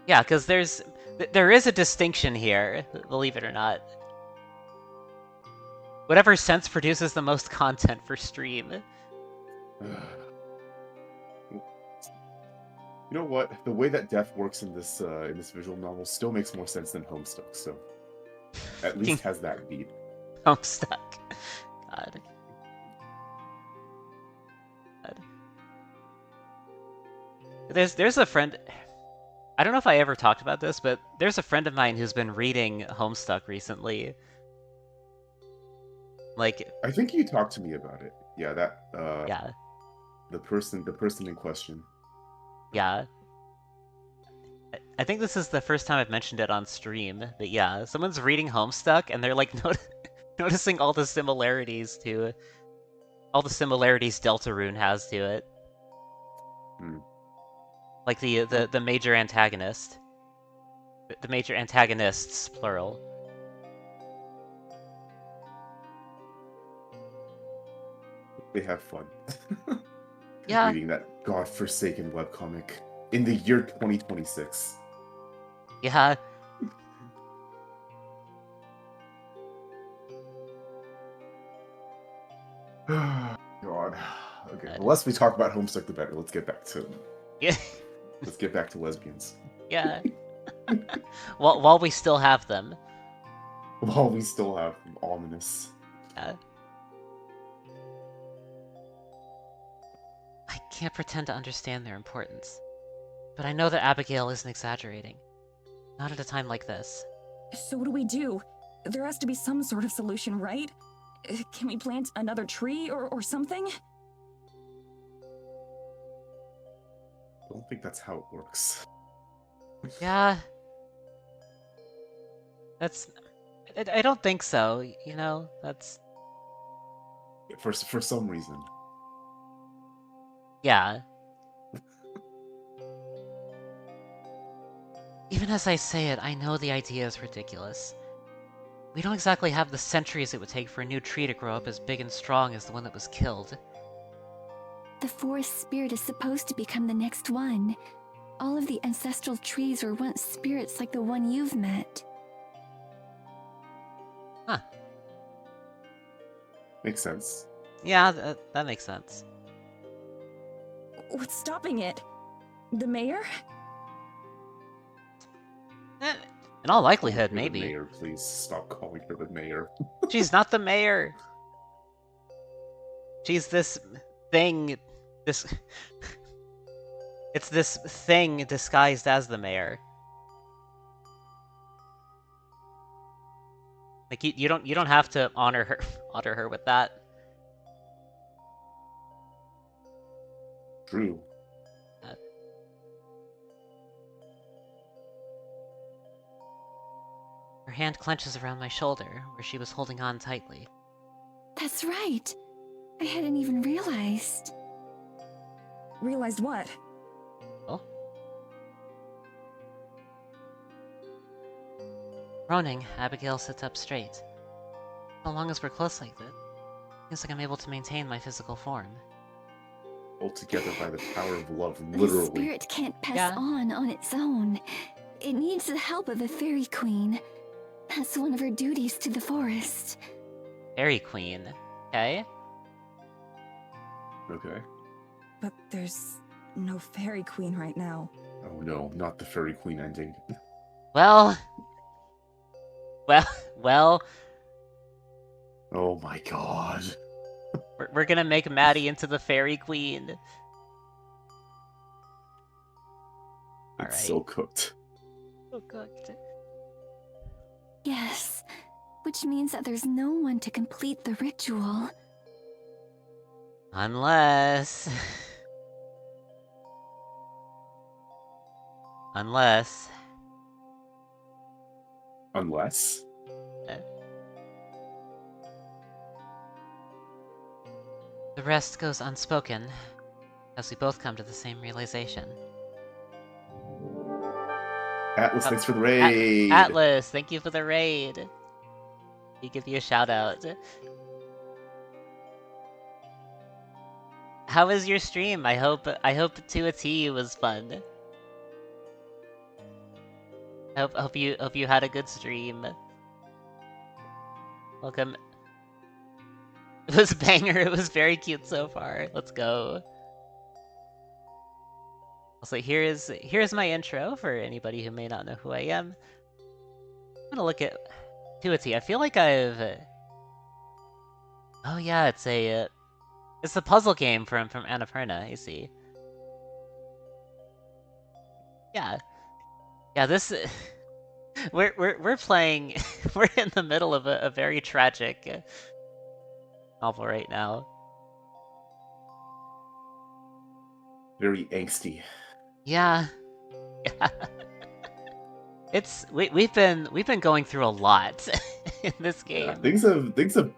Yeah, because there is a distinction here, believe it or not. Whatever sense produces the most content for stream. You know what? The way that death works in this visual novel still makes more sense than Homestuck, so at least has that beat. Homestuck. God. There's a friend. I don't know if I ever talked about this, but there's a friend of mine who's been reading Homestuck recently. Like, I think you talked to me about it. Yeah, that. Yeah. The person in question. Yeah. I think this is the first time I've mentioned it on stream, but yeah, someone's reading Homestuck and they're like noticing all the similarities Deltarune has to it. Like the major antagonist. The major antagonists, plural. They have fun. Yeah. Reading that godforsaken webcomic in the year 2026. Yeah. God. Okay. The less we talk about Homestuck, the better. Let's get back to Yeah. lesbians. Yeah. while we still have them. While we still have them. Ominous. I can't pretend to understand their importance. But I know that Abigail isn't exaggerating. Not at a time like this. So what do we do? There has to be some sort of solution, right? Can we plant another tree or something? I don't think that's how it works. Yeah. I don't think so, you know? That's... For some reason. Yeah. Even as I say it, I know the idea is ridiculous. We don't exactly have the centuries it would take for a new tree to grow up as big and strong as the one that was killed. The forest spirit is supposed to become the next one. All of the ancestral trees were once spirits like the one you've met. Huh. Makes sense. Yeah, that makes sense. What's stopping it? The mayor? In all likelihood, The maybe. mayor, please stop calling her the mayor. She's not the mayor! She's this thing... It's this thing disguised as the mayor. Like, you don't have to honor her with that. True. Her hand clenches around my shoulder, where she was holding on tightly. That's right. I hadn't even realized. Realized what? Oh? Groaning, Abigail sits up straight. So long as we're close like this, seems like I'm able to maintain my physical form. Pulled together by the power of love, The literally. spirit can't pass Yeah. on its own. It needs the help of a fairy queen. That's one of her duties to the forest. Fairy Queen. Okay? Okay. But there's no fairy queen right now. Oh no, not the fairy queen ending. Well... Well... Oh my god. We're gonna make Maddie into the Fairy Queen. It's Alright. so cooked. So cooked. Yes, which means that there's no one to complete the ritual. Unless... Unless... Unless? The rest goes unspoken, as we both come to the same realization. Atlas, thanks for the raid! Atlas, thank you for the raid! We give you a shout out. How was your stream? I hope to a T was fun. Hope you had a good stream. Welcome. It was a banger, it was very cute so far. Let's go. Also, here's my intro for anybody who may not know who I am. I'm gonna look at Tuati. I feel like I've... Oh yeah, it's the puzzle game from Annapurna, I see. Yeah. Yeah, this... We're playing... We're in the middle of a very tragic novel right now. Very angsty. Yeah. Yeah. We've been going through a lot in this game. Yeah, things have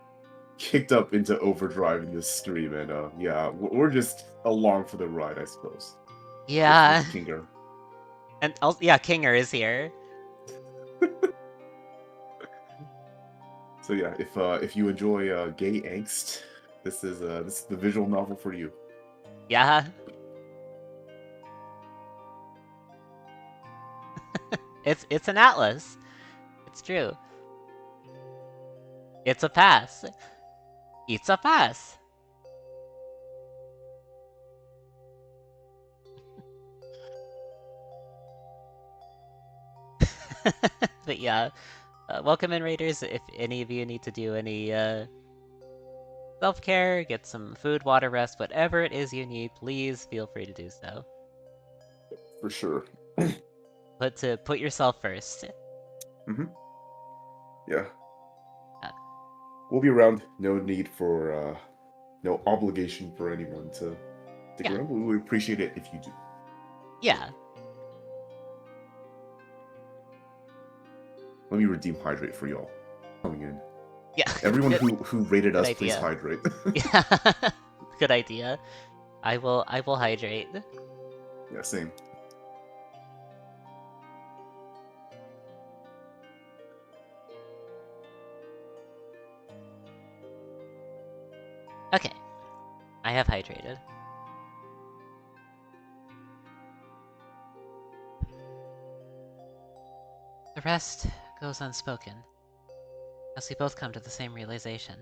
kicked up into overdrive in this stream, and yeah, we're just along for the ride, I suppose. Yeah. With Kinger. And also, yeah, Kinger is here. So yeah, if you enjoy gay angst, this is the visual novel for you. Yeah. It's an atlas. It's true. It's a pass. It's a pass. But yeah, welcome in, Raiders. If any of you need to do any self-care, get some food, water, rest, whatever it is you need, please feel free to do so. For sure. But to put yourself first. Yeah. Uh, We'll be around. No need for, no obligation for anyone to stick Yeah. around. We would appreciate it if you do. Yeah. Let me redeem hydrate for y'all coming in. Yeah. Everyone who rated us, Good please idea. hydrate. Yeah. Good idea. I will hydrate. Yeah, same. Okay. I have hydrated. The rest goes unspoken, as we both come to the same realization.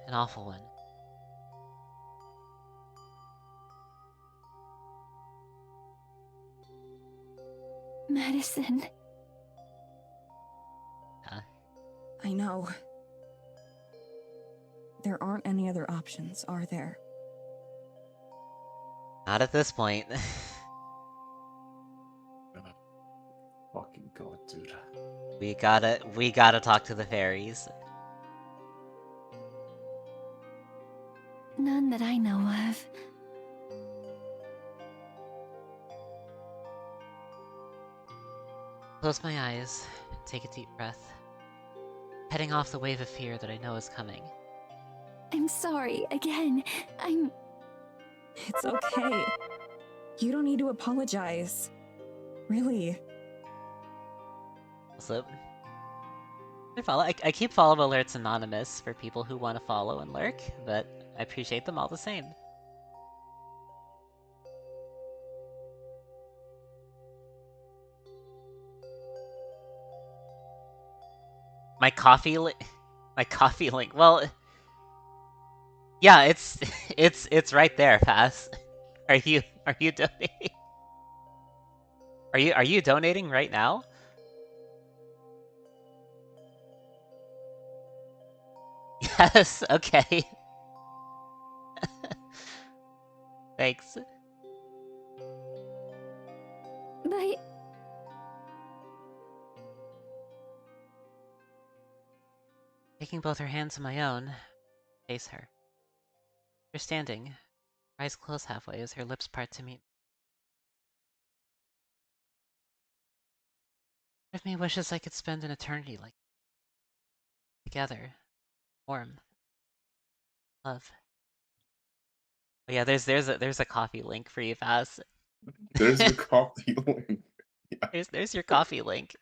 An awful one. Madison. I know. There aren't any other options, are there? Not at this point. Fucking god, dude. We gotta talk to the fairies. None that I know of. Close my eyes and take a deep breath, heading off the wave of fear that I know is coming. I'm sorry, again. It's okay. You don't need to apologize. Really. Also, I keep follow alerts anonymous for people who want to follow and lurk, but I appreciate them all the same. My coffee link. Well, yeah, it's right there, Pass. Are you donating? Are you donating right now? Yes, okay. Thanks. But Taking both her hands in my own, face her. We're standing, her eyes closed halfway as her lips part to meet. Part of me wishes I could spend an eternity like together, warm, love. Oh yeah, there's a coffee link for you, Faz. There's your coffee link. Yeah. There's your coffee link.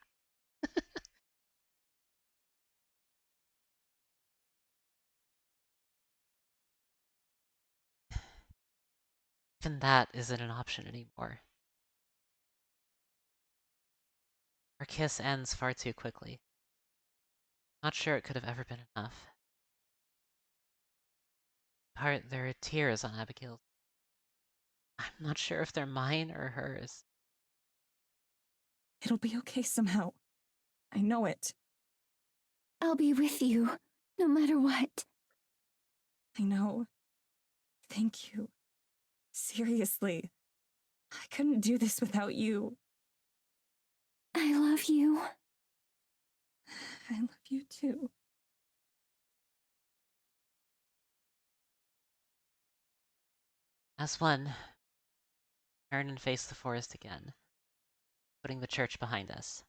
Even that isn't an option anymore. Our kiss ends far too quickly. Not sure it could have ever been enough. Heart, there are tears on Abigail's. I'm not sure if they're mine or hers. It'll be okay somehow. I know it. I'll be with you, no matter what. I know. Thank you. Seriously. I couldn't do this without you. I love you. I love you too. As one, turn and face the forest again, putting the church behind us.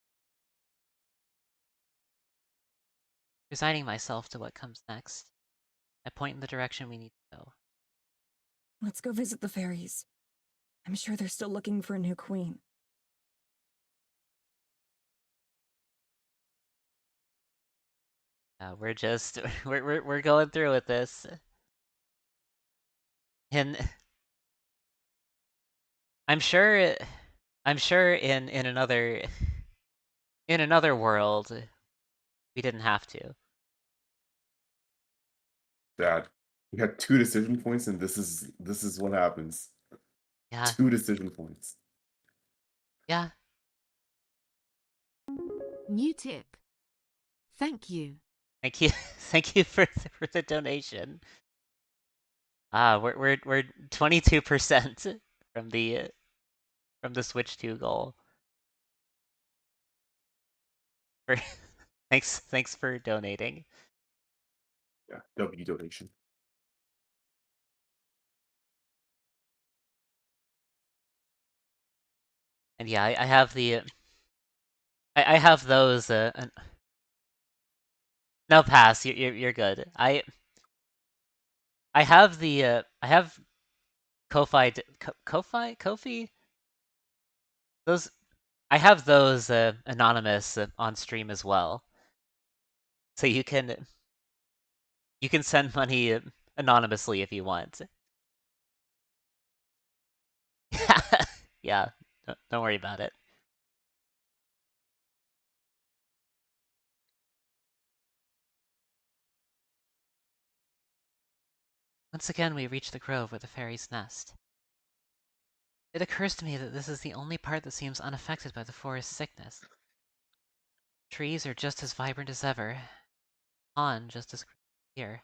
Resigning myself to what comes next, I point in the direction we need to go. Let's go visit the fairies. I'm sure they're still looking for a new queen. We're just we're going through with this, and I'm sure in another world we didn't have to. Dad, we had 2 decision points, and this is what happens. Yeah, 2 decision points. Yeah. New tip. Thank you. Thank you. Thank you for the donation. We're 22% from the Switch 2 goal. For thanks for donating. Yeah, W donation. And yeah, I have the I have those no pass. You're good. I have the I have Ko-fi those I have those anonymous on stream as well. So you can send money anonymously if you want. Yeah, don't worry about it. Once again, we reach the grove where the fairies nest. It occurs to me that this is the only part that seems unaffected by the forest sickness. Trees are just as vibrant as ever, pond just as clear.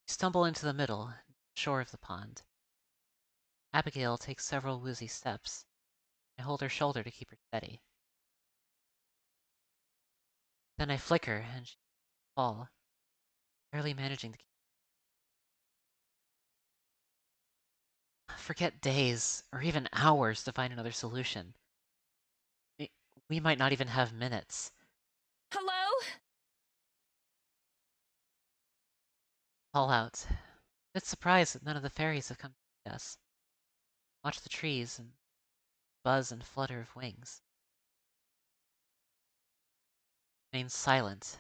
We stumble into the middle, shore of the pond. Abigail takes several woozy steps. I hold her shoulder to keep her steady. Then I flicker and she fall, barely managing to forget days or even hours to find another solution. We might not even have minutes. Hello? Call out. A bit surprised that none of the fairies have come to meet us. Watch the trees and buzz and flutter of wings. Remain silent.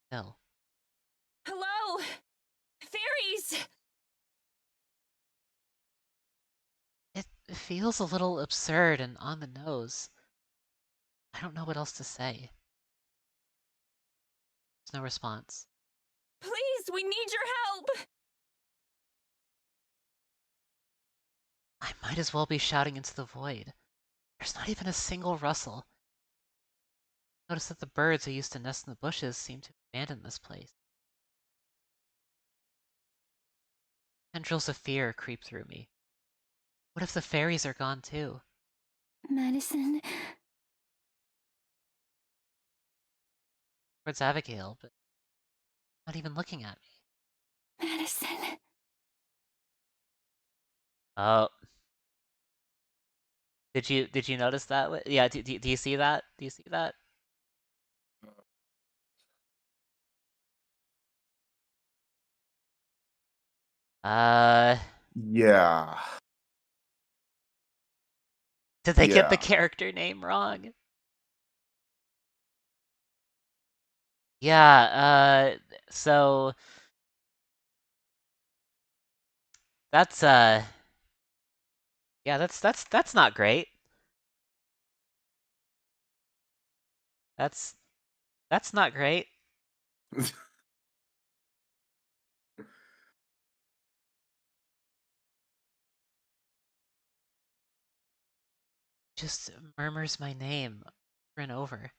Still. Hello? Fairies! It feels a little absurd and on the nose. I don't know what else to say. There's no response. Please, we need your help! I might as well be shouting into the void. There's not even a single rustle. Notice that the birds who used to nest in the bushes seem to abandon this place. Tendrils of fear creep through me. What if the fairies are gone too? Madison, Towards Abigail, but not even looking at me. Madison. Oh, did you notice that? Yeah, do you see that? Do you see that? Uh, Yeah. did they get the Yeah. character name wrong? Yeah, so that's yeah, that's not great. That's that's not great. Just murmurs my name over and over.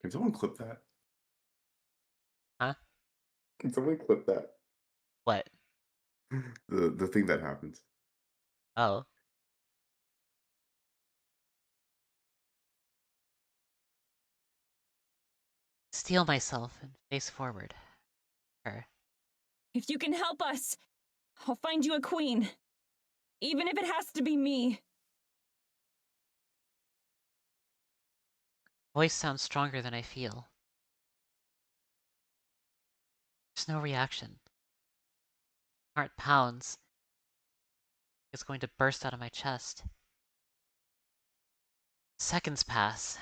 Can someone clip that? Huh? Can someone clip that? What? The thing that happened. Oh. Steel myself and face forward. Her. If you can help us, I'll find you a queen. Even if it has to be me. Voice sounds stronger than I feel. There's no reaction. Heart pounds. It's going to burst out of my chest. Seconds pass.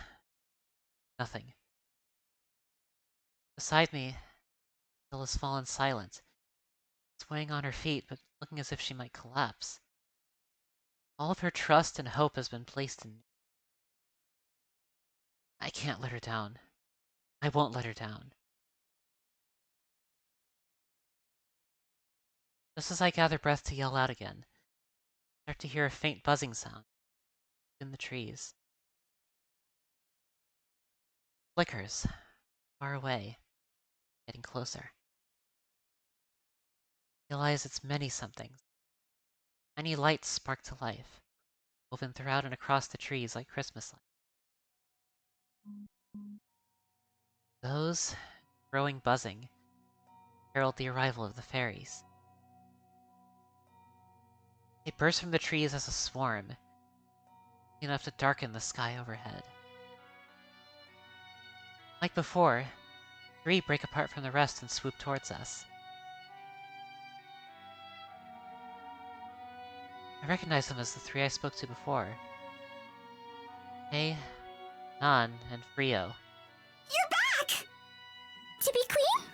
Nothing. Beside me, Jill has fallen silent, swaying on her feet, but looking as if she might collapse. All of her trust and hope has been placed in me. I can't let her down. I won't let her down. Just as I gather breath to yell out again, Start to hear a faint buzzing sound in the trees. Flickers, far away, getting closer. Realize it's many somethings. Tiny lights spark to life, woven throughout and across the trees like Christmas lights. Those, growing buzzing, herald the arrival of the fairies. They burst from the trees as a swarm, enough to darken the sky overhead. Like before, 3 break apart from the rest and swoop towards us. I recognize them as the 3 I spoke to before. Hey, Nan, and Frio. You're back! To be queen?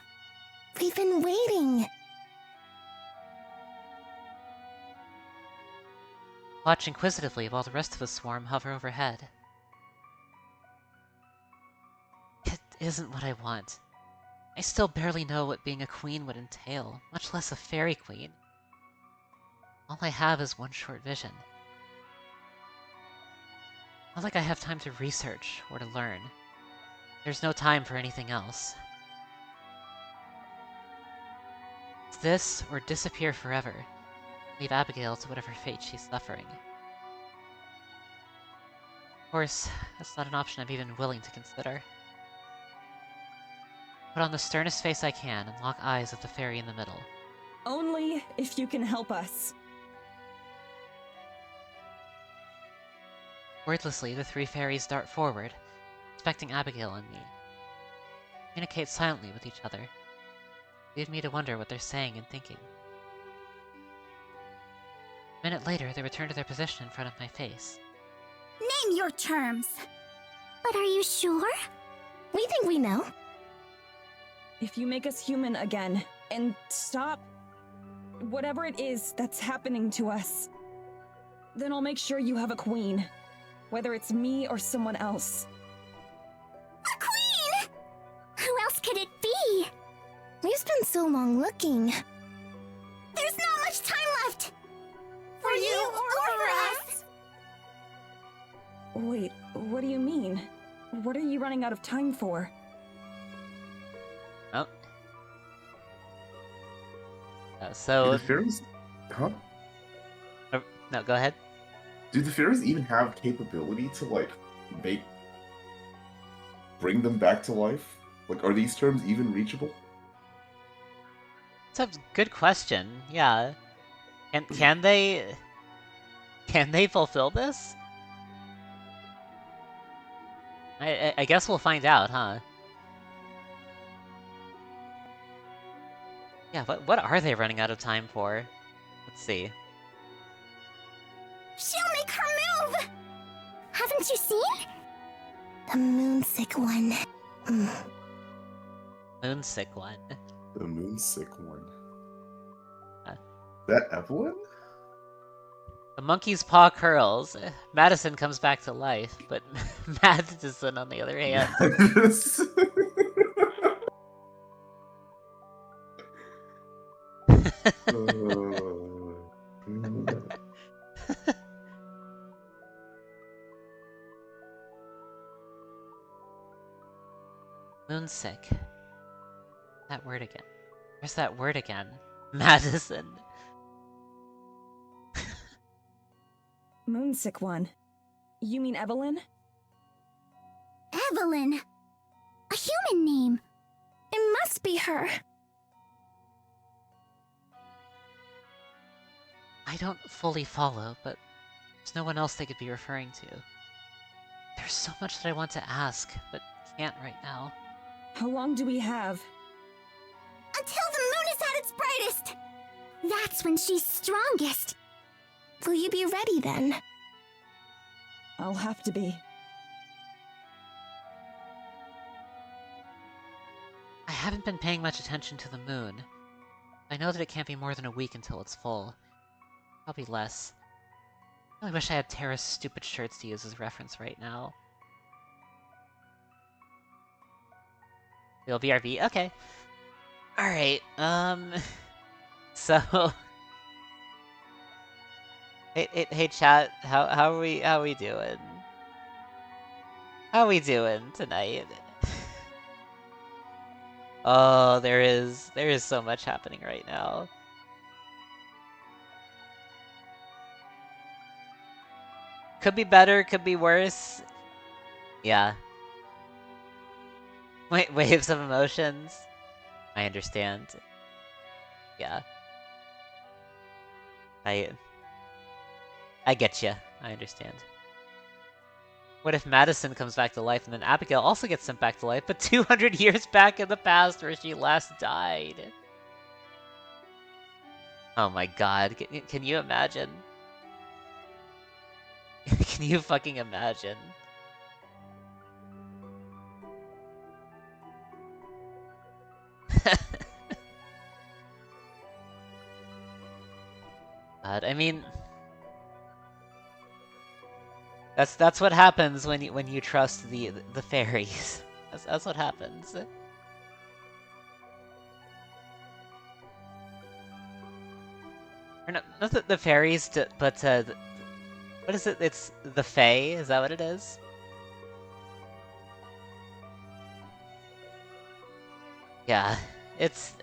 We've been waiting. Watch inquisitively while the rest of the swarm hover overhead. It isn't what I want. I still barely know what being a queen would entail, much less a fairy queen. All I have is one short vision. Not like I have time to research or to learn. There's no time for anything else. It's this or disappear forever. Leave Abigail to whatever fate she's suffering. Of course, that's not an option I'm even willing to consider. Put on the sternest face I can and lock eyes with the fairy in the middle. Only if you can help us. Wordlessly, the 3 fairies dart forward, expecting Abigail and me. Communicate silently with each other. Leave me to wonder what they're saying and thinking. A minute later, they return to their position in front of my face. Name your terms. But are you sure? We think we know. If you make us human again, and stop whatever it is that's happening to us, then I'll make sure you have a queen. Whether it's me or someone else. A queen! Who else could it be? We've spent so long looking. There's not much time left! For you or for us! Wait, what do you mean? What are you running out of time for? Oh. Do So... the fairies... Huh? Oh, no, go ahead. Do the fairies even have capability to, like, bring them back to life? Like, are these terms even reachable? It's a good question, yeah. Can they... Can they fulfill this? I guess we'll find out, huh? Yeah, what are they running out of time for? Let's see. She'll make her move! Haven't you seen? The moonsick one. Moonsick one. The moonsick one. Uh. That Evelyn? The monkey's paw curls. Madison comes back to life, but Madison, on the other hand... Moonsick. That word again. Where's that word again? Madison. Moonsick one. You mean Evelyn? Evelyn! A human name. It must be her. I don't fully follow, but there's no one else they could be referring to. There's so much that I want to ask, but can't right now. How long do we have? Until the moon is at its brightest! That's when she's strongest. Will you be ready then? I'll have to be. I haven't been paying much attention to the moon. I know that it can't be more than a week until it's full. Probably less. I really wish I had Tara's stupid shirts to use as reference right now. Real BRB? Okay. Alright, so... Hey, chat. How are we doing? How we doing tonight? Oh, there is so much happening right now. Could be better, could be worse. Yeah. Waves of emotions. I understand. Yeah. I get you. I understand. What if Madison comes back to life and then Abigail also gets sent back to life, but 200 years back in the past where she last died? Oh my god, can you imagine? Can you fucking imagine? God, I mean, that's what happens when you trust the fairies. That's what happens. Or not the fairies, but what is it? It's the Fae. Is that what it is? Yeah, it's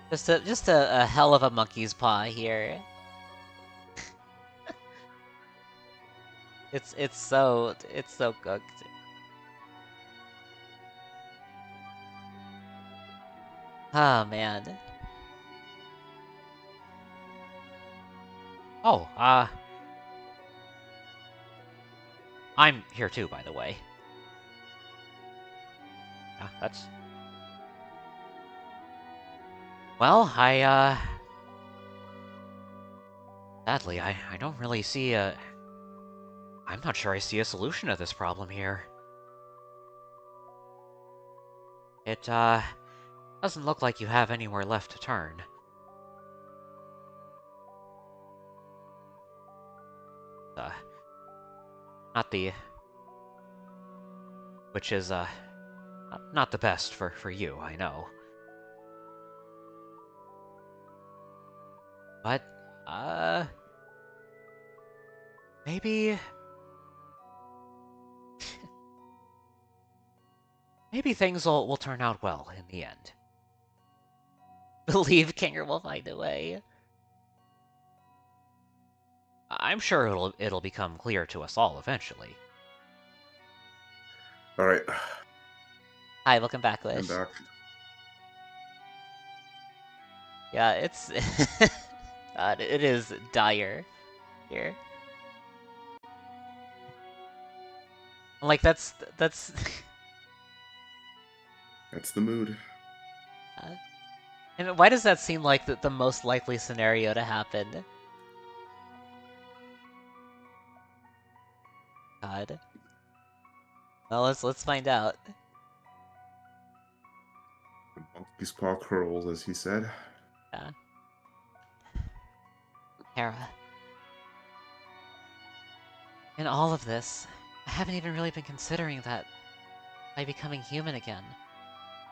just a hell of a monkey's paw here. It's so cooked. Oh man. Oh, I'm here too, by the way. Yeah, that's... Well, sadly, I don't really see a... I'm not sure I see a solution to this problem here. It, doesn't look like you have anywhere left to turn. Not the... Which is, not the best for you, I know. But, maybe... Maybe things will turn out well in the end. Believe Kinger will find a way. I'm sure it'll become clear to us all eventually. All right. Hi, welcome back, I'm Lish. back. Yeah, it's... God, it is dire here. Like, that's... That's the mood. And why does that seem like the most likely scenario to happen? God. Well, let's find out. Monkey's paw curls, as he said. Yeah. Hera. In all of this, I haven't even really been considering that by becoming human again,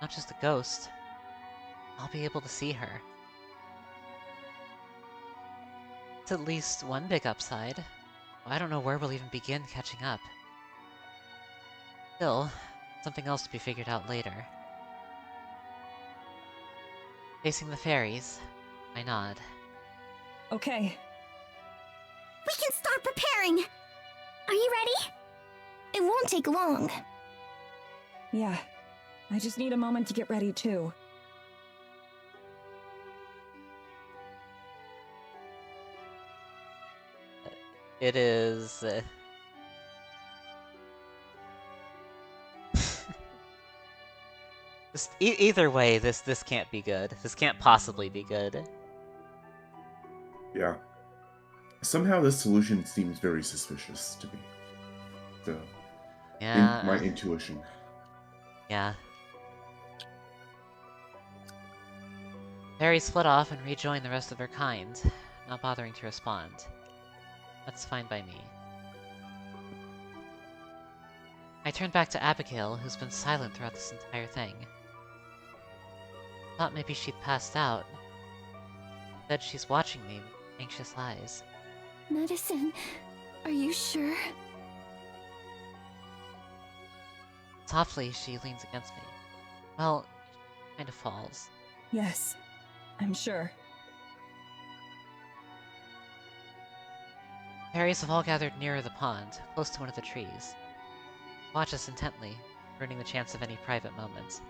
not just a ghost, I'll be able to see her. It's at least one big upside. I don't know where we'll even begin catching up. Still, something else to be figured out later. Facing the fairies, I nod. Okay. We can start preparing! Are you ready? It won't take long. Yeah. I just need a moment to get ready, too. It is... either way, this can't be good. This can't possibly be good. Yeah. Somehow this solution seems very suspicious to me. So, Yeah. my intuition. Yeah. Fairy split off and rejoined the rest of her kind, not bothering to respond. That's fine by me. I turned back to Abigail, who's been silent throughout this entire thing. Thought maybe she'd passed out. Said she's watching me with anxious eyes. Medicine, are you sure? Softly, she leans against me. Well, she kind of falls. Yes, I'm sure. Fairies have all gathered nearer the pond, close to one of the trees. Watch us intently, ruining the chance of any private moments.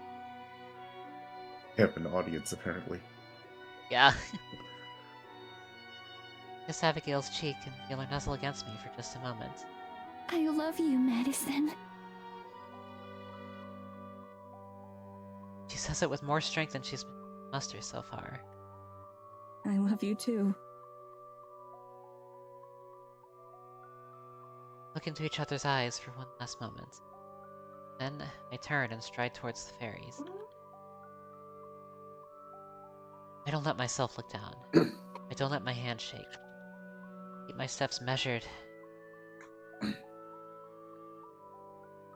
We have an audience, apparently. Yeah. Kiss Abigail's cheek and feel her nuzzle against me for just a moment. I love you, Madison. She says it with more strength than she's been able to muster so far. I love you too. Look into each other's eyes for one last moment. Then I turn and stride towards the fairies. I don't let myself look down. I don't let my hand shake. Keep my steps measured.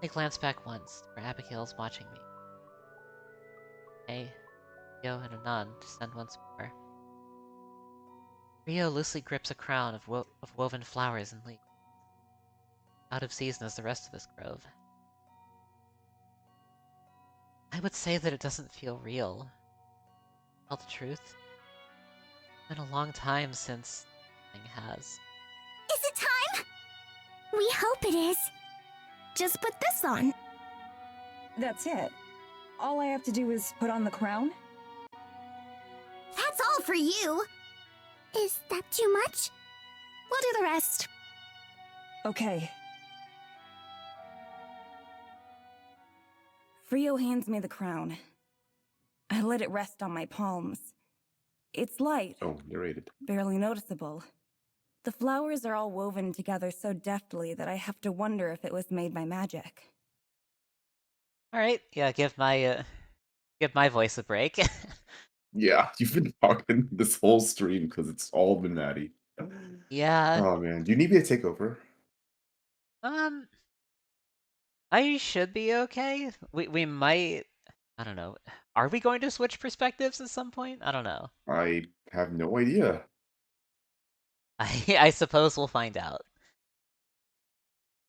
I glance back once, where Abigail's watching me. Rio and Anon descend once more. Rio loosely grips a crown of woven flowers and leaves. Out of season as the rest of this grove. I would say that it doesn't feel real. Tell the truth. It's been a long time since something has. Is it time? We hope it is. Just put this on. That's it. All I have to do is put on the crown? That's all for you. Is that too much? We'll do the rest. Okay. Frio hands me the crown. I let it rest on my palms. It's light, Oh, narrated. barely noticeable. The flowers are all woven together so deftly that I have to wonder if it was made by magic. Alright, yeah, give my voice a break. Yeah, you've been talking this whole stream because it's all been Maddie. Yeah, Oh man, do you need me to take over? I should be okay. We might, I don't know. Are we going to switch perspectives at some point? I don't know. I have no idea. I suppose we'll find out.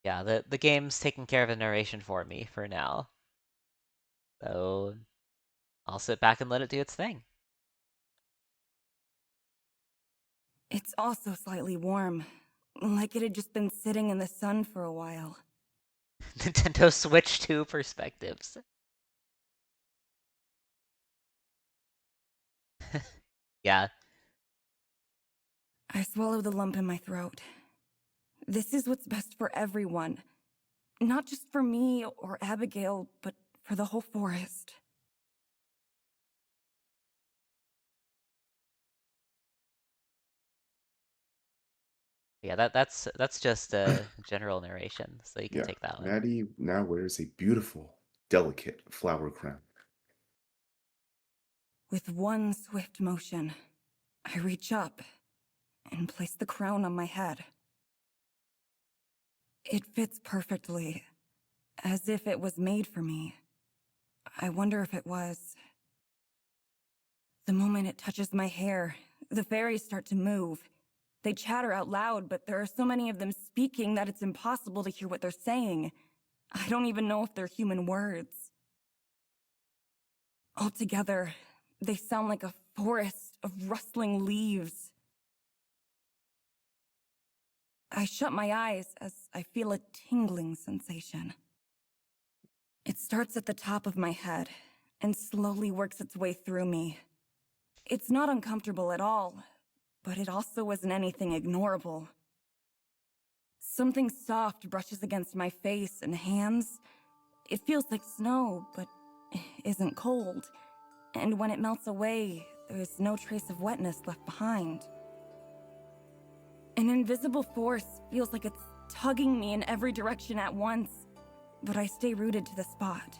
Yeah, the game's taking care of the narration for me for now. So I'll sit back and let it do its thing. It's also slightly warm, like it had just been sitting in the sun for a while. Nintendo Switch 2 perspectives. Yeah. I swallow the lump in my throat. This is what's best for everyone. Not just for me or Abigail, but for the whole forest. Yeah, that's just a general narration, so you can Yeah, take that one. Maddie now wears a beautiful, delicate flower crown. With one swift motion, I reach up and place the crown on my head. It fits perfectly, as if it was made for me. I wonder if it was. The moment it touches my hair, the fairies start to move. They chatter out loud, but there are so many of them speaking that it's impossible to hear what they're saying. I don't even know if they're human words. Altogether, they sound like a forest of rustling leaves. I shut my eyes as I feel a tingling sensation. It starts at the top of my head and slowly works its way through me. It's not uncomfortable at all, but it also isn't anything ignorable. Something soft brushes against my face and hands. It feels like snow, but isn't cold. And when it melts away, there's no trace of wetness left behind. An invisible force feels like it's tugging me in every direction at once, but I stay rooted to the spot.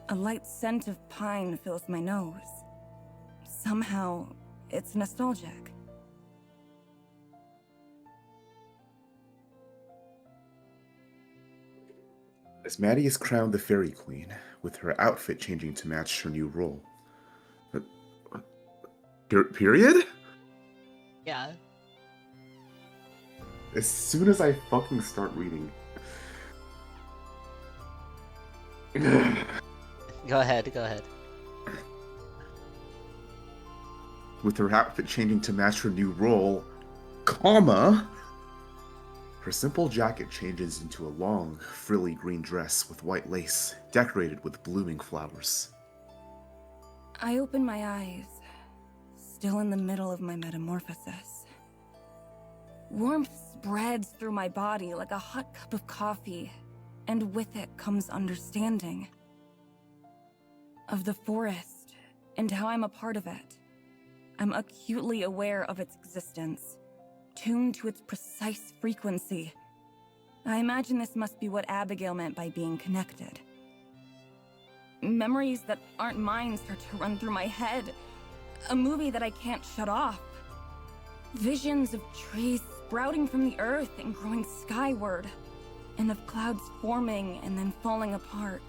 A light scent of pine fills my nose. Somehow, it's nostalgic. As Maddie is crowned the Fairy Queen, with her outfit changing to match her new role. Period? Yeah. As soon as I fucking start reading. Go ahead, go ahead. With her outfit changing to match her new role, comma, her simple jacket changes into a long, frilly green dress with white lace, decorated with blooming flowers. I open my eyes, still in the middle of my metamorphosis. Warmth spreads through my body like a hot cup of coffee, and with it comes understanding of the forest and how I'm a part of it. I'm acutely aware of its existence, tuned to its precise frequency. I imagine this must be what Abigail meant by being connected. Memories that aren't mine start to run through my head. A movie that I can't shut off. Visions of trees sprouting from the earth and growing skyward, and of clouds forming and then falling apart.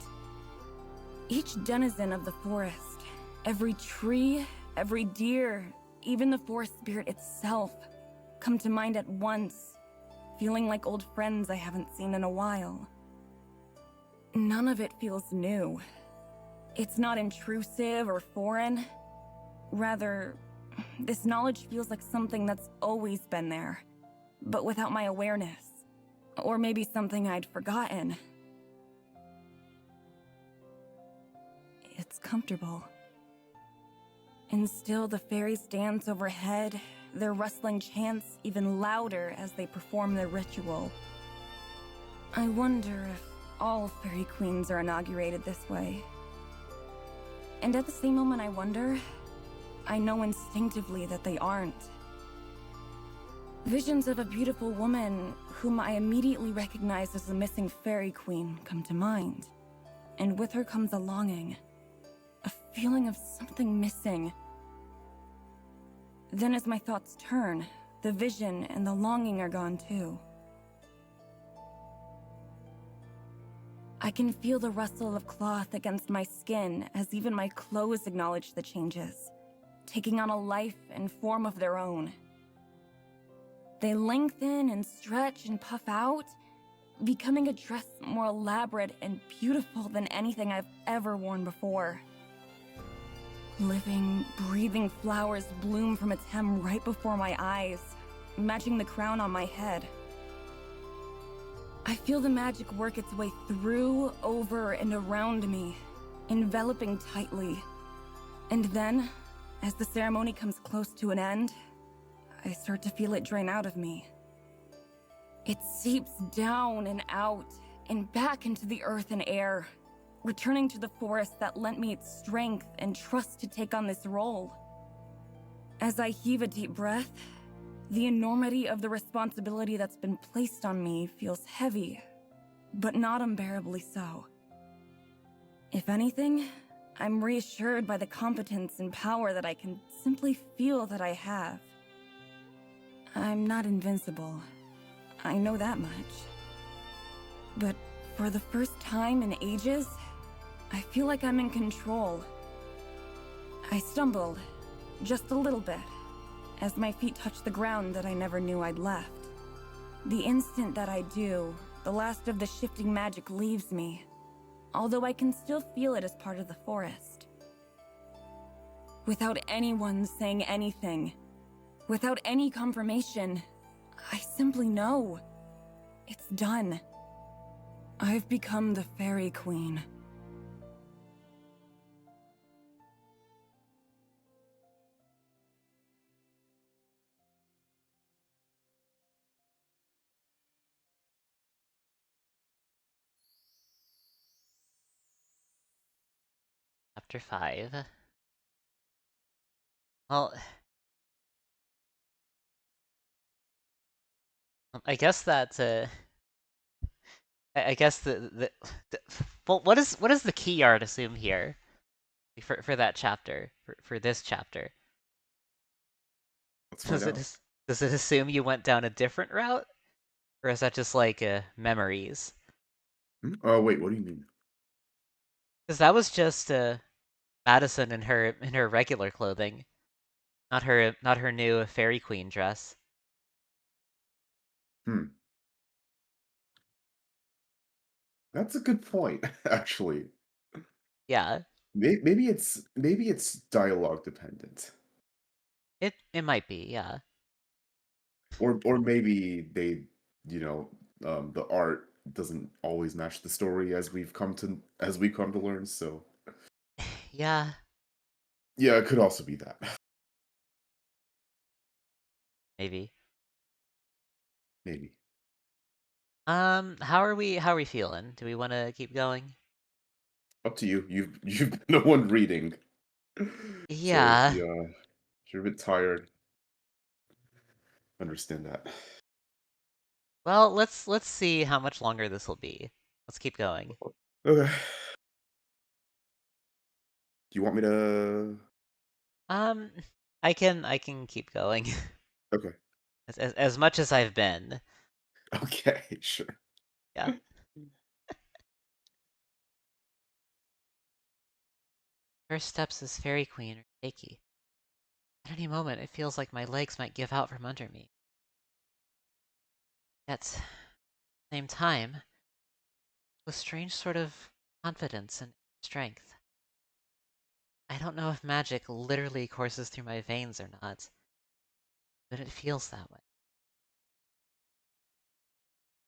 Each denizen of the forest, every tree, every deer, even the forest spirit itself, come to mind at once, feeling like old friends I haven't seen in a while. None of it feels new. It's not intrusive or foreign. Rather, this knowledge feels like something that's always been there, but without my awareness. Or maybe something I'd forgotten. It's comfortable. And still the fairies dance overhead, their rustling chants even louder as they perform their ritual. I wonder if all fairy queens are inaugurated this way. And at the same moment I wonder, I know instinctively that they aren't. Visions of a beautiful woman whom I immediately recognize as the missing fairy queen come to mind. And with her comes a longing, a feeling of something missing. Then as my thoughts turn, the vision and the longing are gone too. I can feel the rustle of cloth against my skin as even my clothes acknowledge the changes, taking on a life and form of their own. They lengthen and stretch and puff out, becoming a dress more elaborate and beautiful than anything I've ever worn before. Living, breathing flowers bloom from its hem right before my eyes, matching the crown on my head. I feel the magic work its way through, over, and around me, enveloping tightly. And then, as the ceremony comes close to an end, I start to feel it drain out of me. It seeps down and out, and back into the earth and air, returning to the forest that lent me its strength and trust to take on this role. As I heave a deep breath, the enormity of the responsibility that's been placed on me feels heavy, but not unbearably so. If anything, I'm reassured by the competence and power that I can simply feel that I have. I'm not invincible. I know that much. But for the first time in ages, I feel like I'm in control. I stumbled, just a little bit, as my feet touch the ground that I never knew I'd left. The instant that I do, the last of the shifting magic leaves me, although I can still feel it as part of the forest. Without anyone saying anything, without any confirmation, I simply know. It's done. I've become the Fairy Queen. Chapter 5. Well, I guess that, I guess well, what does the key art assume here? For that chapter, for this chapter? Let's find out. Does it assume you went down a different route? Or is that just like, memories? Oh, wait, what do you mean? Because that was just, Madison in her regular clothing. Not her new fairy queen dress. That's a good point, actually. Yeah, Maybe it's dialogue dependent, it might be, yeah. or maybe they, you know, the art doesn't always match the story as we come to learn. So Yeah, yeah, it could also be that. maybe. Maybe. how are we feeling? Do we want to keep going? Up to you. You've been the one reading. So Yeah. if you're a bit tired, understand that. Well, let's see how much longer this will be. Let's keep going. Okay. Do you want me to? Um, I can keep going. Okay. As much as I've been. Okay. Sure. Yeah. First steps as Fairy Queen are shaky. At any moment, it feels like my legs might give out from under me. Yet, at the same time, with strange sort of confidence and strength. I don't know if magic literally courses through my veins or not, but it feels that way.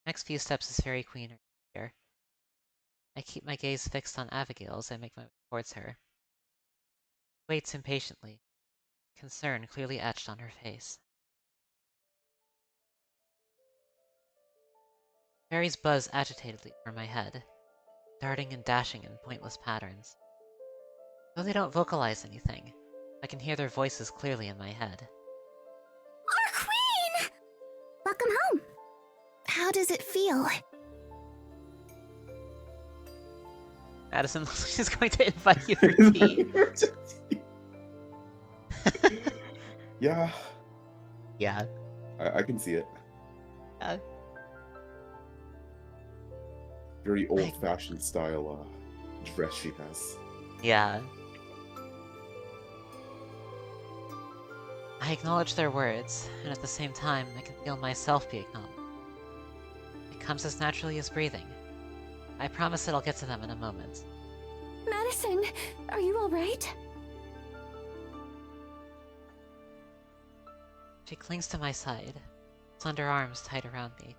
Next few steps as Fairy Queen are here. I keep my gaze fixed on Abigail as I make my way towards her. Waits impatiently, concern clearly etched on her face. Fairies buzz agitatedly over my head, darting and dashing in pointless patterns. Though they don't vocalize anything, I can hear their voices clearly in my head. Our queen! Welcome home. How does it feel? Madison looks like she's going to invite you for tea. Yeah, Yeah. I can see it. Yeah. Very old-fashioned style dress she has. Yeah. I acknowledge their words, and at the same time, I can feel myself be acknowledged. It comes as naturally as breathing. I promise that I'll get to them in a moment. Madison, are you alright? She clings to my side, slender arms tight around me.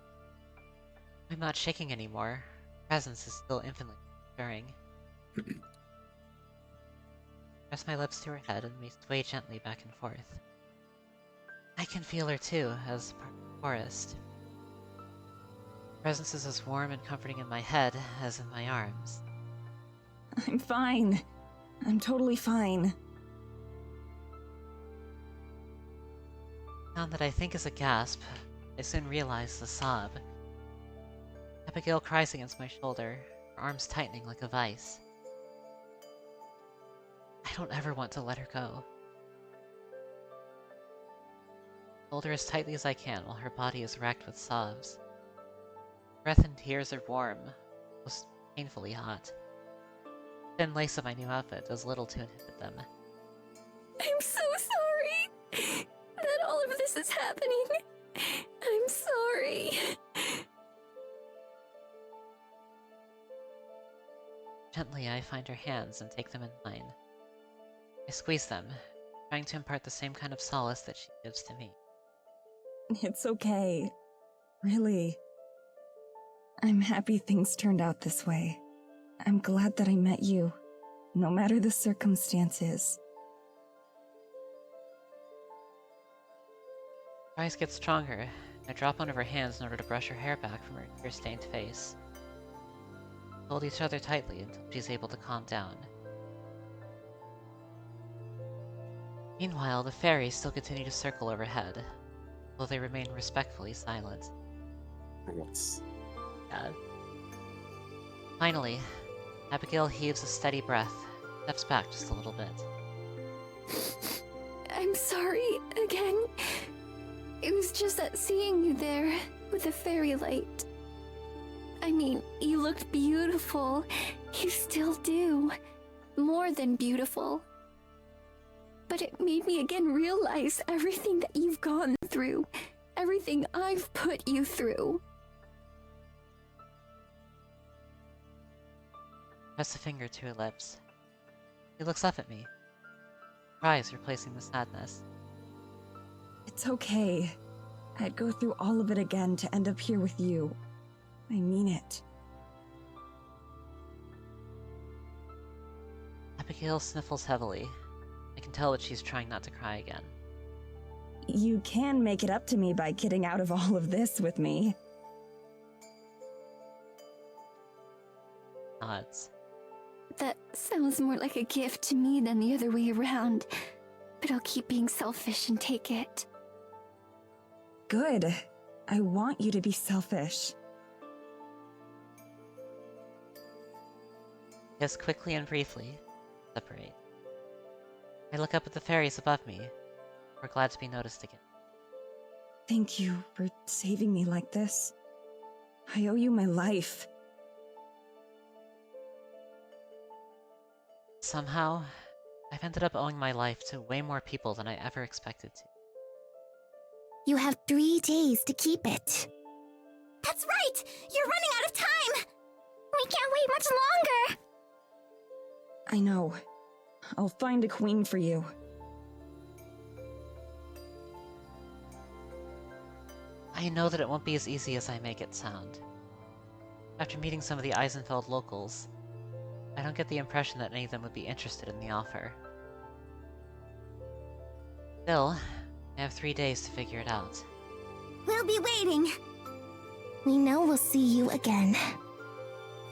I'm not shaking anymore. Her presence is still infinitely stirring. Press my lips to her head and we sway gently back and forth. I can feel her too, as part of the forest. Her presence is as warm and comforting in my head as in my arms. I'm fine. I'm totally fine. Sound that I think is a gasp, I soon realize the sob. Abigail cries against my shoulder, her arms tightening like a vice. I don't ever want to let her go. Hold her as tightly as I can while her body is racked with sobs. Breath and tears are warm, almost painfully hot. The thin lace of my new outfit does little to inhibit them. I'm so sorry that all of this is happening. I'm sorry. Gently, I find her hands and take them in mine. I squeeze them, trying to impart the same kind of solace that she gives to me. It's okay. Really. I'm happy things turned out this way. I'm glad that I met you, no matter the circumstances. Her eyes get stronger. I drop one of her hands in order to brush her hair back from her tear-stained face. We hold each other tightly until she's able to calm down. Meanwhile, the fairies still continue to circle overhead, though they remain respectfully silent. For once. Finally, Abigail heaves a steady breath, steps back just a little bit. I'm sorry again. It was just that seeing you there with the fairy light. I mean, you looked beautiful. You still do. More than beautiful. but it made me again realize everything that you've gone through, everything I've put you through. Press a finger to her lips. She looks up at me, surprise replacing the sadness. It's okay. I'd go through all of it again to end up here with you. I mean it. Abigail sniffles heavily. I can tell that she's trying not to cry again. You can make it up to me by getting out of all of this with me. Nods. That sounds more like a gift to me than the other way around, but I'll keep being selfish and take it. Good. I want you to be selfish. Kiss quickly and briefly. Separate. I look up at the fairies above me. We're glad to be noticed again. Thank you for saving me like this. I owe you my life. Somehow, I've ended up owing my life to way more people than I ever expected to. You have 3 days to keep it. That's right! You're running out of time! We can't wait much longer! I know. I'll find a queen for you. I know that it won't be as easy as I make it sound. After meeting some of the Eisenfeld locals, I don't get the impression that any of them would be interested in the offer. Still, I have 3 days to figure it out. We'll be waiting. We know we'll see you again.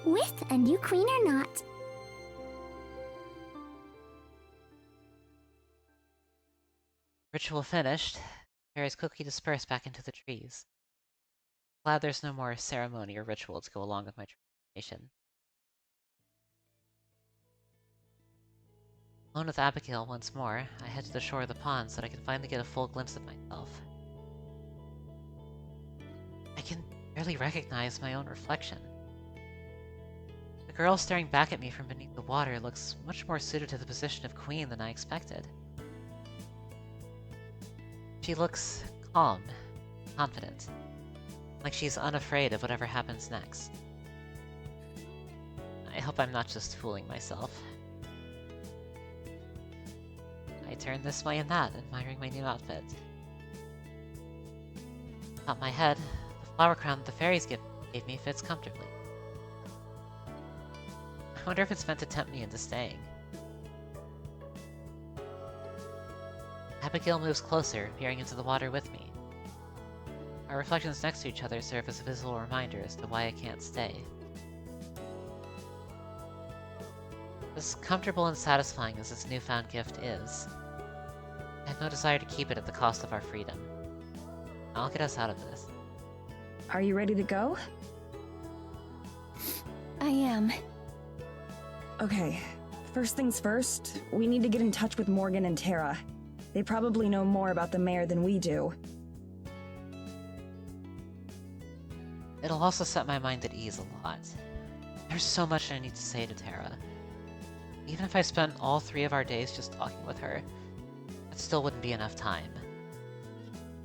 With a new queen or not. Ritual finished, fairies quickly disperse back into the trees. Glad there's no more ceremony or ritual to go along with my transformation. Alone with Abigail once more, I head to the shore of the pond so that I can finally get a full glimpse of myself. I can barely recognize my own reflection. The girl staring back at me from beneath the water looks much more suited to the position of queen than I expected. She looks calm, confident, like she's unafraid of whatever happens next. I hope I'm not just fooling myself. I turn this way and that, admiring my new outfit. Atop my head, the flower crown that the fairies gave me fits comfortably. I wonder if it's meant to tempt me into staying. Abigail moves closer, peering into the water with me. Our reflections next to each other serve as a visual reminder as to why I can't stay. As comfortable and satisfying as this newfound gift is, I have no desire to keep it at the cost of our freedom. I'll get us out of this. Are you ready to go? I am. Okay. First things first, we need to get in touch with Morgan and Tara. They probably know more about the mayor than we do. It'll also set my mind at ease a lot. There's so much I need to say to Tara. Even if I spent all 3 of our days just talking with her, that still wouldn't be enough time.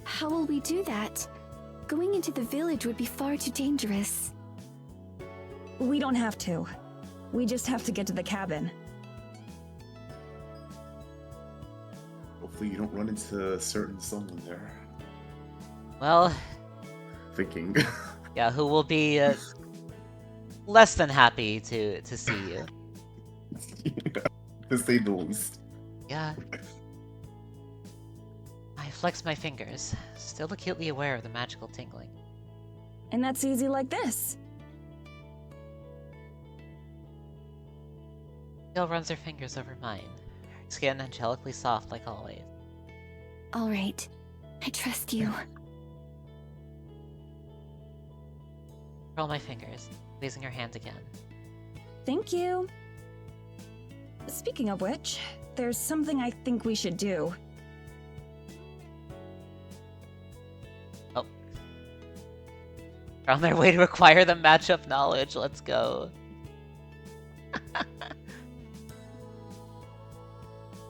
How will we do that? Going into the village would be far too dangerous. We don't have to. We just have to get to the cabin. Hopefully you don't run into a certain someone there. Well, Thinking. yeah, who will be less than happy to see you. Yeah, to say the least. Yeah. I flex my fingers, still acutely aware of the magical tingling. And that's easy like this. Jill runs her fingers over mine, her skin angelically soft like always. All right. I trust you. Curl my fingers, squeezing her hand again. Thank you. Speaking of which, there's something I think we should do. Oh. They're on their way to acquire the matchup knowledge, let's go.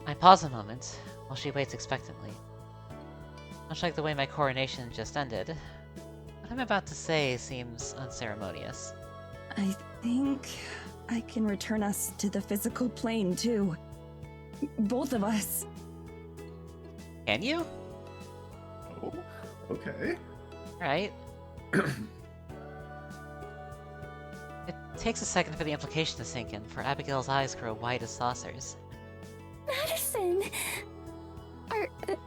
I pause a moment, while she waits expectantly. Much like the way my coronation just ended, what I'm about to say seems unceremonious. I think I can return us to the physical plane, too. Both of us. Can you? Oh, okay. Right. It takes a second for the implication to sink in, for Abigail's eyes grow wide as saucers. Madison!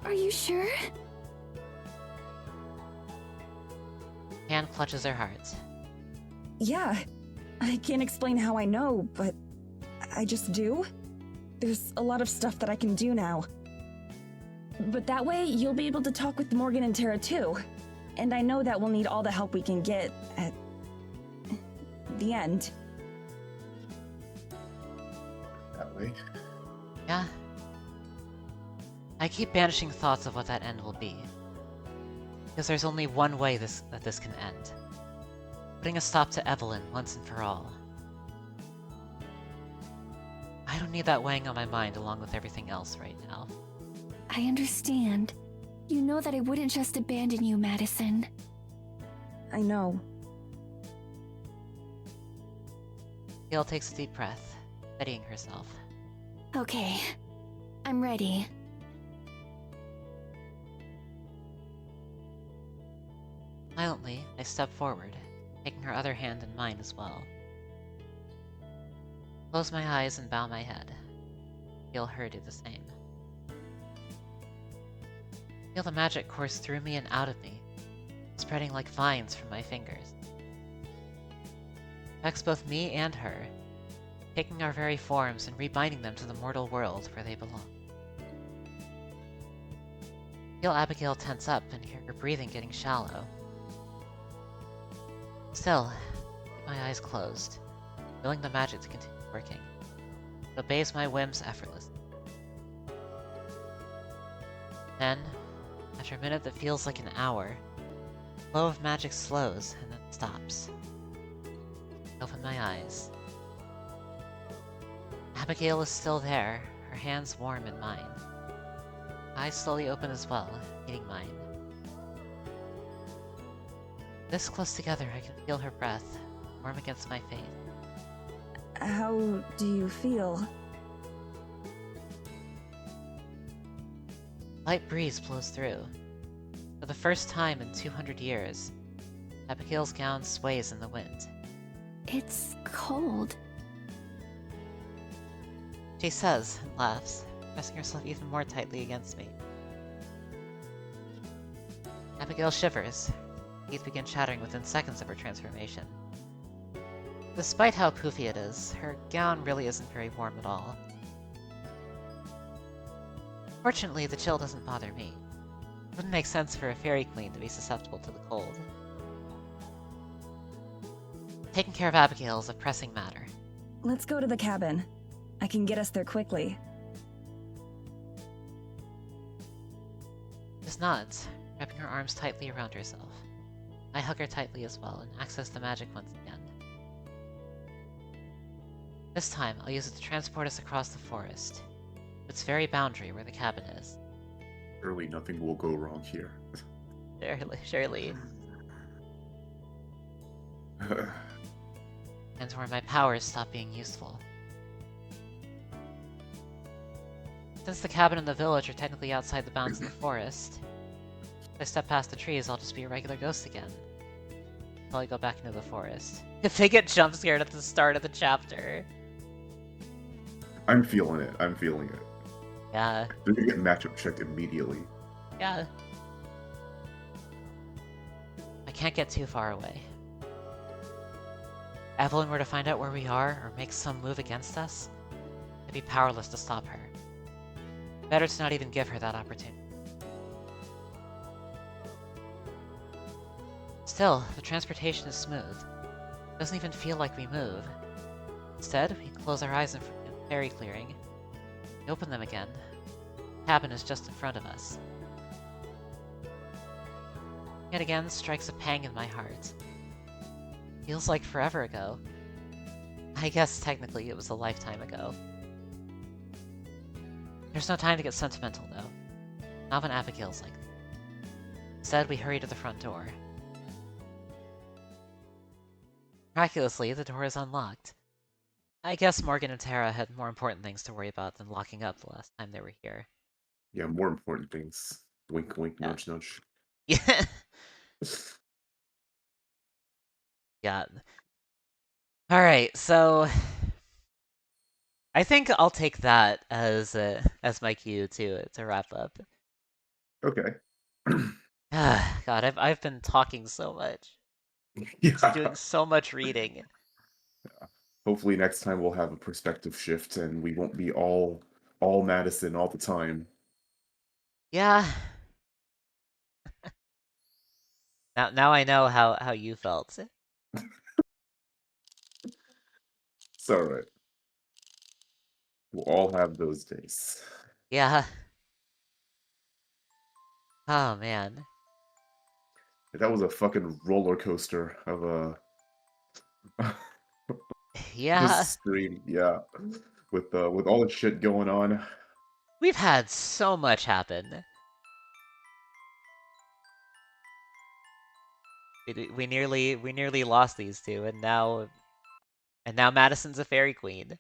Are you sure? Anne clutches her heart. Yeah, I can't explain how I know, but I just do. There's a lot of stuff that I can do now. But that way, you'll be able to talk with Morgan and Tara too. And I know that we'll need all the help we can get at the end. That way. Yeah. I keep banishing thoughts of what that end will be. Because there's only one way that this can end. Putting a stop to Evelyn once and for all. I don't need that weighing on my mind along with everything else right now. I understand. You know that I wouldn't just abandon you, Madison. I know. Gail takes a deep breath, steadying herself. Okay. I'm ready. Silently, I step forward, taking her other hand in mine as well. Close my eyes and bow my head. Feel her do the same. Feel the magic course through me and out of me, spreading like vines from my fingers. Affects both me and her, taking our very forms and rebinding them to the mortal world where they belong. Feel Abigail tense up and hear her breathing getting shallow. Still, keep my eyes closed, willing the magic to continue working. It obeys my whims effortlessly. Then, after a minute that feels like an hour, the flow of magic slows and then stops. I open my eyes. Abigail is still there, her hands warm in mine. Eyes slowly open as well, meeting mine. This close together, I can feel her breath, warm against my face. How do you feel? Light breeze blows through. For the first time in 200 years, Abigail's gown sways in the wind. It's cold. She says and laughs, pressing herself even more tightly against me. Abigail shivers. Teeth begin chattering within seconds of her transformation. Despite how poofy it is, her gown really isn't very warm at all. Fortunately, the chill doesn't bother me. It wouldn't make sense for a fairy queen to be susceptible to the cold. Taking care of Abigail is a pressing matter. Let's go to the cabin. I can get us there quickly. She nods, wrapping her arms tightly around herself. I hug her tightly as well and access the magic once again. This time, I'll use it to transport us across the forest, to its very boundary where the cabin is. Surely nothing will go wrong here. Surely. And where my powers stop being useful. Since the cabin and the village are technically outside the bounds of the forest, if I step past the trees, I'll just be a regular ghost again. Until I go back into the forest. If they get jump scared at the start of the chapter. I'm feeling it. I'm feeling it. Yeah. They're gonna get matchup checked immediately. Yeah. I can't get too far away. If Evelyn were to find out where we are, or make some move against us, I'd be powerless to stop her. Better to not even give her that opportunity. Still, the transportation is smooth. It doesn't even feel like we move. Instead, we close our eyes in the fairy clearing. We open them again. The cabin is just in front of us. Yet again strikes a pang in my heart. Feels like forever ago. I guess technically it was a lifetime ago. There's no time to get sentimental, though. Not when Abigail's like that. Instead, we hurry to the front door. Miraculously, the door is unlocked. I guess Morgan and Tara had more important things to worry about than locking up the last time they were here. Yeah, more important things. Wink, wink, Yeah. nudge, nudge. Yeah. Yeah. Alright, so... I think I'll take that as my cue to wrap up. Okay. God, I've been talking so much. Yeah. Doing so much reading. Hopefully next time we'll have a perspective shift and we won't be all Madison all the time. Yeah. Now I know how you felt. It's alright. We'll all have those days. Yeah. Oh man. That was a fucking roller coaster of a Yeah. stream, yeah. With all the shit going on. We've had so much happen. We nearly lost these two, and now Madison's a fairy queen.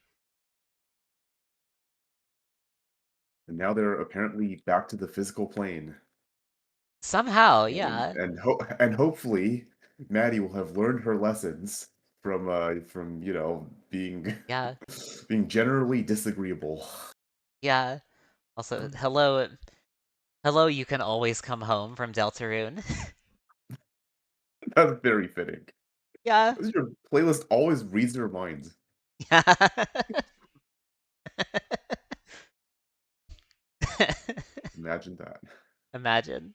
And now they're apparently back to the physical plane. Somehow, And yeah. and hopefully Maddie will have learned her lessons from, you know, being Yeah. being generally disagreeable. Yeah. Also, hello, you can always come home from Deltarune. That's very fitting. Yeah. Your playlist always reads your mind. Yeah. Imagine that. Imagine.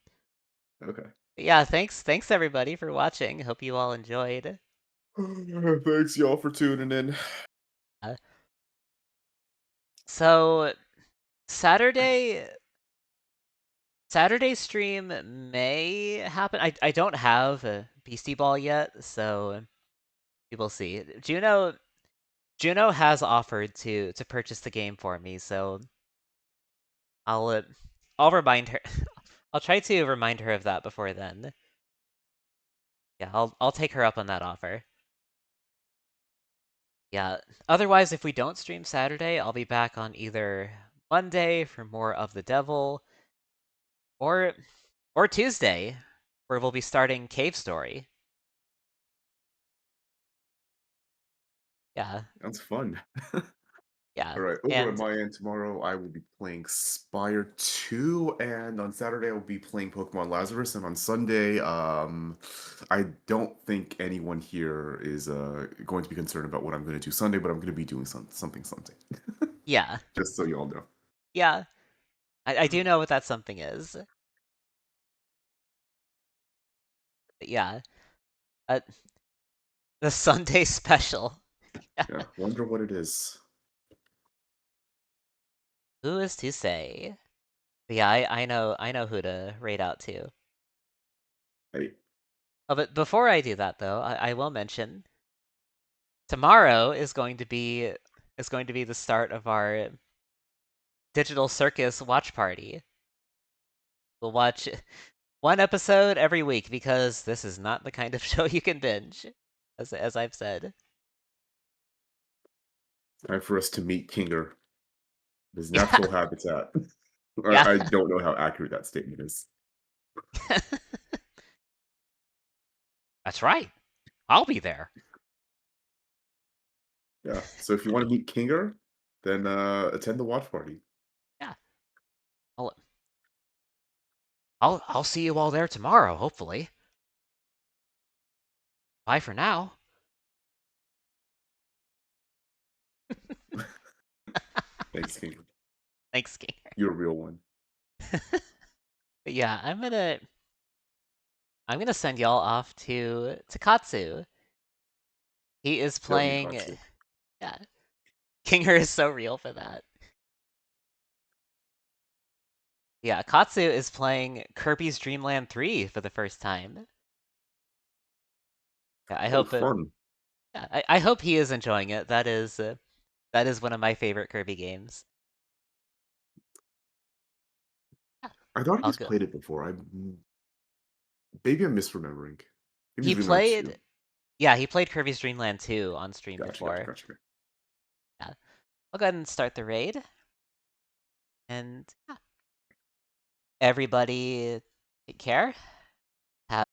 Okay. Yeah, thanks everybody for watching. Hope you all enjoyed. Thanks y'all for tuning in. So Saturday stream may happen. I don't have a Beastie Ball yet, so we will see. Juno has offered to purchase the game for me, so I'll remind her. I'll try to remind her of that before then. Yeah, I'll take her up on that offer. Yeah. Otherwise, if we don't stream Saturday, I'll be back on either Monday for more of the Devil, or Tuesday, where we'll be starting Cave Story. Yeah. That's fun. Yeah. Alright, over at And my end tomorrow, I will be playing Spire 2, and on Saturday, I will be playing Pokemon Lazarus, and on Sunday, I don't think anyone here is going to be concerned about what I'm going to do Sunday, but I'm going to be doing something. yeah. Just so you all know. Yeah. I do know what that something is. But yeah. Uh, the Sunday special. Yeah, wonder what it is. Who is to say? But yeah, I know who to raid out to. Hey, Oh, but before I do that though, I will mention tomorrow is going to be the start of our Digital Circus watch party. We'll watch one episode every week because this is not the kind of show you can binge, as I've said. time for us to meet Kinger, his natural habitat. Yeah. I don't know how accurate that statement is. That's right. I'll be there. Yeah, so if you want to meet Kinger, then attend the watch party. Yeah. I'll see you all there tomorrow, hopefully. Bye for now. Thanks, Kinger. Thanks, Gamer. You're a real one. But yeah, I'm gonna send y'all off to Katsu. He is playing. Katsu. Yeah, Kinger is so real for that. Yeah, Katsu is playing Kirby's Dream Land 3 for the first time. Yeah, I hope Fun. yeah, I hope he is enjoying it. That is one of my favorite Kirby games. I thought I'll he's go. played it before. Maybe I'm misremembering. Maybe He Dreamland 2. played, yeah, he played Kirby's Dream Land 2 on stream Gotcha, before. gotcha. Yeah. I'll go ahead and start the raid. And yeah. Everybody take care.